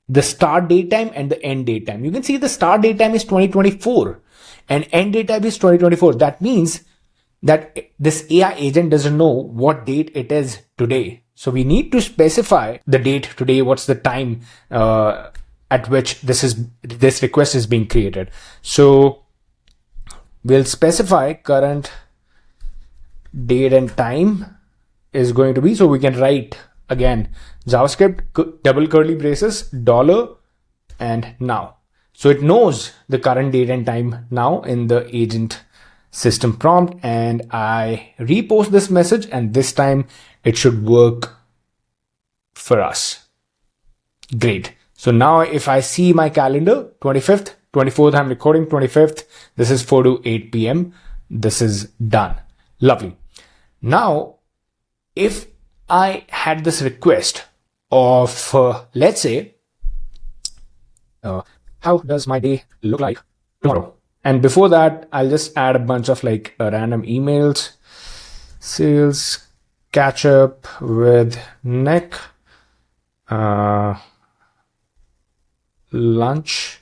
the start date time and the end date time. You can see the start date time is 2024 and end date time is 2024. That means that this AI agent doesn't know what date it is today. So we need to specify the date today. What's the time at which this request is being created? So we'll specify current date and time is going to be, so we can write again JavaScript double curly braces dollar and now. So it knows the current date and time now in the agent system prompt, and I repost this message, and this time it should work for us. Great. So now if I see my calendar, 25th, 24th, I'm recording 25th. This is 4 to 8 p.m. This is done. Lovely. Now, if I had this request of, let's say, how does my day look like tomorrow? And before that, I'll just add a bunch of like random emails. Sales catch up with Nick. Lunch.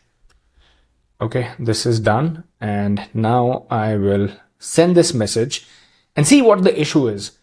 Okay, this is done. And now I will send this message and see what the issue is.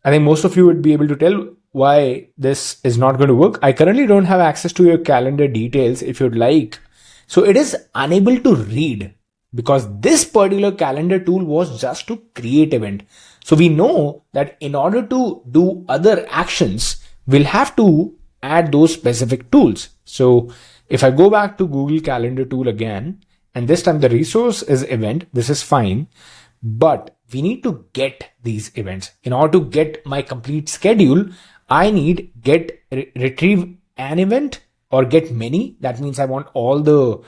I think most of you would be able to tell why this is not going to work. I currently don't have access to your calendar details if you'd like. So it is unable to read because this particular calendar tool was just to create event. So we know that in order to do other actions, we'll have to add those specific tools. So if I go back to Google Calendar tool again, and this time the resource is event, this is fine, but we need to get these events. In order to get my complete schedule, I need retrieve an event or get many. That means I want all the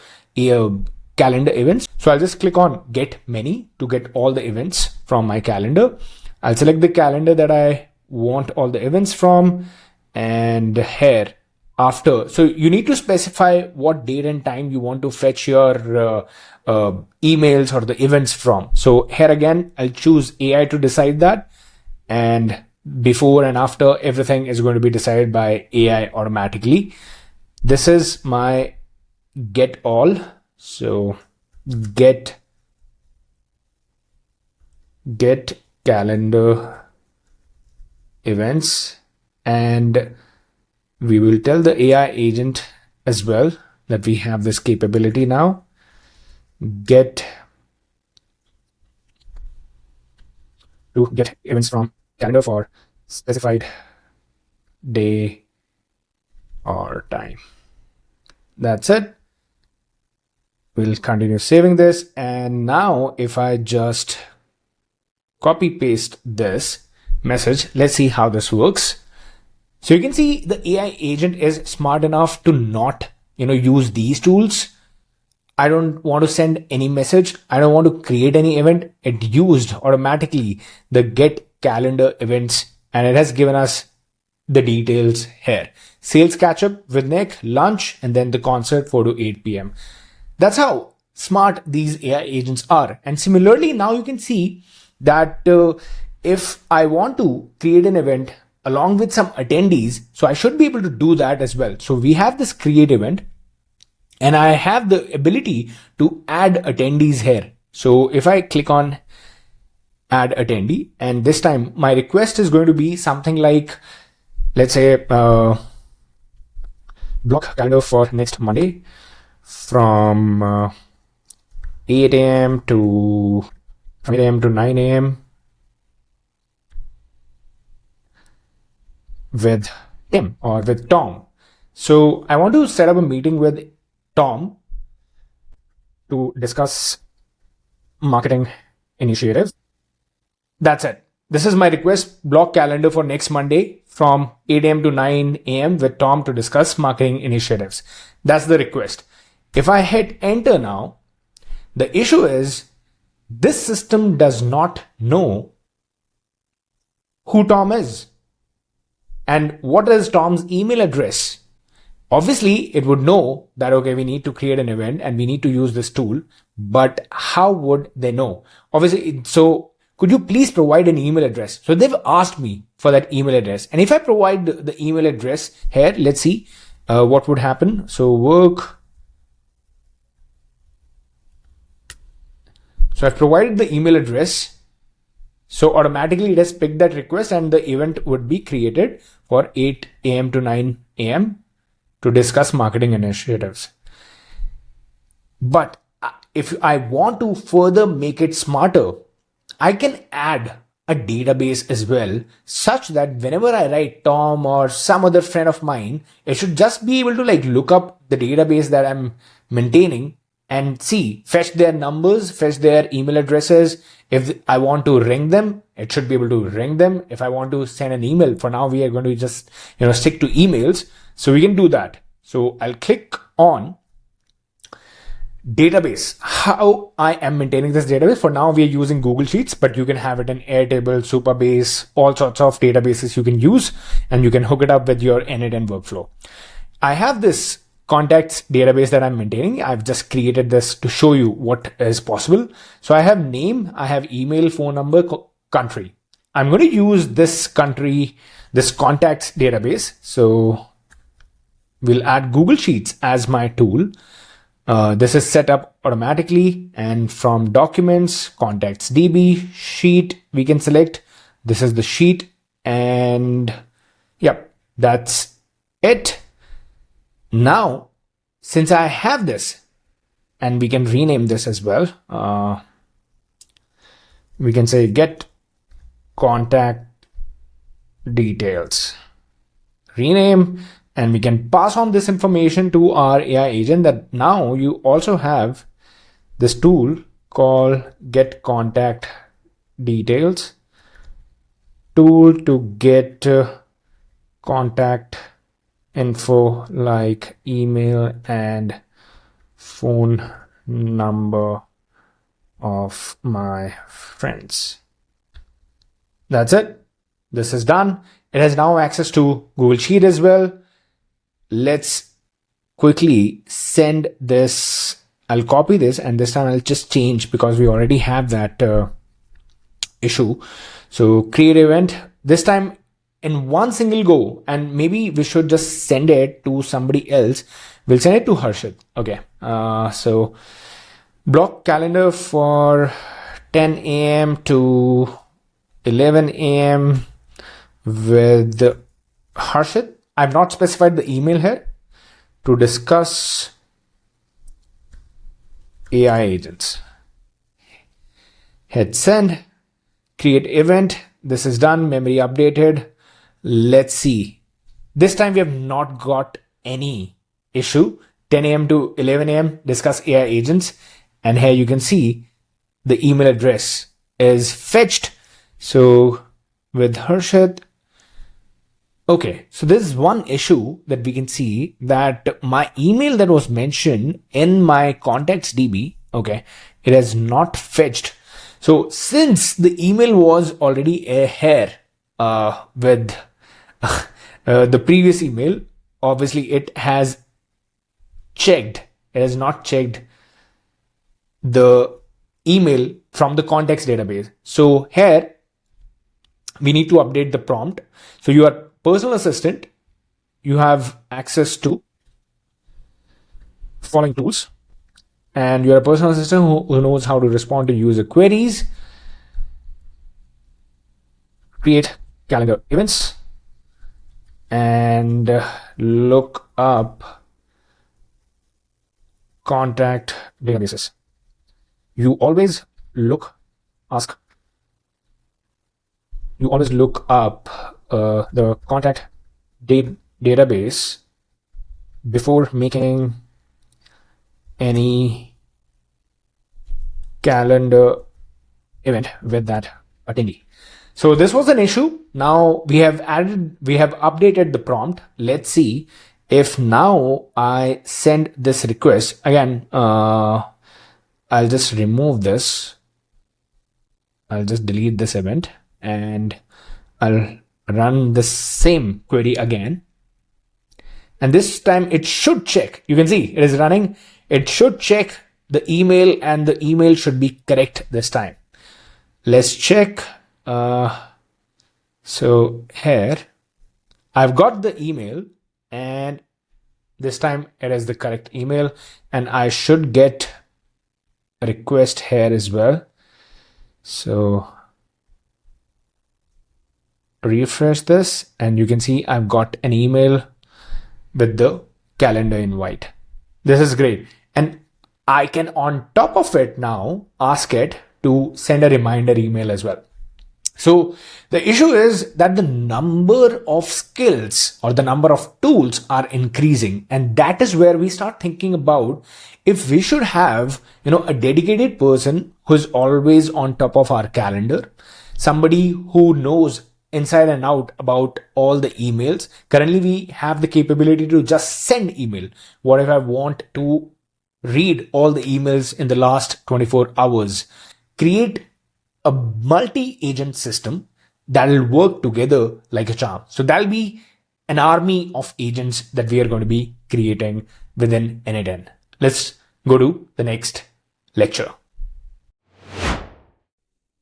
calendar events. So I'll just click on get many to get all the events from my calendar. I'll select the calendar that I want all the events from, and here after, so you need to specify what date and time you want to fetch your emails or the events from. So here again, I'll choose AI to decide that, and before and after, everything is going to be decided by AI automatically. This is my get all. So get calendar events, and we will tell the AI agent as well that we have this capability now. Get events from calendar for specified day or time. That's it. We'll continue saving this. And now if I just copy paste this message, let's see how this works. So you can see the AI agent is smart enough to not, use these tools. I don't want to send any message. I don't want to create any event. It used automatically the get calendar events, and it has given us the details here. Sales catch up with Nick, lunch, and then the concert 4 to 8 p.m. That's how smart these AI agents are. And similarly, now you can see that if I want to create an event along with some attendees, so I should be able to do that as well. So we have this create event, and I have the ability to add attendees here. So if I click on add attendee, and this time my request is going to be something like, let's say, block calendar for next Monday from 8 a.m. to 8 a.m. to 9 a.m. with Tim or with Tom. So I want to set up a meeting with Tom to discuss marketing initiatives. That's it. This is my request. Block calendar for next Monday from 8 a.m. to 9 a.m. with Tom to discuss marketing initiatives. That's the request. If I hit enter now, the issue is this system does not know who Tom is and what is Tom's email address. Obviously, it would know that, okay, we need to create an event and we need to use this tool, but how would they know? Obviously, so could you please provide an email address? So they've asked me for that email address. And if I provide the email address here, let's see what would happen. So work. So I've provided the email address. So automatically it has picked that request and the event would be created for 8 a.m. to 9 a.m. to discuss marketing initiatives. But if I want to further make it smarter, I can add a database as well, such that whenever I write Tom or some other friend of mine, it should just be able to look up the database that I'm maintaining and see, fetch their numbers, fetch their email addresses. If I want to ring them, it should be able to ring them. If I want to send an email, for now we are going to just stick to emails. So we can do that. So I'll click on database, how I am maintaining this database. For now, we are using Google Sheets, but you can have it in Airtable, Supabase, all sorts of databases you can use, and you can hook it up with your n8n workflow. I have this contacts database that I'm maintaining. I've just created this to show you what is possible. So I have name, I have email, phone number, country. I'm going to use this country, this contacts database. So we'll add Google Sheets as my tool. This is set up automatically, and from documents, contacts DB, sheet, we can select. This is the sheet, and yep, that's it. Now, since I have this, and we can rename this as well, we can say get contact details, rename, and we can pass on this information to our AI agent that now you also have this tool called get contact details, tool to get contact info like email and phone number of my friends. That's it. This is done. It has now access to Google Sheet as well. Let's quickly send this. I'll copy this, and this time I'll just change because we already have that issue. So create event, this time in one single go, and maybe we should just send it to somebody else. We'll send it to Harshit. Okay. So block calendar for 10 a.m. to 11 a.m. with Harshit. I've not specified the email here, to discuss AI agents. Hit send, create event. This is done, memory updated. Let's see. This time we have not got any issue. 10 a.m. to 11 a.m. discuss AI agents. And here you can see the email address is fetched. So with Harshit, okay, so this is one issue that we can see, that my email that was mentioned in my contacts DB, okay, it has not fetched. So since the email was already here with the previous email, obviously it has checked, it has not checked the email from the contacts database. So here we need to update the prompt. So your personal assistant, you have access to following tools, and you're a personal assistant who knows how to respond to user queries, create calendar events, and look up contact databases. You always look up the contact database before making any calendar event with that attendee. So this was an issue. Now we have updated the prompt. Let's see if now I send this request again. I'll just remove this. I'll just delete this event, and I'll run the same query again. And this time it should check. You can see it is running. It should check the email, and the email should be correct this time. Let's check. So here I've got the email, and this time it is the correct email, and I should get a request here as well. So refresh this, and you can see I've got an email with the calendar invite. This is great. And I can, on top of it now, ask it to send a reminder email as well. So the issue is that the number of skills or the number of tools are increasing. And that is where we start thinking about if we should have, a dedicated person who's always on top of our calendar, somebody who knows inside and out about all the emails. Currently, we have the capability to just send email. What if I want to read all the emails in the last 24 hours? Create a multi-agent system that will work together like a charm. So that'll be an army of agents that we are going to be creating within n8n. Let's go to the next lecture.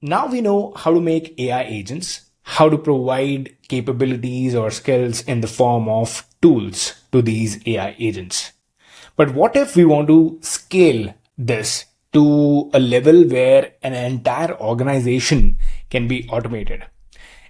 Now we know how to make AI agents, how to provide capabilities or skills in the form of tools to these AI agents. But what if we want to scale this to a level where an entire organization can be automated?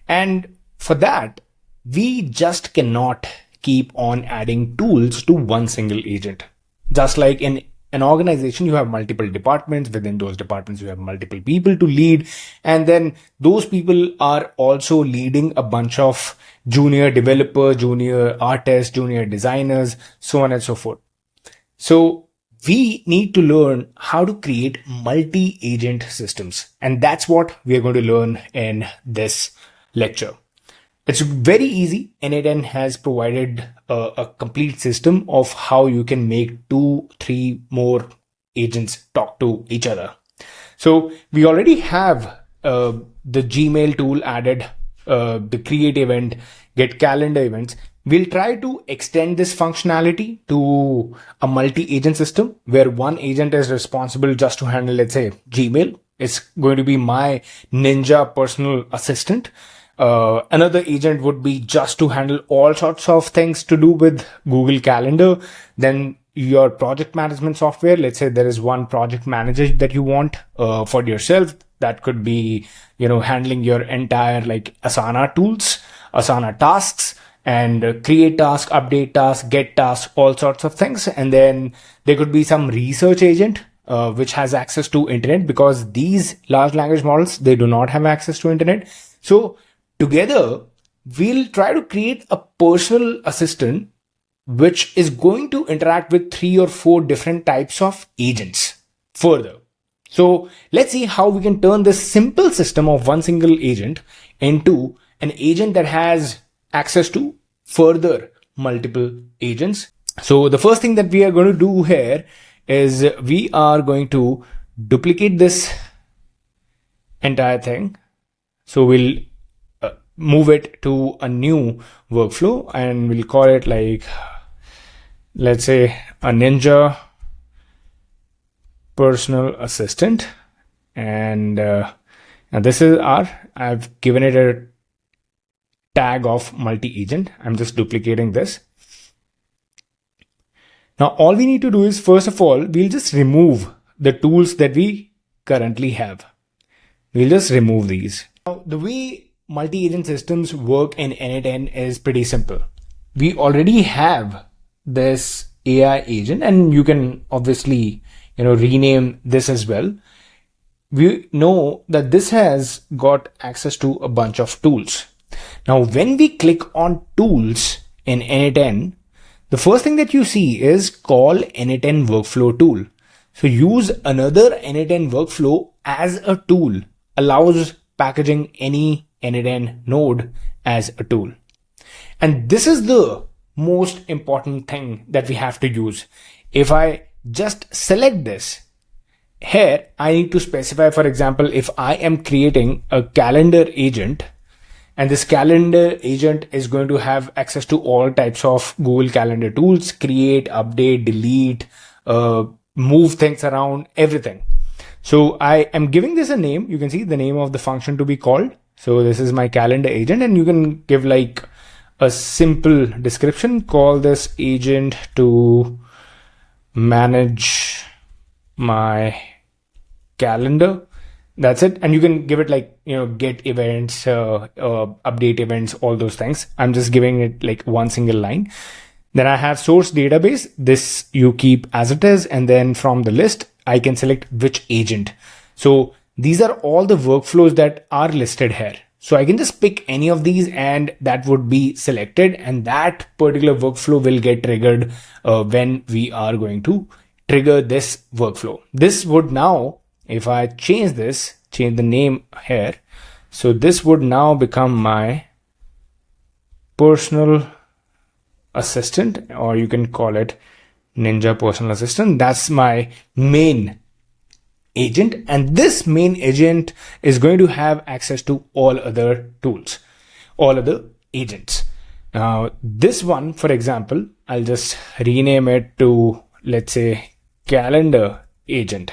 And for that, we just cannot keep on adding tools to one single agent. Just like in an organization, you have multiple departments. Within those departments, you have multiple people to lead. And then those people are also leading a bunch of junior developers, junior artists, junior designers, so on and so forth. So we need to learn how to create multi-agent systems. And that's what we are going to learn in this lecture. It's very easy. n8n has provided a complete system of how you can make 2-3 more agents talk to each other. So we already have the Gmail tool added, the create event, get calendar events. We'll try to extend this functionality to a multi-agent system where one agent is responsible just to handle, let's say, Gmail. It's going to be my ninja personal assistant. Another agent would be just to handle all sorts of things to do with Google Calendar. Then your project management software, let's say there is one project manager that you want for yourself. That could be, handling your entire like Asana tools, Asana tasks, and create task, update task, get task, all sorts of things. And then there could be some research agent which has access to internet, because these large language models, they do not have access to internet. So together, we'll try to create a personal assistant which is going to interact with 3 or 4 different types of agents further. So let's see how we can turn this simple system of one single agent into an agent that has access to further multiple agents. So the first thing that we are going to do here is we are going to duplicate this entire thing. So we'll move it to a new workflow and we'll call it like, let's say, a ninja personal assistant. And this is I've given it a tag of multi-agent. I'm just duplicating this. Now, all we need to do is, first of all, we'll just remove the tools that we currently have. We'll just remove these. Now, the way multi-agent systems work in n8n is pretty simple. We already have this AI agent, and you can obviously, rename this as well. We know that this has got access to a bunch of tools. Now, when we click on tools in n8n, the first thing that you see is call n8n workflow tool. So use another n8n workflow as a tool allows packaging any n8n node as a tool. And this is the most important thing that we have to use. If I just select this, here I need to specify, for example, if I am creating a calendar agent, and this calendar agent is going to have access to all types of Google Calendar tools, create, update, delete, move things around, everything. So I am giving this a name. You can see the name of the function to be called. So this is my calendar agent, and you can give like a simple description. Call this agent to manage my calendar. That's it. And you can give it like, get events, update events, all those things. I'm just giving it like one single line. Then I have source database. This you keep as it is. And then from the list, I can select which agent. So these are all the workflows that are listed here. So I can just pick any of these and that would be selected. And that particular workflow will get triggered when we are going to trigger this workflow. This would now, if I change the name here, so this would now become my personal assistant, or you can call it Ninja personal assistant. That's my main agent, and this main agent is going to have access to all other tools, all other agents. Now this one, for example, I'll just rename it to, let's say, calendar agent.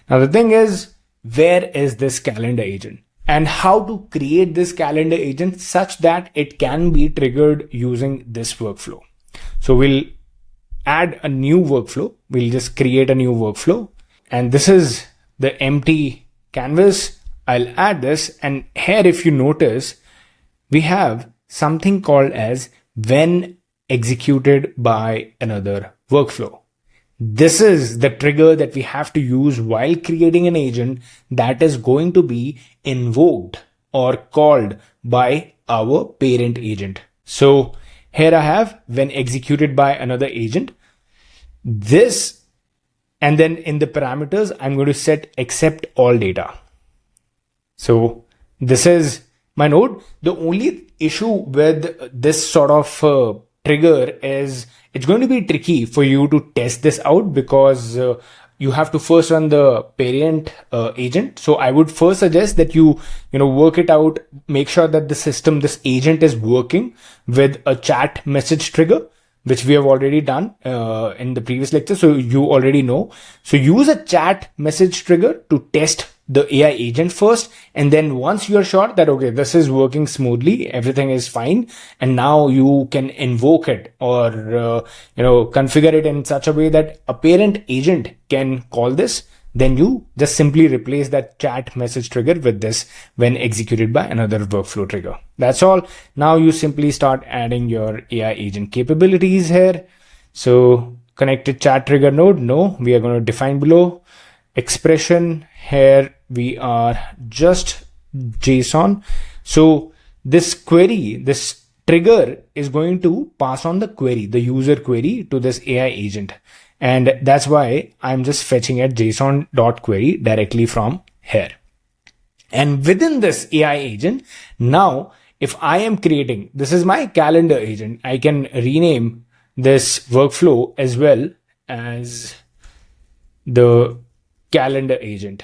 Now the thing is, where is this calendar agent and how to create this calendar agent such that it can be triggered using this workflow. So we'll add a new workflow. We'll just create a new workflow, and this is the empty canvas. I'll add this, and here if you notice, we have something called as when executed by another workflow. This is the trigger that we have to use while creating an agent that is going to be invoked or called by our parent agent. So here I have when executed by another agent. This, and then in the parameters, I'm going to set accept all data. So this is my node. The only issue with this sort of trigger is it's going to be tricky for you to test this out because you have to first run the parent agent. So I would first suggest that you work it out, make sure that the system, this agent is working with a chat message trigger, which we have already done in the previous lecture. So you already know. So use a chat message trigger to test the AI agent first. And then once you're sure that, okay, this is working smoothly, everything is fine, and now you can invoke it or, configure it in such a way that a parent agent can call this, then you just simply replace that chat message trigger with this when executed by another workflow trigger. That's all. Now you simply start adding your AI agent capabilities here. So connected chat trigger node, no, we are going to define below. Expression, here we are just JSON. So this query, this trigger is going to pass on the query, the user query to this AI agent. And that's why I'm just fetching at JSON.query directly from here. And within this AI agent, now if I am creating, this is my calendar agent, I can rename this workflow as well as the calendar agent.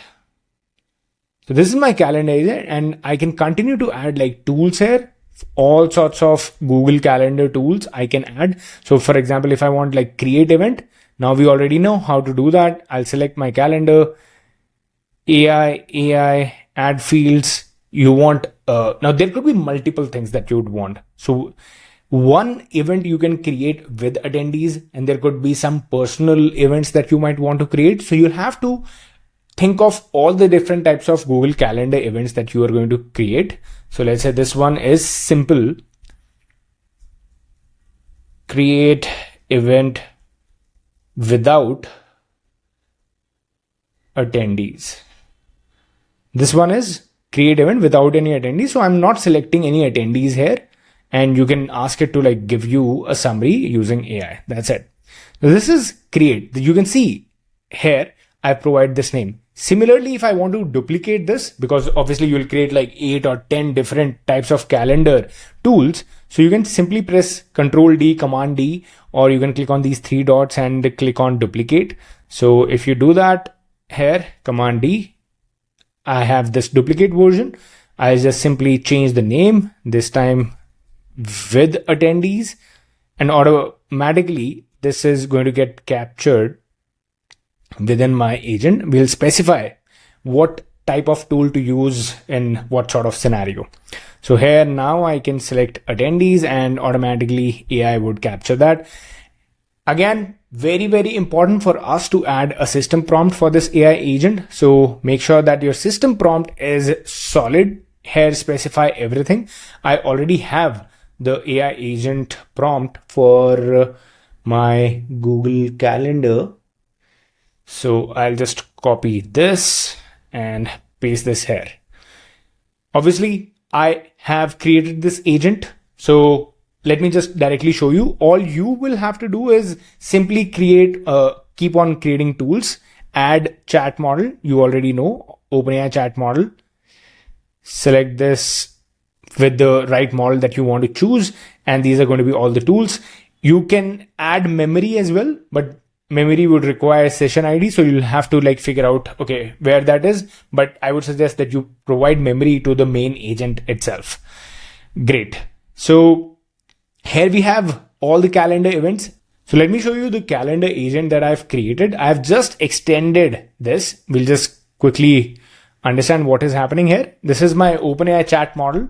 So this is my calendar agent, and I can continue to add like tools here, all sorts of Google Calendar tools I can add. So for example, if I want like create event, now we already know how to do that. I'll select my calendar, AI, add fields. You want, now there could be multiple things that you would want. So one event you can create with attendees, and there could be some personal events that you might want to create. So you'll have to think of all the different types of Google Calendar events that you are going to create. So let's say this one is simple. Create event without attendees. This one is create event without any attendees. So I'm not selecting any attendees here. And you can ask it to like give you a summary using AI. That's it. Now this is create. You can see here I provide this name. Similarly, if I want to duplicate this, because obviously you'll create like 8 or 10 different types of calendar tools. So you can simply press Control D, Command D, or you can click on these 3 dots and click on duplicate. So if you do that here, Command D, I have this duplicate version. I just simply change the name, this time with attendees, and automatically this is going to get captured within my agent. We'll specify what type of tool to use in what sort of scenario. So here now I can select attendees and automatically AI would capture that. Again, very, very important for us to add a system prompt for this AI agent. So make sure that your system prompt is solid. Here specify everything. I already have the AI agent prompt for my Google Calendar. So I'll just copy this and paste this here. Obviously, I have created this agent. So let me just directly show you. All you will have to do is simply keep on creating tools, add chat model. You already know, OpenAI chat model. Select this with the right model that you want to choose. And these are going to be all the tools. You can add memory as well, but memory would require session ID. So you'll have to like figure out, okay, where that is. But I would suggest that you provide memory to the main agent itself. Great. So here we have all the calendar events. So let me show you the calendar agent that I've created. I've just extended this. We'll just quickly understand what is happening here. This is my OpenAI chat model.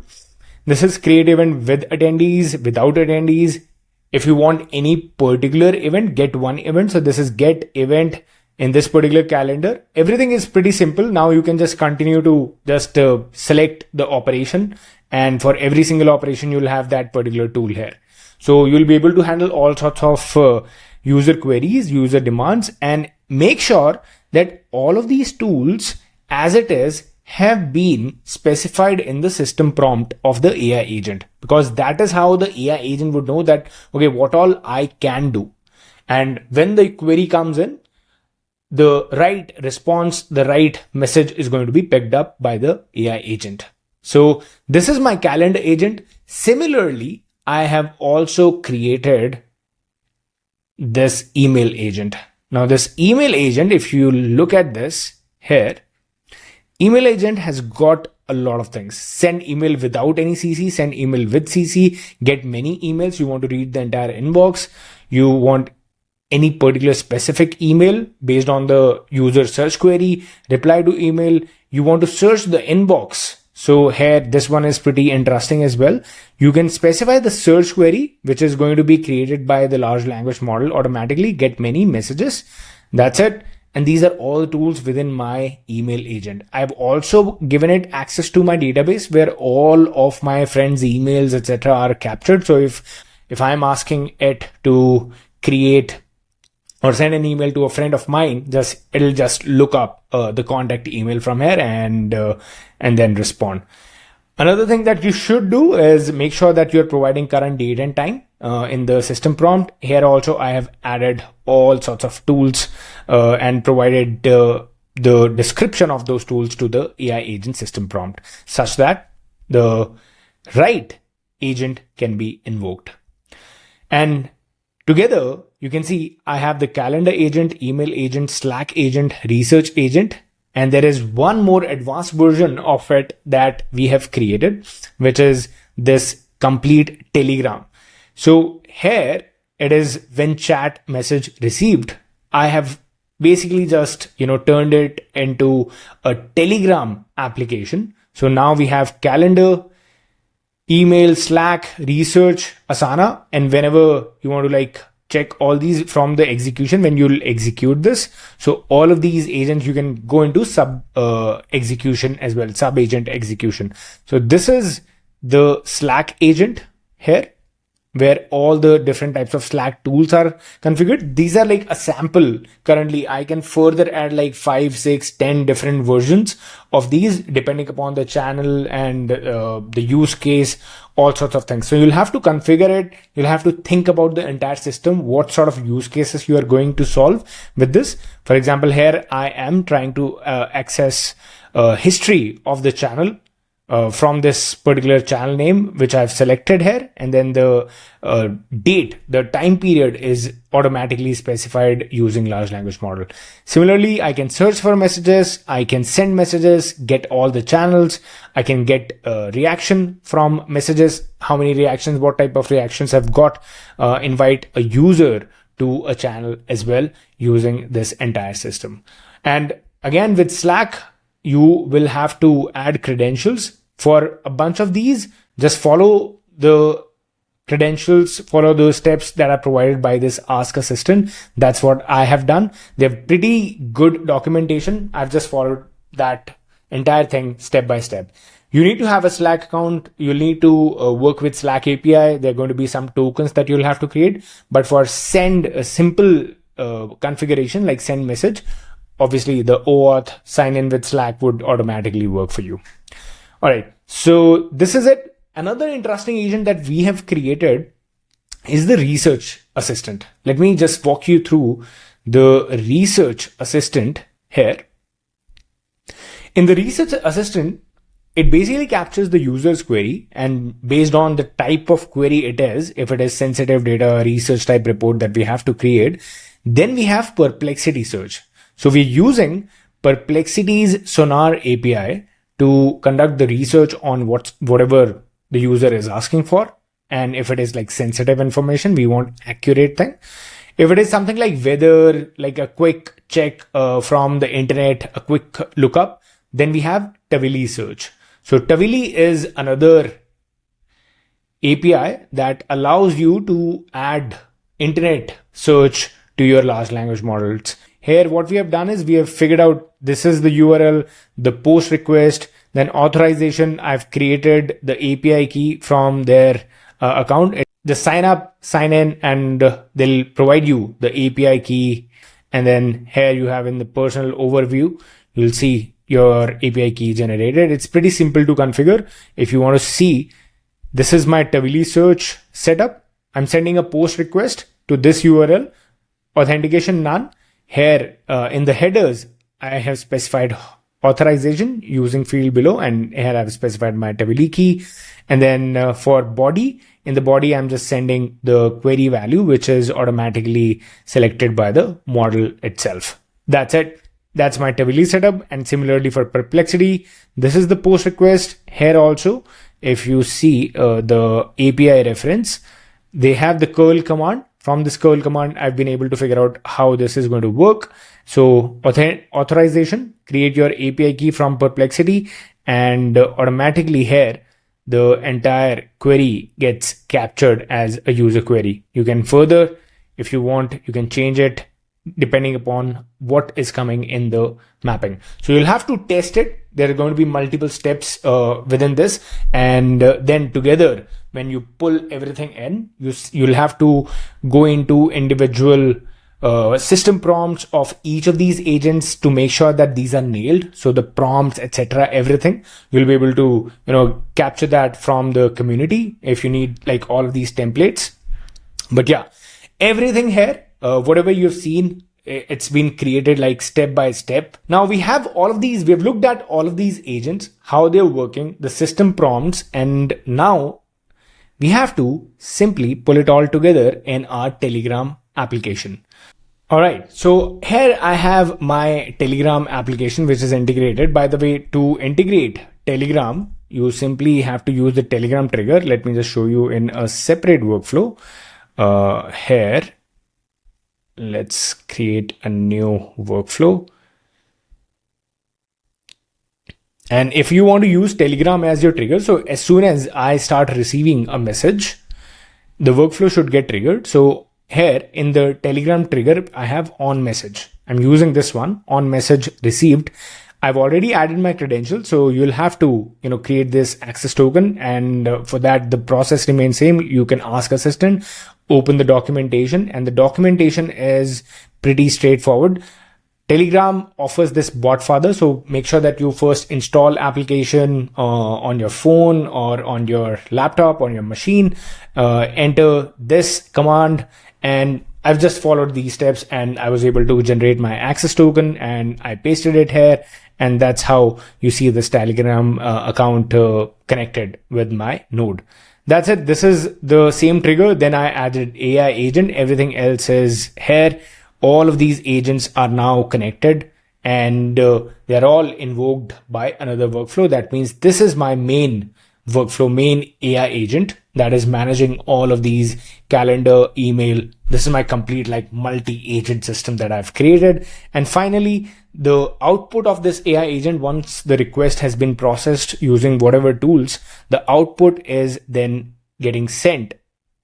This is create event with attendees, without attendees. If you want any particular event, get one event. So this is get event in this particular calendar. Everything is pretty simple. Now you can just continue to just select the operation. And for every single operation, you'll have that particular tool here. So you'll be able to handle all sorts of user queries, user demands, and make sure that all of these tools as it is have been specified in the system prompt of the AI agent, because that is how the AI agent would know that, okay, what all I can do. And when the query comes in, the right response, the right message is going to be picked up by the AI agent. So this is my calendar agent. Similarly, I have also created this email agent. Now this email agent, if you look at this here, email agent has got a lot of things. Send email without any CC, send email with CC, get many emails. You want to read the entire inbox. You want any particular specific email based on the user search query, reply to email. You want to search the inbox. So here, this one is pretty interesting as well. You can specify the search query, which is going to be created by the large language model automatically, get many messages. That's it. And these are all the tools within my email agent. I've also given it access to my database where all of my friends' emails, etc. are captured. So if I'm asking it to create or send an email to a friend of mine, it'll just look up the contact email from here and then respond. Another thing that you should do is make sure that you're providing current date and time in the system prompt. Here also I have added all sorts of tools and provided the description of those tools to the AI agent system prompt such that the right agent can be invoked. And together, you can see I have the calendar agent, email agent, Slack agent, research agent, and there is one more advanced version of it that we have created, which is this complete Telegram. So here it is when chat message received, I have basically just, turned it into a Telegram application. So now we have calendar, email, Slack, research, Asana, and whenever you want to check all these from the execution, when you'll execute this, so all of these agents you can go into sub execution as well, sub agent execution. So this is the Slack agent here, where all the different types of Slack tools are configured. These are like a sample. Currently, I can further add 5, 6, 10 different versions of these depending upon the channel and the use case, all sorts of things. So you'll have to configure it. You'll have to think about the entire system, what sort of use cases you are going to solve with this. For example, here I am trying to access history of the channel. From this particular channel name, which I've selected here, and then the date, the time period is automatically specified using large language model. Similarly, I can search for messages, I can send messages, get all the channels, I can get reaction from messages, how many reactions, what type of reactions I've got, invite a user to a channel as well using this entire system. And again, with Slack, you will have to add credentials. For a bunch of these, just follow the credentials, follow those steps that are provided by this Ask Assistant. That's what I have done. They have pretty good documentation. I've just followed that entire thing step by step. You need to have a Slack account. You'll need to work with Slack API. There are going to be some tokens that you'll have to create. But for send, a simple configuration like send message, obviously the OAuth sign in with Slack would automatically work for you. All right, so this is it. Another interesting agent that we have created is the research assistant. Let me just walk you through the research assistant here. In the research assistant, it basically captures the user's query, and based on the type of query it is, if it is sensitive data, research type report that we have to create, then we have Perplexity search. So we're using Perplexity's Sonar API to conduct the research on whatever the user is asking for. And if it is like sensitive information, we want accurate thing. If it is something like weather, like a quick check from the internet, a quick lookup, then we have Tavily search. So Tavily is another API that allows you to add internet search to your large language models. Here, what we have done is we have figured out this is the URL, the post request, then authorization. I've created the API key from their account. Just sign up, sign in, and they'll provide you the API key. And then here you have in the personal overview, you'll see your API key generated. It's pretty simple to configure. If you want to see, this is my Tavily search setup. I'm sending a post request to this URL, authentication none. Here in the headers, I have specified authorization using field below, and here I've specified my Tavily key. And then for body, in the body, I'm just sending the query value, which is automatically selected by the model itself. That's it. That's my Tavily setup. And similarly for Perplexity, this is the post request. Here also, if you see the API reference, they have the curl command. From this curl command, I've been able to figure out how this is going to work. So authorization, create your API key from Perplexity, and automatically here, the entire query gets captured as a user query. You can further, if you want, you can change it depending upon what is coming in the mapping. So you'll have to test it. There are going to be multiple steps within this, and then together, when you pull everything in, you'll have to go into individual system prompts of each of these agents to make sure that these are nailed. So the prompts, etc., everything, you'll be able to, capture that from the community if you need like all of these templates. But yeah, everything here, whatever you've seen, it's been created like step by step. Now we have all of these, we've looked at all of these agents, how they're working, the system prompts, and now we have to simply pull it all together in our Telegram application. All right, so here I have my Telegram application, which is integrated. By the way, to integrate Telegram, you simply have to use the Telegram trigger. Let me just show you in a separate workflow. Here, let's create a new workflow. And if you want to use Telegram as your trigger, so as soon as I start receiving a message, the workflow should get triggered. So here in the Telegram trigger, I have on message. I'm using this one, on message received. I've already added my credentials. So you'll have to, create this access token. And for that, the process remains same. You can ask assistant, open the documentation, and the documentation is pretty straightforward. Telegram offers this bot father, so make sure that you first install application on your phone or on your laptop, on your machine, enter this command, and I've just followed these steps and I was able to generate my access token and I pasted it here, and that's how you see this Telegram account connected with my node. That's it. This is the same trigger. Then I added AI agent. Everything else is here. All of these agents are now connected and they're all invoked by another workflow. That means this is my main workflow, main AI agent that is managing all of these calendar, email. This is my complete like multi-agent system that I've created. And finally, the output of this AI agent, once the request has been processed using whatever tools, the output is then getting sent.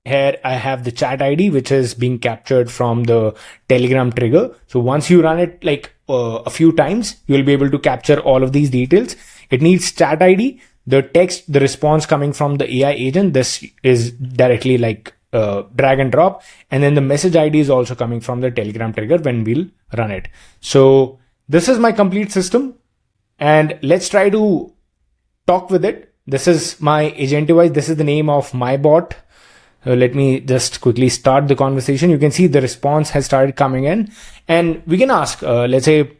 Here I have the chat ID, which is being captured from the Telegram trigger. So once you run it like a few times, you'll be able to capture all of these details. It needs chat ID, the text, the response coming from the AI agent. This is directly like drag and drop. And then the message ID is also coming from the Telegram trigger when we'll run it. So this is my complete system. And let's try to talk with it. This is my agent device. This is the name of my bot. Let me just quickly start the conversation. You can see the response has started coming in, and we can ask, let's say,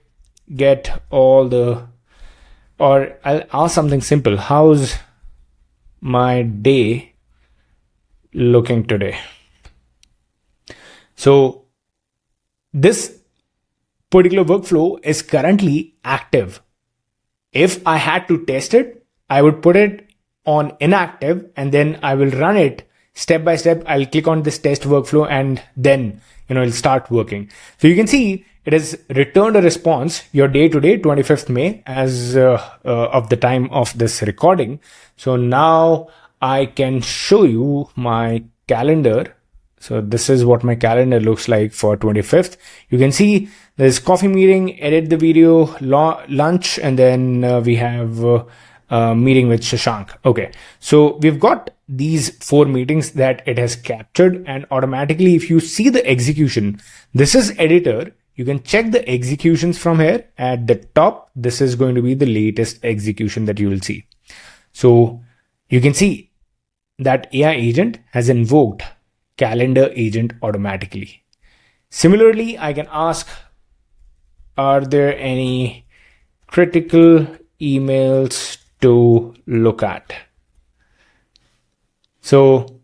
get all the or I'll ask something simple. How's my day looking today? So this particular workflow is currently active. If I had to test it, I would put it on inactive and then I will run it step by step. I'll click on this test workflow and then it'll start working. So you can see it has returned a response, your day today, 25th May, as of the time of this recording. So now I can show you my calendar. So this is what my calendar looks like for 25th. You can see there's coffee meeting, edit the video, lunch, and then we have a meeting with Shashank. Okay, so we've got these 4 meetings that it has captured, and automatically if you see the execution, this is editor. You can check the executions from here. At the top, this is going to be the latest execution that you will see. So you can see that AI agent has invoked calendar agent automatically. Similarly, I can ask, are there any critical emails to look at? So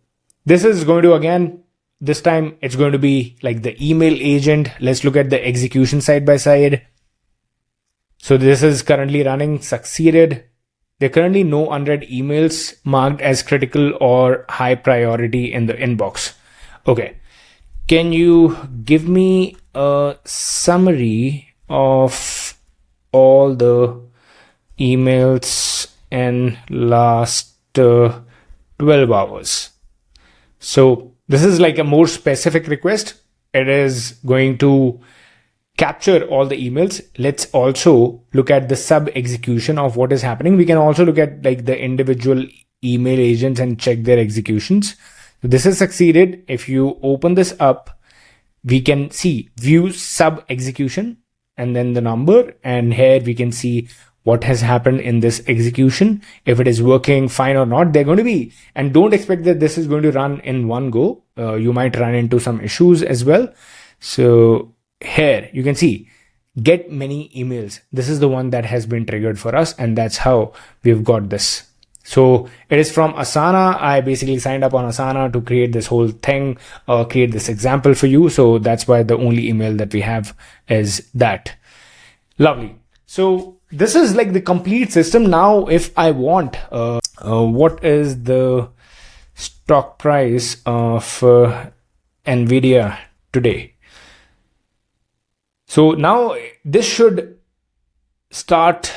this is going to, again, this time it's going to be like the email agent. Let's look at the execution side by side. So this is currently running, succeeded. There are currently no unread emails marked as critical or high priority in the inbox. Okay. Can you give me a summary of all the emails in last 12 hours? So this is like a more specific request. It is going to capture all the emails. Let's also look at the sub execution of what is happening. We can also look at like the individual email agents and check their executions. So this has succeeded. If you open this up, we can see view sub execution and then the number. And here we can see what has happened in this execution, if it is working fine or not. They're going to be, and don't expect that this is going to run in one go. You might run into some issues as well. So here you can see get many emails. This is the one that has been triggered for us, and that's how we've got this. So it is from Asana. I basically signed up on Asana to create this whole thing, create this example for you. So that's why the only email that we have is that. Lovely. So this is like the complete system. Now, if I want, what is the stock price of NVIDIA today? So now this should start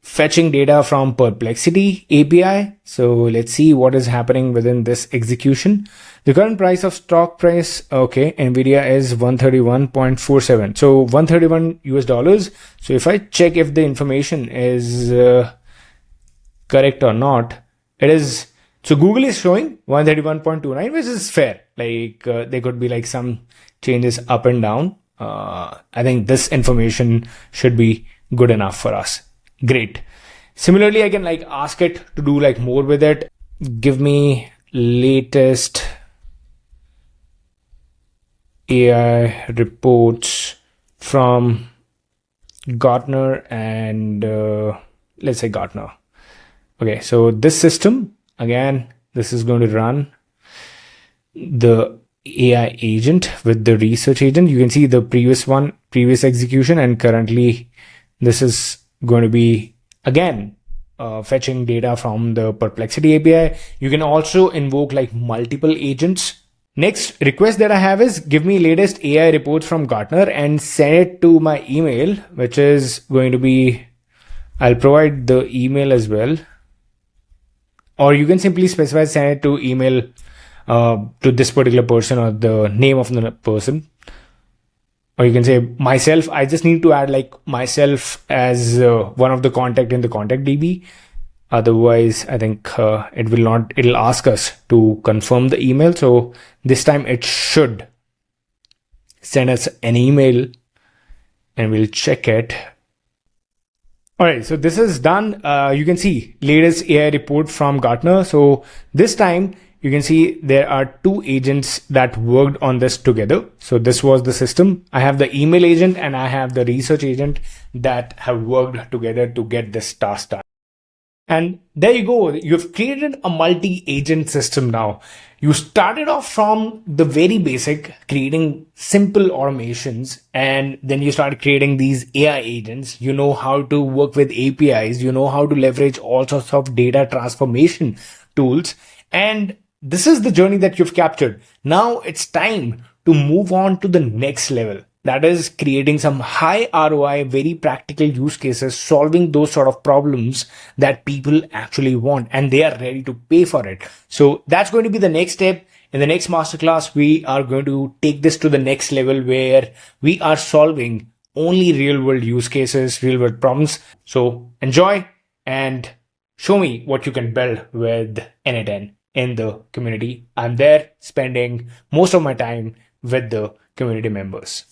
fetching data from Perplexity API. So let's see what is happening within this execution. The current price of stock price, okay, NVIDIA is 131.47. So 131 US dollars. So if I check if the information is correct or not, it is. So Google is showing 131.29, which is fair. Like there could be like some changes up and down. I think this information should be good enough for us. Great. Similarly, I can like ask it to do like more with it. Give me latest AI reports from Gartner and let's say Gartner. Okay, so this system, again, this is going to run the AI agent with the research agent. You can see the previous execution, and currently this is going to be again fetching data from the Perplexity API. You can also invoke like multiple agents. Next request that I have is give me latest AI reports from Gartner and send it to my email, which is going to be, I'll provide the email as well. Or you can simply specify send it to email to this particular person or the name of the person. Or you can say myself. I just need to add like myself as one of the contact in the contact DB. Otherwise, I think it will not, it'll ask us to confirm the email. So this time it should send us an email and we'll check it. All right, so this is done. You can see latest AI report from Gartner. So this time you can see there are two agents that worked on this together. So this was the system. I have the email agent and I have the research agent that have worked together to get this task done. And there you go. You've created a multi-agent system now. You started off from the very basic, creating simple automations, and then you started creating these AI agents. You know how to work with APIs. You know how to leverage all sorts of data transformation tools. And this is the journey that you've captured. Now it's time to move on to the next level. That is creating some high ROI, very practical use cases, solving those sort of problems that people actually want and they are ready to pay for it. So that's going to be the next step. In the next masterclass, we are going to take this to the next level where we are solving only real world use cases, real world problems. So enjoy and show me what you can build with n8n in the community. I'm there spending most of my time with the community members.